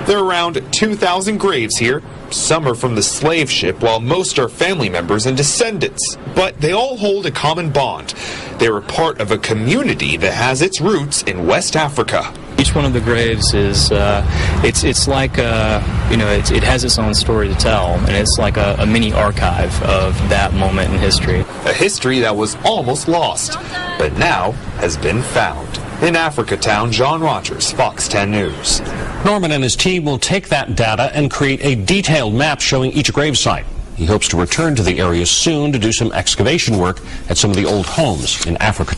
There are around 2,000 graves here. Some are from the slave ship, while most are family members and descendants. But they all hold a common bond. They were part of a community that has its roots in West Africa. Each one of the graves is, it's like, it has its own story to tell, and it's like a mini archive of that moment in history. A history that was almost lost, but now has been found. In Africatown, John Rogers, Fox 10 News. Norman and his team will take that data and create a detailed map showing each gravesite. He hopes to return to the area soon to do some excavation work at some of the old homes in Africa.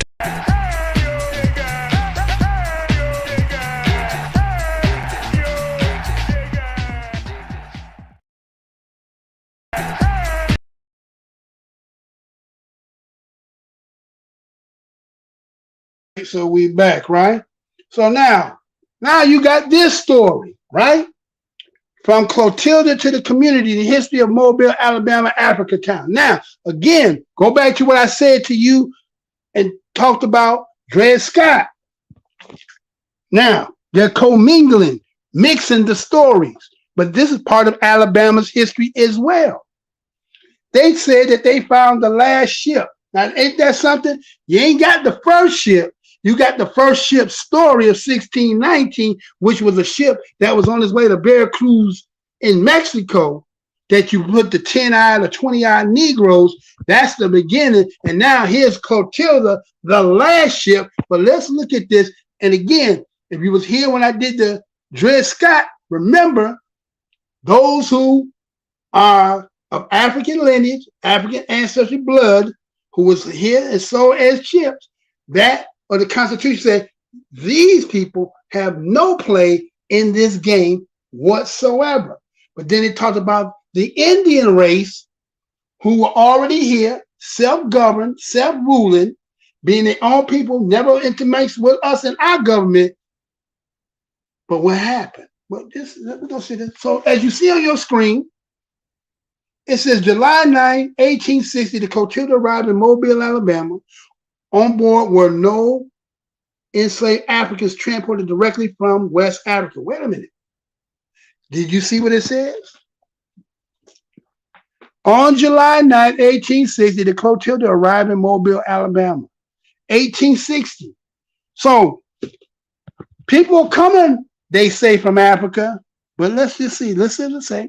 So we back, right? So now you got this story, right? From Clotilda to the community, the history of Mobile, Alabama, Africatown. Now, again, go back to what I said to you and talked about Dred Scott. Now, they're commingling, mixing the stories, but this is part of Alabama's history as well. They said that they found the last ship. Now, ain't that something? You ain't got the first ship. You got the first ship story of 1619, which was a ship that was on its way to Veracruz in Mexico, that you put the 10-eyed or 20-eyed Negroes. That's the beginning. And now here's Clotilda, the last ship. But let's look at this. And again, if you was here when I did the Dred Scott, remember those who are of African lineage, African ancestry blood, who was here and sold as chips, that or the Constitution said these people have no play in this game whatsoever. But then it talked about the Indian race who were already here, self-governed, self-ruling, being their own people, never intermixed with us in our government. But what happened? Well, we're gonna see this. So as you see on your screen, it says July 9, 1860, the Clotilda arrived in Mobile, Alabama. On board were no enslaved Africans transported directly from West Africa. Wait a minute. Did you see what it says? On July 9, 1860, the Clotilda arrived in Mobile, Alabama. 1860. So people are coming, they say, from Africa, but let's just see. Let's see what it say.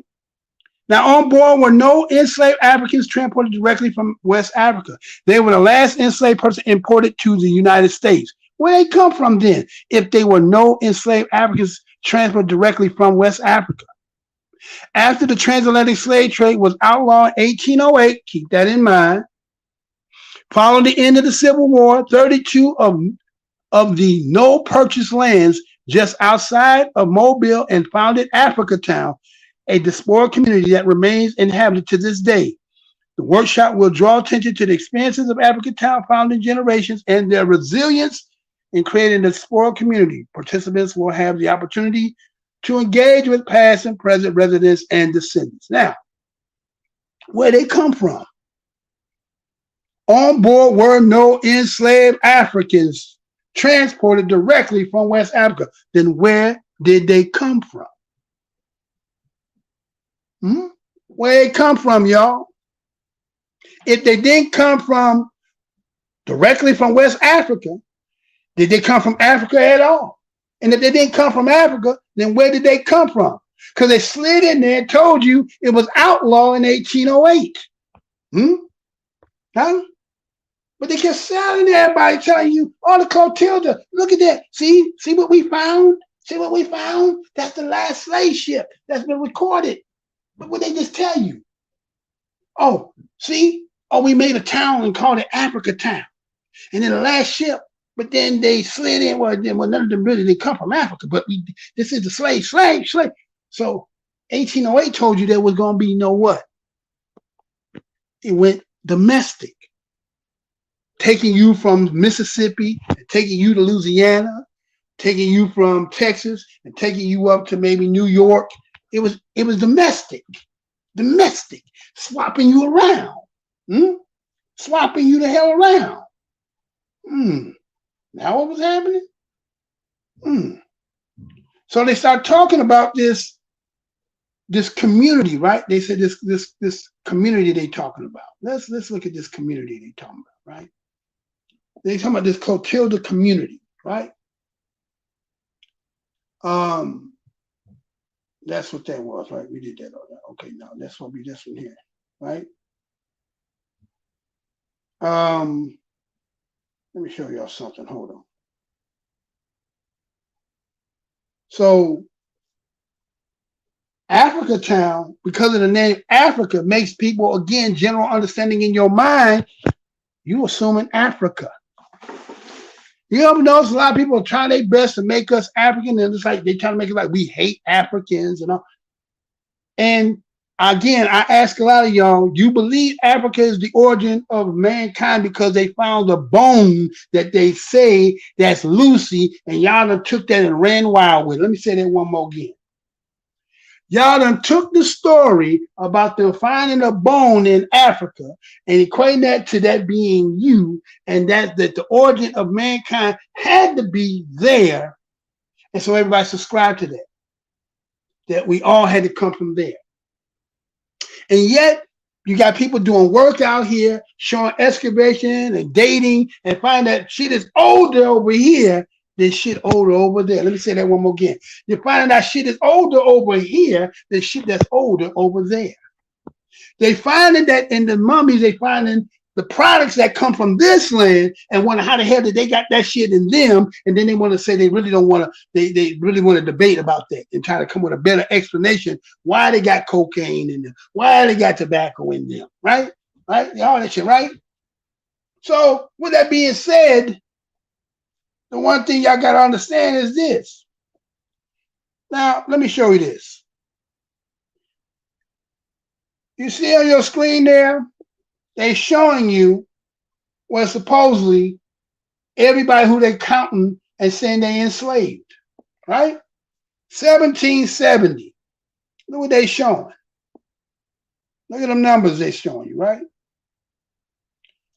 Now, on board were no enslaved Africans transported directly from West Africa. They were the last enslaved person imported to the United States. Where they come from then, if they were no enslaved Africans transported directly from West Africa? After the transatlantic slave trade was outlawed in 1808, keep that in mind, following the end of the Civil War, 32 of the no-purchase lands just outside of Mobile and founded Africatown, a diaspora community that remains inhabited to this day. The workshop will draw attention to the experiences of Africatown founding generations and their resilience in creating a diaspora community. Participants will have the opportunity to engage with past and present residents and descendants. Now, where they come from? On board were no enslaved Africans transported directly from West Africa. Then where did they come from? Where they come from, y'all? If they didn't come from directly from West Africa, did they come from Africa at all? And if they didn't come from Africa, then where did they come from? Because they slid in there and told you it was outlawed in 1808. Huh? But they kept selling everybody, telling you, oh, the Clotilda, look at that. See what we found? See what we found? That's the last slave ship that's been recorded. But what they just tell you? Oh, see? Oh, we made a town and called it Africatown. And then the last ship, but then they slid in. Well, none of them really, they come from Africa. But this is the slave. So 1808 told you there was going to be no what? It went domestic. Taking you from Mississippi, taking you to Louisiana, taking you from Texas, and taking you up to maybe New York. It was domestic, swapping you around, swapping you the hell around. Now what was happening? So they start talking about this community, right? They said this community they talking about. Let's look at this community they talking about, right? They talking about this Clotilda community, right? That's what that was, right? We did that. Okay, now that's what be this one here, right? Let me show y'all something. Hold on. So Africa Town, because of the name Africa, makes people, again, general understanding in your mind, you assuming Africa. You ever notice a lot of people are trying their best to make us African, and it's like they trying to make it like we hate Africans and all. And again, I ask a lot of y'all, you believe Africa is the origin of mankind because they found a bone that they say that's Lucy, and y'all done took that and ran wild with it. Let me say that one more again. Y'all done took the story about them finding a bone in Africa and equating that to that being you, and that the origin of mankind had to be there. And so everybody subscribed to that we all had to come from there. And yet you got people doing work out here, showing excavation and dating, and find that shit is older over here than shit older over there. Let me say that one more again. You're finding that shit is older over here than shit that's older over there. They finding that in the mummies, they finding the products that come from this land and wonder how the hell did they got that shit in them, and then they want to say they really don't want to, they really want to debate about that and try to come with a better explanation why they got cocaine in them, why they got tobacco in them, right? Right? All that shit, right? So with that being said, the one thing y'all got to understand is this. Now, let me show you this. You see on your screen there, they're showing you what supposedly everybody who they're counting and saying they enslaved, right? 1770. Look what they're showing. Look at them numbers they're showing you, right?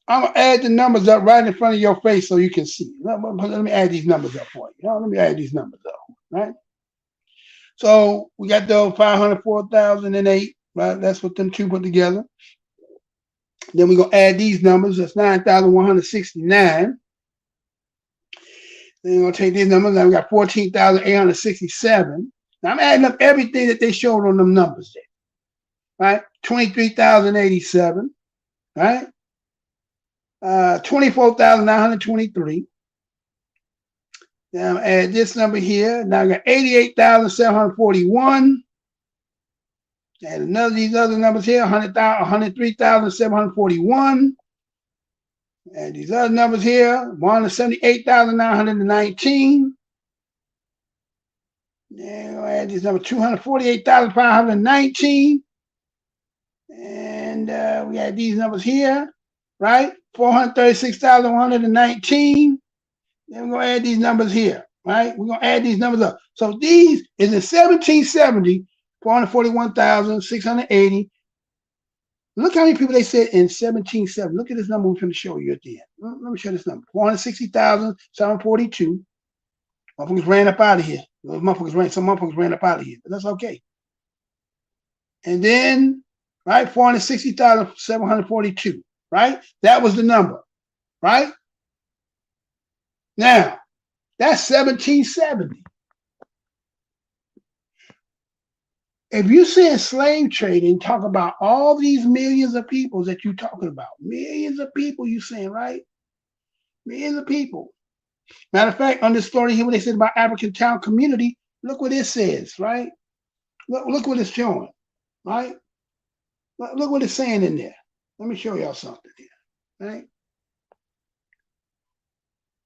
I'm going to add the numbers up right in front of your face so you can see. Let me add these numbers up for you. Let me add these numbers up, right? So we got those 504,008, right? That's what them two put together. Then we're going to add these numbers. That's 9,169. Then we're going to take these numbers. Now we got 14,867. Now I'm adding up everything that they showed on them numbers there, right? 23,087, right? 24,923. Now add this number here. Now I got 88,741. And another of these other numbers here, 103,741. And these other numbers here, 178,919. And we'll add these numbers, 248,519. And we add these numbers here, right? 436,119. Then we're going to add these numbers here, right? We're going to add these numbers up. So these is in 1770, 441,680. Look how many people they said in 1770. Look at this number we're going to show you at the end. Let me show this number. 460,742. Motherfuckers ran up out of here. Some motherfuckers ran up out of here, but that's okay. And then, right, 460,742, right? That was the number, right? Now, that's 1770. If you say slave trade and talk about all these millions of people that you're talking about, millions of people you're saying, right? Millions of people. Matter of fact, on this story here, what they said about African town community, look what it says, right? Look what it's showing, right? Look what it's saying in there. Let me show y'all something here, right?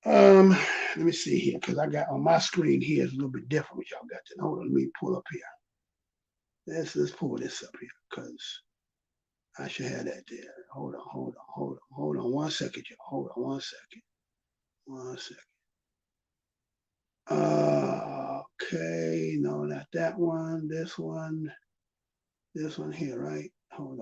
Let me see here, because I got on my screen here is a little bit different what y'all got to. Hold on, let me pull up here. Let's pull this up here because I should have that there. Hold on 1 second, y'all. Hold on 1 second. 1 second. Okay, no, not that one. This one here, right? Hold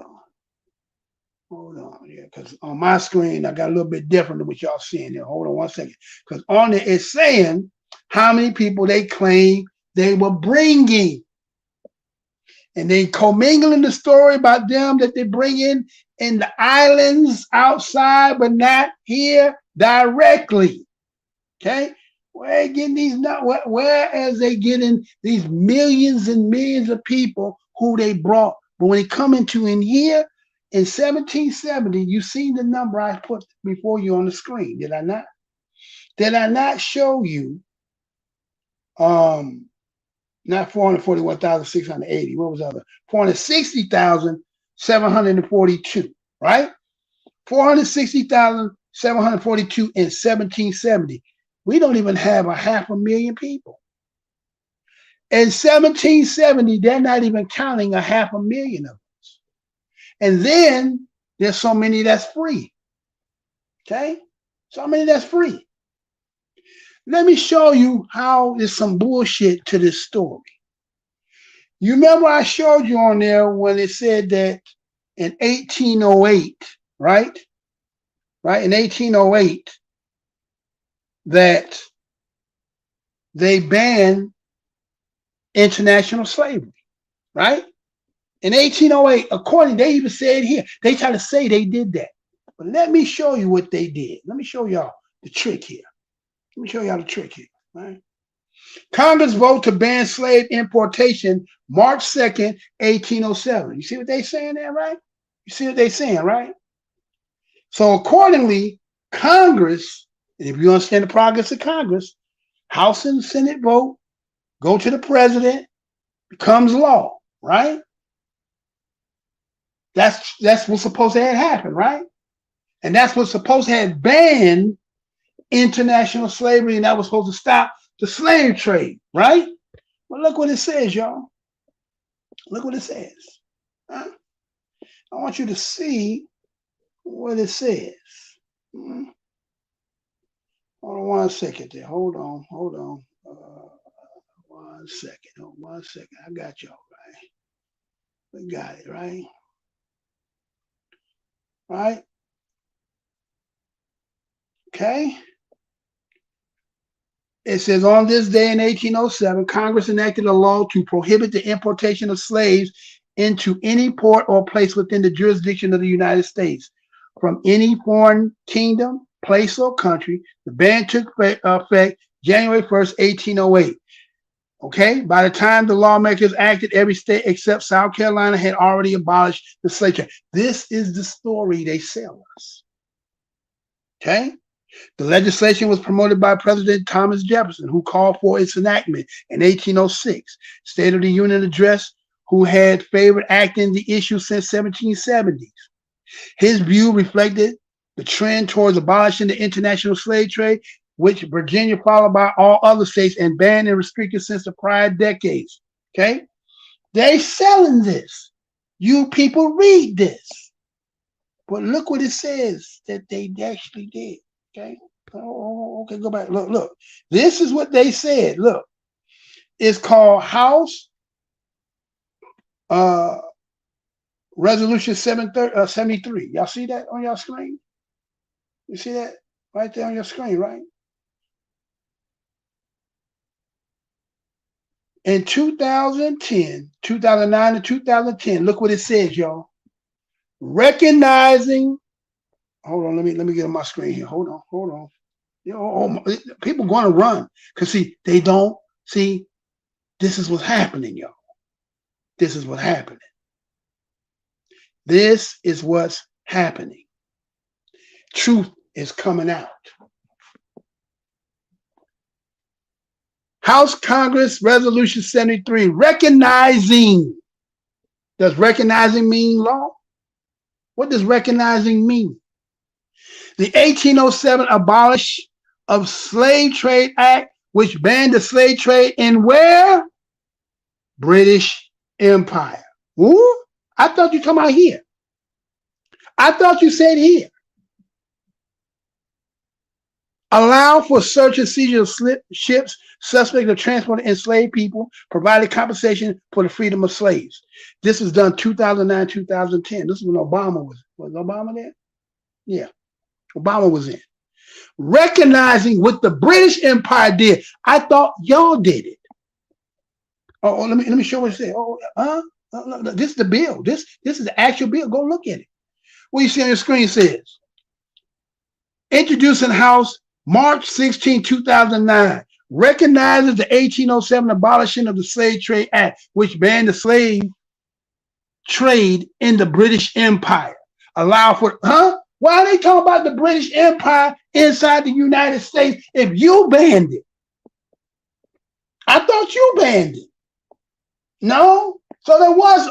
on, yeah, because on my screen I got a little bit different than what y'all seeing there. Hold on 1 second, because on there it's saying how many people they claim they were bringing. And they commingling the story about them that they bring in the islands outside, but not here directly. Okay, where getting these? Whereas they getting these millions and millions of people who they brought, but when they come into in here in 1770, you see the number I put before you on the screen. Did I not? Did I not show you? Not 441,680. What was the other? 460,742, right? 460,742 in 1770. We don't even have 500,000 people. In 1770, they're not even counting 500,000 of us. And then there's so many that's free. Okay? So many that's free. Let me show you how there's some bullshit to this story. You remember I showed you on there when it said that in 1808, right? Right? In 1808, that they banned international slavery, right? In 1808, according, they even said here, they try to say they did that. But let me show you what they did. Let me show y'all the trick here. Let me show y'all the trick here, right? Congress vote to ban slave importation March 2nd, 1807. You see what they saying there, right? You see what they saying, right? So accordingly, Congress, and if you understand the progress of Congress, House and Senate vote, go to the president, becomes law, right? That's what's supposed to have happened, right? And that's what's supposed to have banned international slavery, and that was supposed to stop the slave trade, right? Well, look what it says, y'all. Look what it says. Huh? I want you to see what it says. Hold on 1 second there. Hold on. 1 second. Oh, 1 second. I got y'all, right? We got it, right? Right? Okay. It says, on this day in 1807, Congress enacted a law to prohibit the importation of slaves into any port or place within the jurisdiction of the United States from any foreign kingdom, place, or country. The ban took effect January 1st, 1808. Okay, by the time the lawmakers acted, every state except South Carolina had already abolished the slave trade. This is the story they sell us. Okay. The legislation was promoted by President Thomas Jefferson, who called for its enactment in 1806. State of the Union address, who had favored acting the issue since 1770s. His view reflected the trend towards abolishing the international slave trade, which Virginia followed by all other states and banned and restricted since the prior decades. Okay? They selling this. You people read this. But look what it says that they actually did. Okay. Oh, okay, go back. Look. This is what they said. Look. It's called House Resolution 73. Y'all see that on your screen? You see that right there on your screen, right? In 2010, 2009 to 2010, look what it says, y'all. Recognizing, hold on, let me get on my screen here. Hold on. You know, people going to run because see, they don't see. This is what's happening, y'all. This is what's happening. This is what's happening. Truth is coming out. House Congress Resolution 73, recognizing. Does recognizing mean law? What does recognizing mean? The 1807 Abolish of Slave Trade Act, which banned the slave trade in where? British Empire. Ooh, I thought you were talking about here. I thought you said here. Allow for search and seizure of ships suspect of transporting enslaved people, provided compensation for the freedom of slaves. This was done 2009, 2010. This is when Obama was Obama there? Yeah, Obama was in. Recognizing what the British Empire did. I thought y'all did it. Oh, let me show what it said. This is the bill. This is the actual bill. Go look at it. What you see on your screen says, introducing House March 16, 2009, recognizes the 1807 abolition of the Slave Trade Act, which banned the slave trade in the British Empire. Allow for, why are they talking about the British Empire inside the United States if you banned it? I thought you banned it. No? So there was,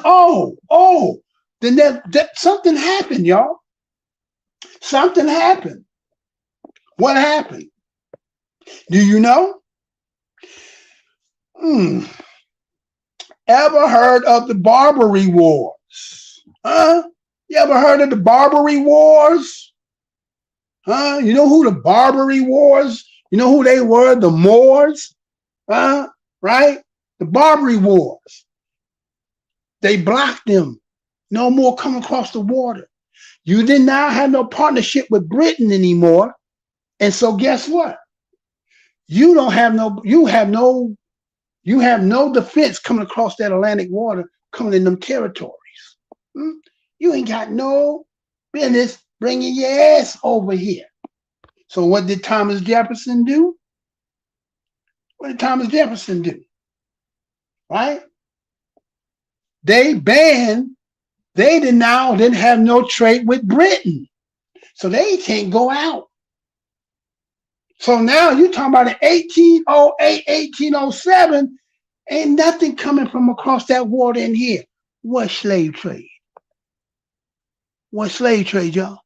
then that something happened, y'all. Something happened. What happened? Do you know? Ever heard of the Barbary Wars? You ever heard of the Barbary Wars? You know who the Barbary Wars? You know who they were? The Moors? Right? The Barbary Wars. They blocked them. No more coming across the water. You did not have no partnership with Britain anymore. And so guess what? You have no defense coming across that Atlantic water, coming in them territories. You ain't got no business bringing your ass over here. So what did Thomas Jefferson do? What did Thomas Jefferson do? Right? They didn't have no trade with Britain. So they can't go out. So now you're talking about in 1808, 1807, ain't nothing coming from across that water in here. What slave trade? What slave trade, y'all?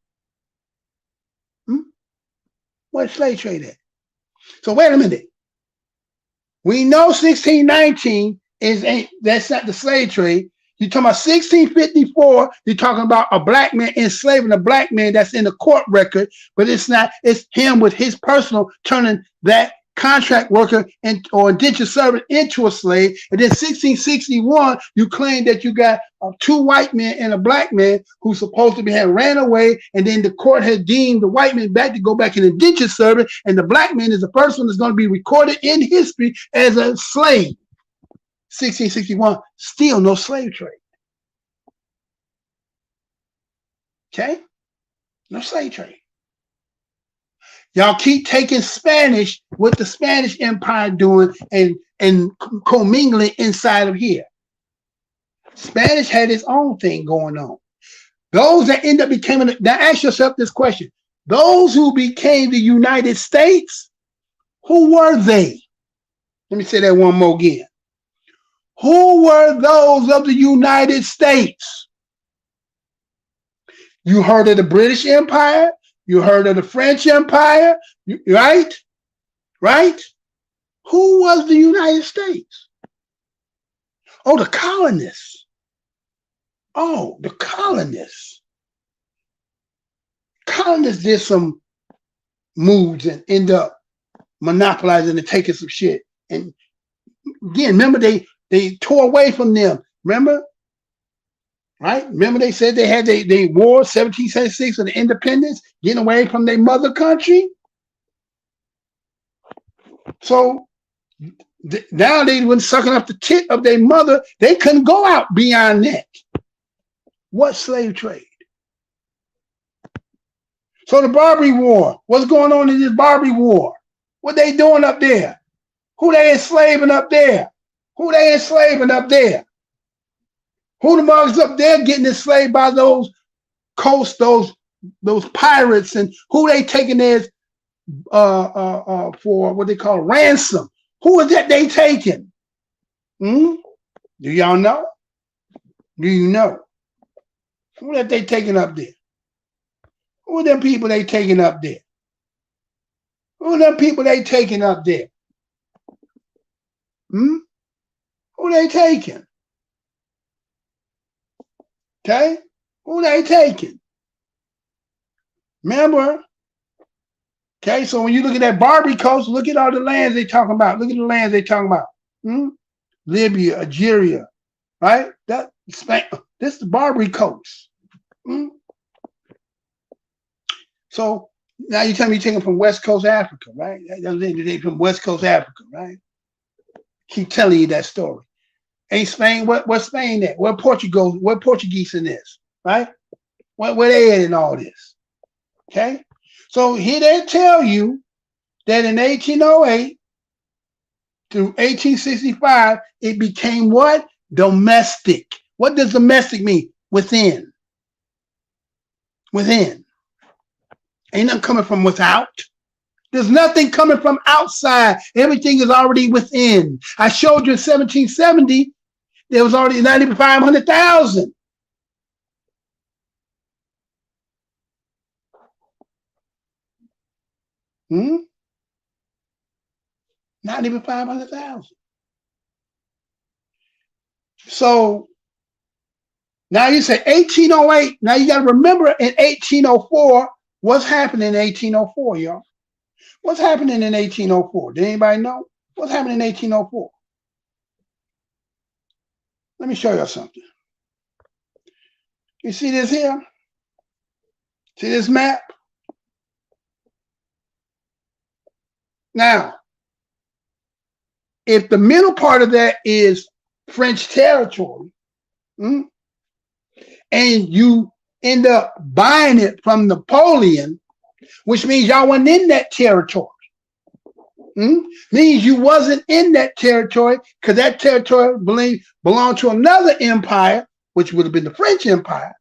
What slave trade at? So wait a minute. We know 1619 that's not the slave trade. You're talking about 1654, you're talking about a black man enslaving a black man that's in the court record, but it's not, it's him with his personal turning that contract worker or indentured servant into a slave. And then 1661, you claim that you got two white men and a black man who's supposed to be had ran away, and then the court had deemed the white man back to go back in indentured servant, and the black man is the first one that's going to be recorded in history as a slave. 1661, still no slave trade. Okay? No slave trade. Y'all keep taking Spanish, what the Spanish Empire doing and commingling inside of here. Spanish had its own thing going on. Those that end up becoming, now ask yourself this question. Those who became the United States, who were they? Let me say that one more again. Who were those of the United States? You heard of the British Empire? You heard of the French Empire? Right? Right? Who was the United States? Oh, the colonists. Oh, the colonists. Colonists did some moves and end up monopolizing and taking some shit. And again, remember they tore away from them. Remember? Right? Remember they said they had they war 1776 for the independence, getting away from their mother country. So now they were sucking up the tit of their mother. They couldn't go out beyond that. What slave trade? So the Barbary War. What's going on in this Barbary War? What they doing up there? Who they enslaving up there? Who they enslaving up there? Who the mugs up there getting enslaved by those coast, those pirates, and who they taking as for what they call ransom? Who is that they taking? Do y'all know? Do you know? Who that they taking up there? Who are them people they taking up there? Who are them people they taking up there? Who they taking? Okay? Who they taking? Remember? Okay, so when you look at that Barbary coast, look at all the lands they talking about. Look at the lands they talking about. Libya, Algeria, right? That Spain. This is the Barbary coast. So now you tell me you're taking from West Coast Africa, right? They from West Coast Africa, right? Keep telling you that story. Ain't Spain? What's Spain at? Where Portugal? Where Portuguese in this, right? Where they at in all this? Okay, so here they tell you that in 1808 to 1865 it became what? Domestic. What does domestic mean? Within. Within. Ain't nothing coming from without. There's nothing coming from outside. Everything is already within. I showed you in 1770 There was already not even 500,000. Not even 500,000. So now you say 1808. Now you got to remember in 1804, what's happening in 1804, y'all? What's happening in 1804? Did anybody know? What's happening in 1804? Let me show you something. You see this here? See this map? Now, if the middle part of that is French territory, and you end up buying it from Napoleon, which means y'all wasn't in that territory. Means you wasn't in that territory because that territory belonged to another empire, which would have been the French Empire,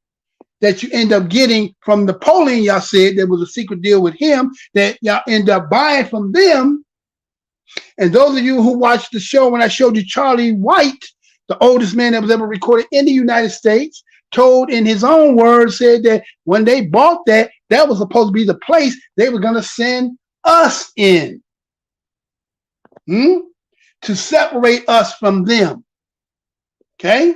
that you end up getting from Napoleon. Y'all said there was a secret deal with him that y'all end up buying from them. And those of you who watched the show when I showed you Charlie White, the oldest man that was ever recorded in the United States, told in his own words, said that when they bought that, that was supposed to be the place they were going to send us in. To separate us from them. Okay?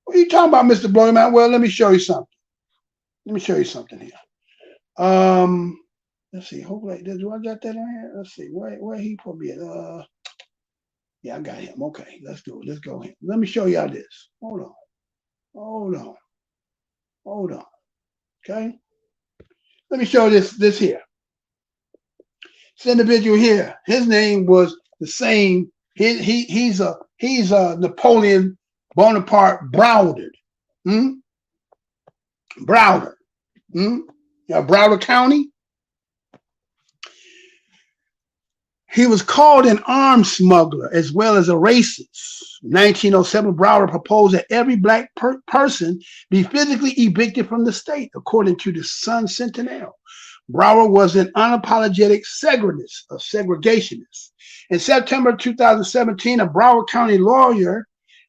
What are you talking about, Mr. Blowsurmind? Well, let me show you something. Let me show you something here. Let's see. Hopefully, do I got that on here? Let's see. Where he put me at? Yeah, I got him. Okay, let's do it. Let's go here. Let me show y'all this. Hold on. Hold on. Hold on. Okay? Let me show this here. This individual here, his name was the same. He's a Napoleon Bonaparte Browder. Browder. Broward County. He was called an arms smuggler as well as a racist. In 1907, Browder proposed that every black person be physically evicted from the state, according to the Sun Sentinel. Browder was an unapologetic segregationist. In September 2017, a Broward County lawyer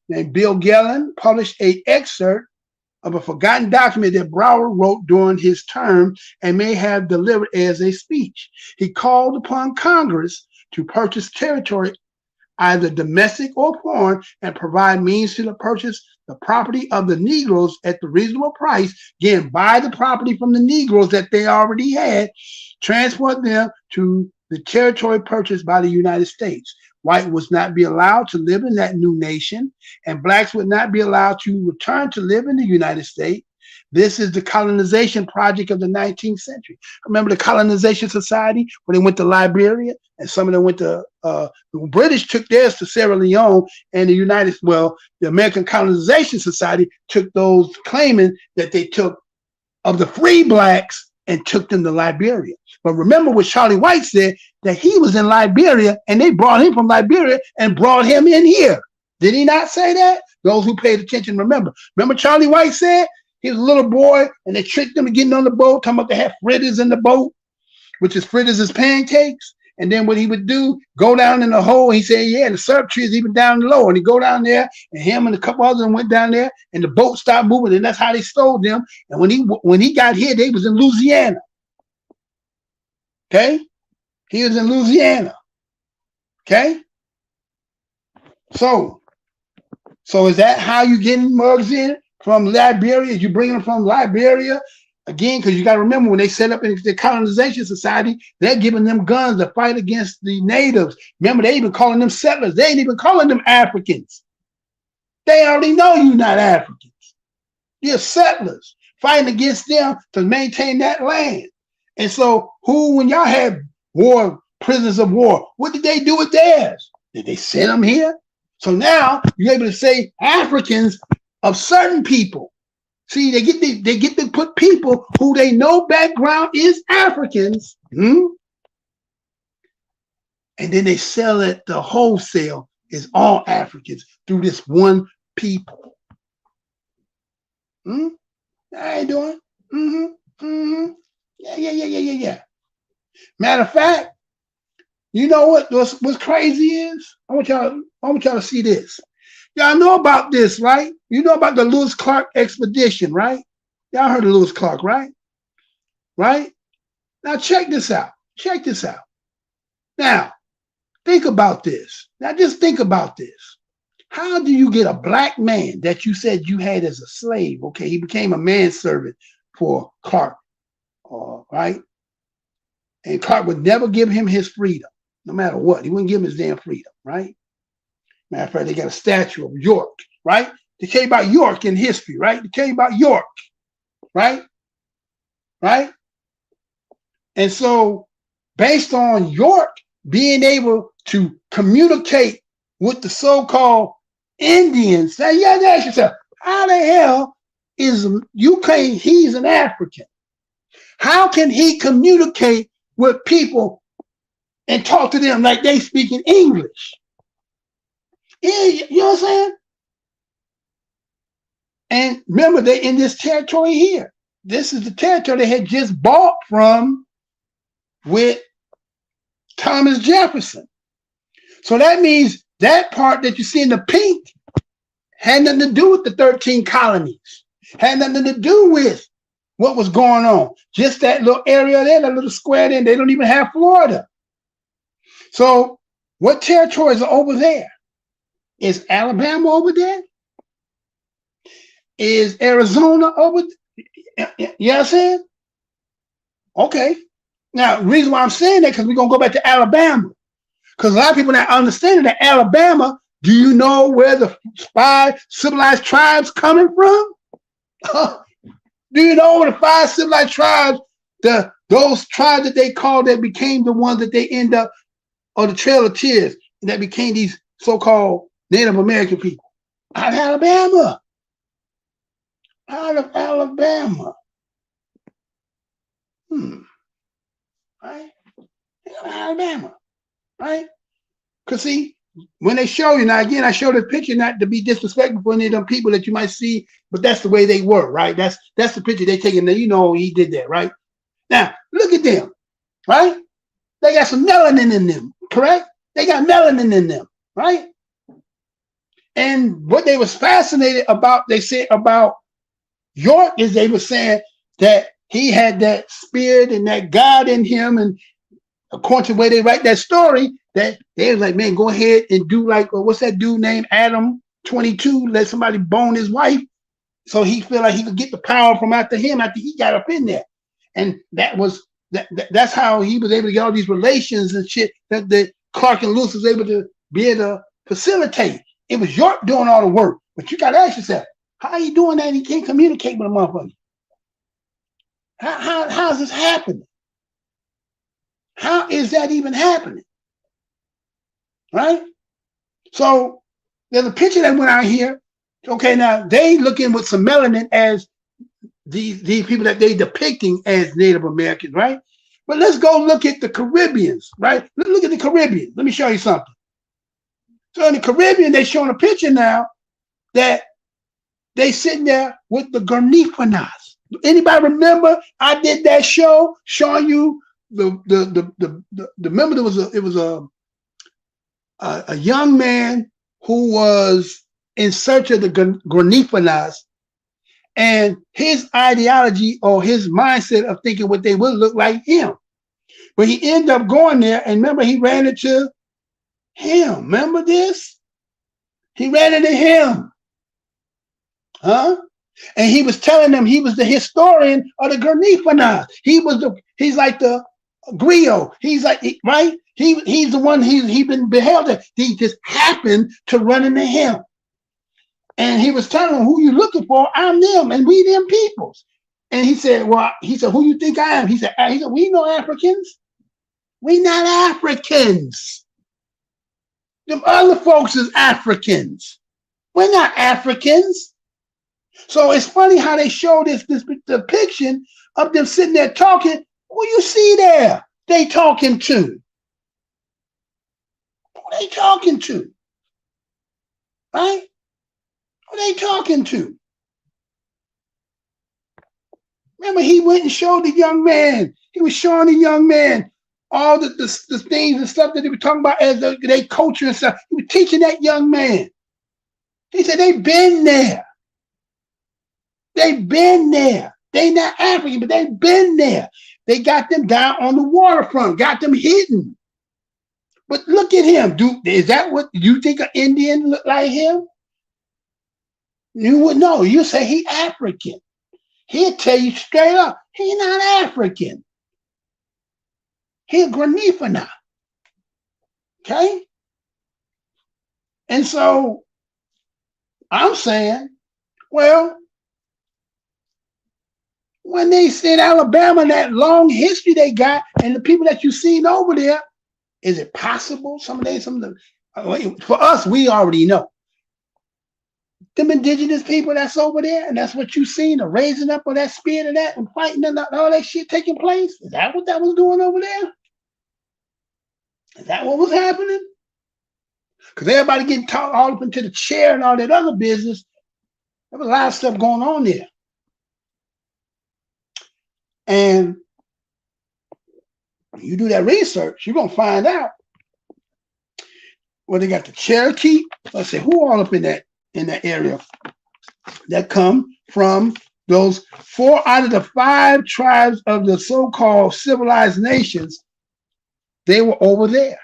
named Bill Gellin published an excerpt of a forgotten document that Browder wrote during his term and may have delivered as a speech. He called upon Congress to purchase territory, either domestic or foreign, and provide means to purchase the property of the Negroes at the reasonable price. Again, buy the property from the Negroes that they already had, transport them to the territory purchased by the United States. White would not be allowed to live in that new nation, and blacks would not be allowed to return to live in the United States. This is the colonization project of the 19th century. Remember the Colonization Society when they went to Liberia, and some of them went to the British took theirs to Sierra Leone, and the American Colonization Society took those claiming that they took of the free blacks and took them to Liberia. But remember what Charlie White said, that he was in Liberia and they brought him from Liberia and brought him in here. Did he not say that? Those who paid attention remember. Remember Charlie White said he was a little boy and they tricked him to getting on the boat, talking about they had fritters in the boat, which is fritters is pancakes. And then what he would do, go down in the hole. He said, yeah, the syrup tree is even down low. And he go down there, and him and a couple others went down there, and the boat stopped moving, and that's how they stole them. And when he got here, they was in Louisiana. Okay? He was in Louisiana. Okay? So is that how you getting mugs in from Liberia? You bring them from Liberia? Again, because you got to remember when they set up the Colonization Society, they're giving them guns to fight against the natives. Remember, they even calling them settlers. They ain't even calling them Africans. They already know you're not Africans. You're settlers fighting against them to maintain that land. And so when y'all had war, prisoners of war, what did they do with theirs? Did they send them here? So now you're able to say Africans of certain people. See, they get to put people who they know background is Africans, and then they sell it the wholesale is all Africans through this one people. I ain't doing. Yeah. Matter of fact, you know what's crazy is? I want y'all to see this. Y'all know about this, right? You know about the Lewis Clark expedition, right? Y'all heard of Lewis Clark, right? Right? Now check this out. Check this out. Now, think about this. Now just think about this. How do you get a black man that you said you had as a slave? Okay, he became a manservant for Clark, right? And Clark would never give him his freedom, no matter what. He wouldn't give him his damn freedom, right? Matter of fact, they got a statue of York, right? They tell you about York in history, right? They tell you about York, right? Right? And so, based on York being able to communicate with the so-called Indians, now you have to ask yourself, how the hell is he's an African? How can he communicate with people and talk to them like they speaking English? Yeah, you know what I'm saying? And remember, they in this territory here. This is the territory they had just bought from with Thomas Jefferson. So that means that part that you see in the pink had nothing to do with the 13 colonies. Had nothing to do with what was going on. Just that little area there, that little square there. They don't even have Florida. So what territories are over there? Is Alabama over there? Is Arizona over there? You know what I'm saying? Okay. Now, the reason why I'm saying that, because we're going to go back to Alabama. Because a lot of people not understanding that Alabama, do you know where the 5 civilized tribes coming from? Do you know where the 5 civilized tribes, those tribes that they called that became the ones that they end up on the Trail of Tears, that became these so-called Native American people? Out of Alabama. Out of Alabama. Right? Alabama. Right? Because see, when they show you, now again, I show this picture not to be disrespectful for any of them people that you might see, but that's the way they were, right? That's the picture they taking. Now, you know, he did that, right? Now, look at them, right? They got some melanin in them, correct? They got melanin in them, right? And what they was fascinated about, they said about York, is they were saying that he had that spirit and that God in him, and according to the way they write that story, that they was like, man, go ahead and do like, what's that dude named Adam 22, let somebody bone his wife, so he feel like he could get the power from after him after he got up in there. And that's how he was able to get all these relations and shit that Clark and Lewis was able to be able to facilitate. It was York doing all the work, but you got to ask yourself, how are you doing that? He can't communicate with a motherfucker. How's this happening? How is that even happening? Right? So there's a picture that went out here. Okay, now they looking with some melanin as these people that they depicting as Native Americans, right? But let's go look at the Caribbeans, right? Let's look at the Caribbean. Let me show you something. So in the Caribbean, they're showing a picture now that they sitting there with the Garnifunas. Anybody remember I did that show showing you remember it was a young man who was in search of the Garnifunas, and his ideology or his mindset of thinking what they would look like him. But he ended up going there, and remember he ran into him. Remember this? He ran into him. Huh? And he was telling them he was the historian of the Garnifunas. He's like the griot. He's like, right? He's the one he been beheld. He just happened to run into him. And he was telling them, who you looking for? I'm them, and we them peoples. And he said, who you think I am? He said, we know Africans. We not Africans. Them other folks is Africans. We're not Africans. So it's funny how they show this depiction of them sitting there talking. Who you see there? They talking to. Who they talking to? Right? Who they talking to? Remember, he went and showed the young man. He was showing the young man all the things and stuff that they were talking about as their culture and stuff. He was teaching that young man. He said they've been there. They've been there. They not African, but they've been there. They got them down on the waterfront, got them hidden. But look at him. Is that what you think an Indian look like him? You would know. You say he African. He'll tell you straight up, he not African. He a Granifana. Okay? And so I'm saying, well, when they said Alabama, that long history they got, and the people that you seen over there, is it possible for us, we already know. Them indigenous people that's over there, and that's what you seen, the raising up of that spirit of that and fighting and all that shit taking place. Is that what that was doing over there? Is that what was happening? Because everybody getting taught all up into the chair and all that other business. There was a lot of stuff going on there. And you do that research, you're going to find out. Well, they got the Cherokee. Let's say who all up in that area that come from those 4 out of the 5 tribes of the so-called civilized nations. They were over there.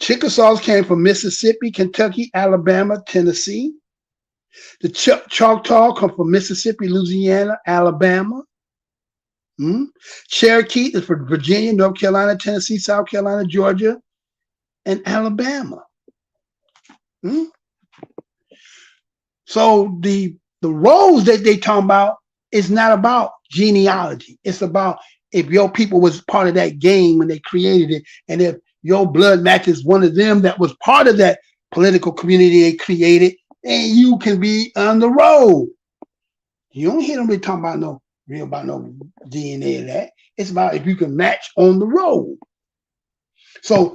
Chickasaws came from Mississippi, Kentucky, Alabama, Tennessee. The Choctaw come from Mississippi, Louisiana, Alabama. Cherokee is from Virginia, North Carolina, Tennessee, South Carolina, Georgia, and Alabama. So the roles that they talk about is not about genealogy. It's about if your people was part of that game when they created it, and if your blood matches one of them that was part of that political community they created, then you can be on the road. You don't hear them really talking about no DNA of that. It's about if you can match on the road. So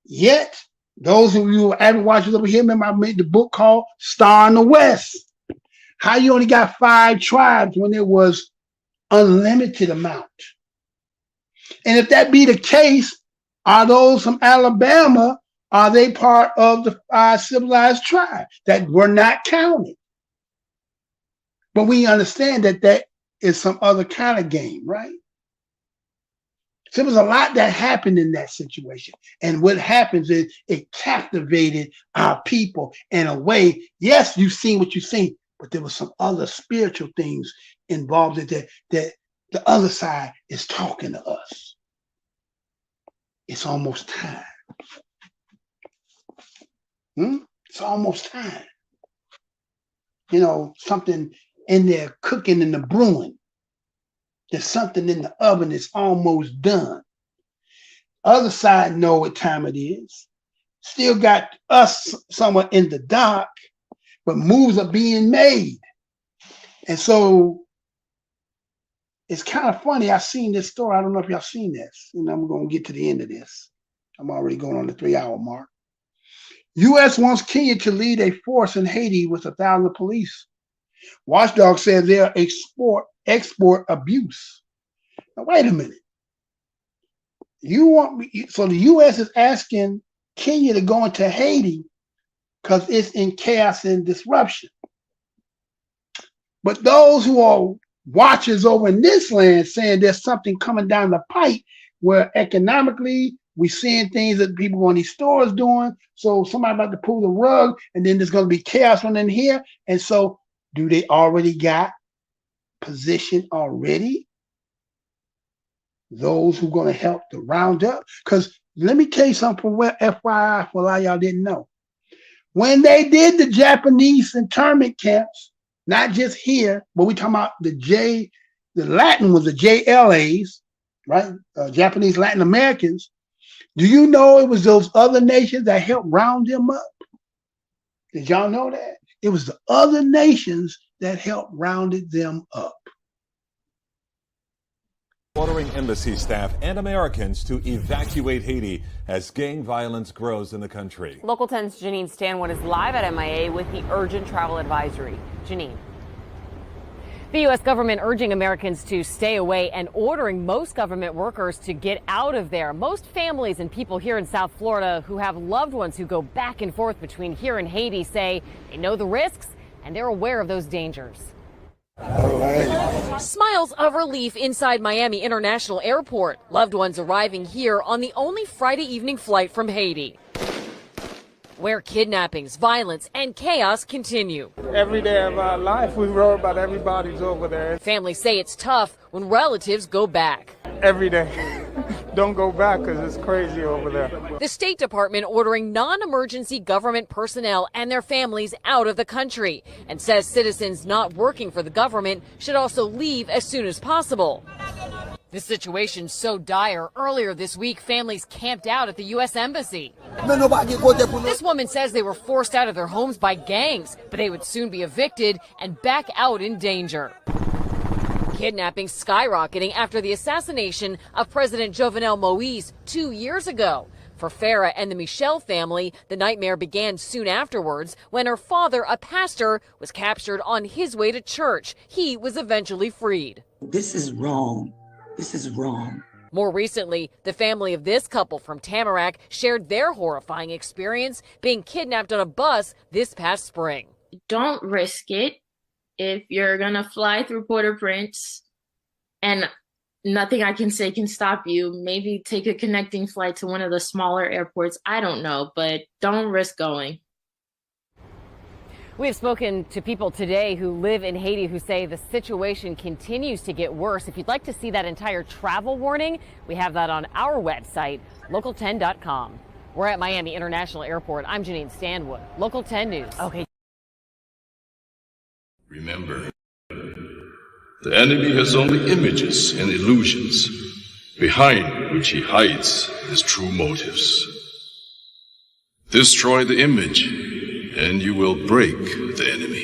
yet, those of you avid watchers over here, remember I made the book called Star in the West. How you only got 5 tribes when there was unlimited amount. And if that be the case, are those from Alabama, are they part of the 5 civilized tribes that were not counted? But we understand that that is some other kind of game, right? So there was a lot that happened in that situation. And what happens is it captivated our people in a way. Yes, you've seen what you've seen, but there was some other spiritual things involved in that the other side is talking to us. It's almost time. It's almost time. You know, something in there cooking in the brewing. There's something in the oven that's almost done. Other side know what time it is. Still got us somewhat in the dark, but moves are being made. And so it's kind of funny. I've seen this story. I don't know if y'all seen this. And I'm going to get to the end of this. I'm already going on the 3-hour mark. U.S. wants Kenya to lead a force in Haiti with 1,000 police. Watchdog says they'll export abuse. Now, wait a minute. You want me? So the U.S. is asking Kenya to go into Haiti because it's in chaos and disruption. But those who are watchers over in this land saying there's something coming down the pipe where economically we're seeing things that people on these stores doing. So somebody about to pull the rug, and then there's going to be chaos on in here. And so, do they already got position already? Those who are going to help to round up? Because let me tell you something from where FYI for a lot of y'all didn't know. When they did the Japanese internment camps, not just here, but we talking about the Latin was the JLAs, right? Japanese Latin Americans. Do you know it was those other nations that helped round them up? Did y'all know that? It was the other nations that helped rounded them up. Ordering embassy staff and Americans to evacuate Haiti as gang violence grows in the country. Local 10's Janine Stanwood is live at MIA with the urgent travel advisory. Janine. The U.S. government urging Americans to stay away and ordering most government workers to get out of there. Most families and people here in South Florida who have loved ones who go back and forth between here and Haiti say they know the risks and they're aware of those dangers. Smiles of relief inside Miami International Airport. Loved ones arriving here on the only Friday evening flight from Haiti, where kidnappings, violence, and chaos continue. Every day of our life, we worry about everybody's over there. Families say it's tough when relatives go back. Every day. Don't go back because it's crazy over there. The State Department ordering non-emergency government personnel and their families out of the country, and says citizens not working for the government should also leave as soon as possible. The situation's so dire, earlier this week, families camped out at the U.S. Embassy. This woman says they were forced out of their homes by gangs, but they would soon be evicted and back out in danger. Kidnapping skyrocketing after the assassination of President Jovenel Moïse 2 years ago. For Farah and the Michel family, the nightmare began soon afterwards when her father, a pastor, was captured on his way to church. He was eventually freed. This is wrong. This is wrong. More recently, the family of this couple from Tamarack shared their horrifying experience being kidnapped on a bus this past spring. Don't risk it. If you're gonna fly through Port-au-Prince and nothing I can say can stop you, maybe take a connecting flight to one of the smaller airports. I don't know, but don't risk going. We have spoken to people today who live in Haiti who say the situation continues to get worse. If you'd like to see that entire travel warning, we have that on our website, local10.com. We're at Miami International Airport. I'm Janine Stanwood, Local 10 News. Okay. Remember, the enemy has only images and illusions, behind which he hides his true motives. Destroy the image, and you will break the enemy.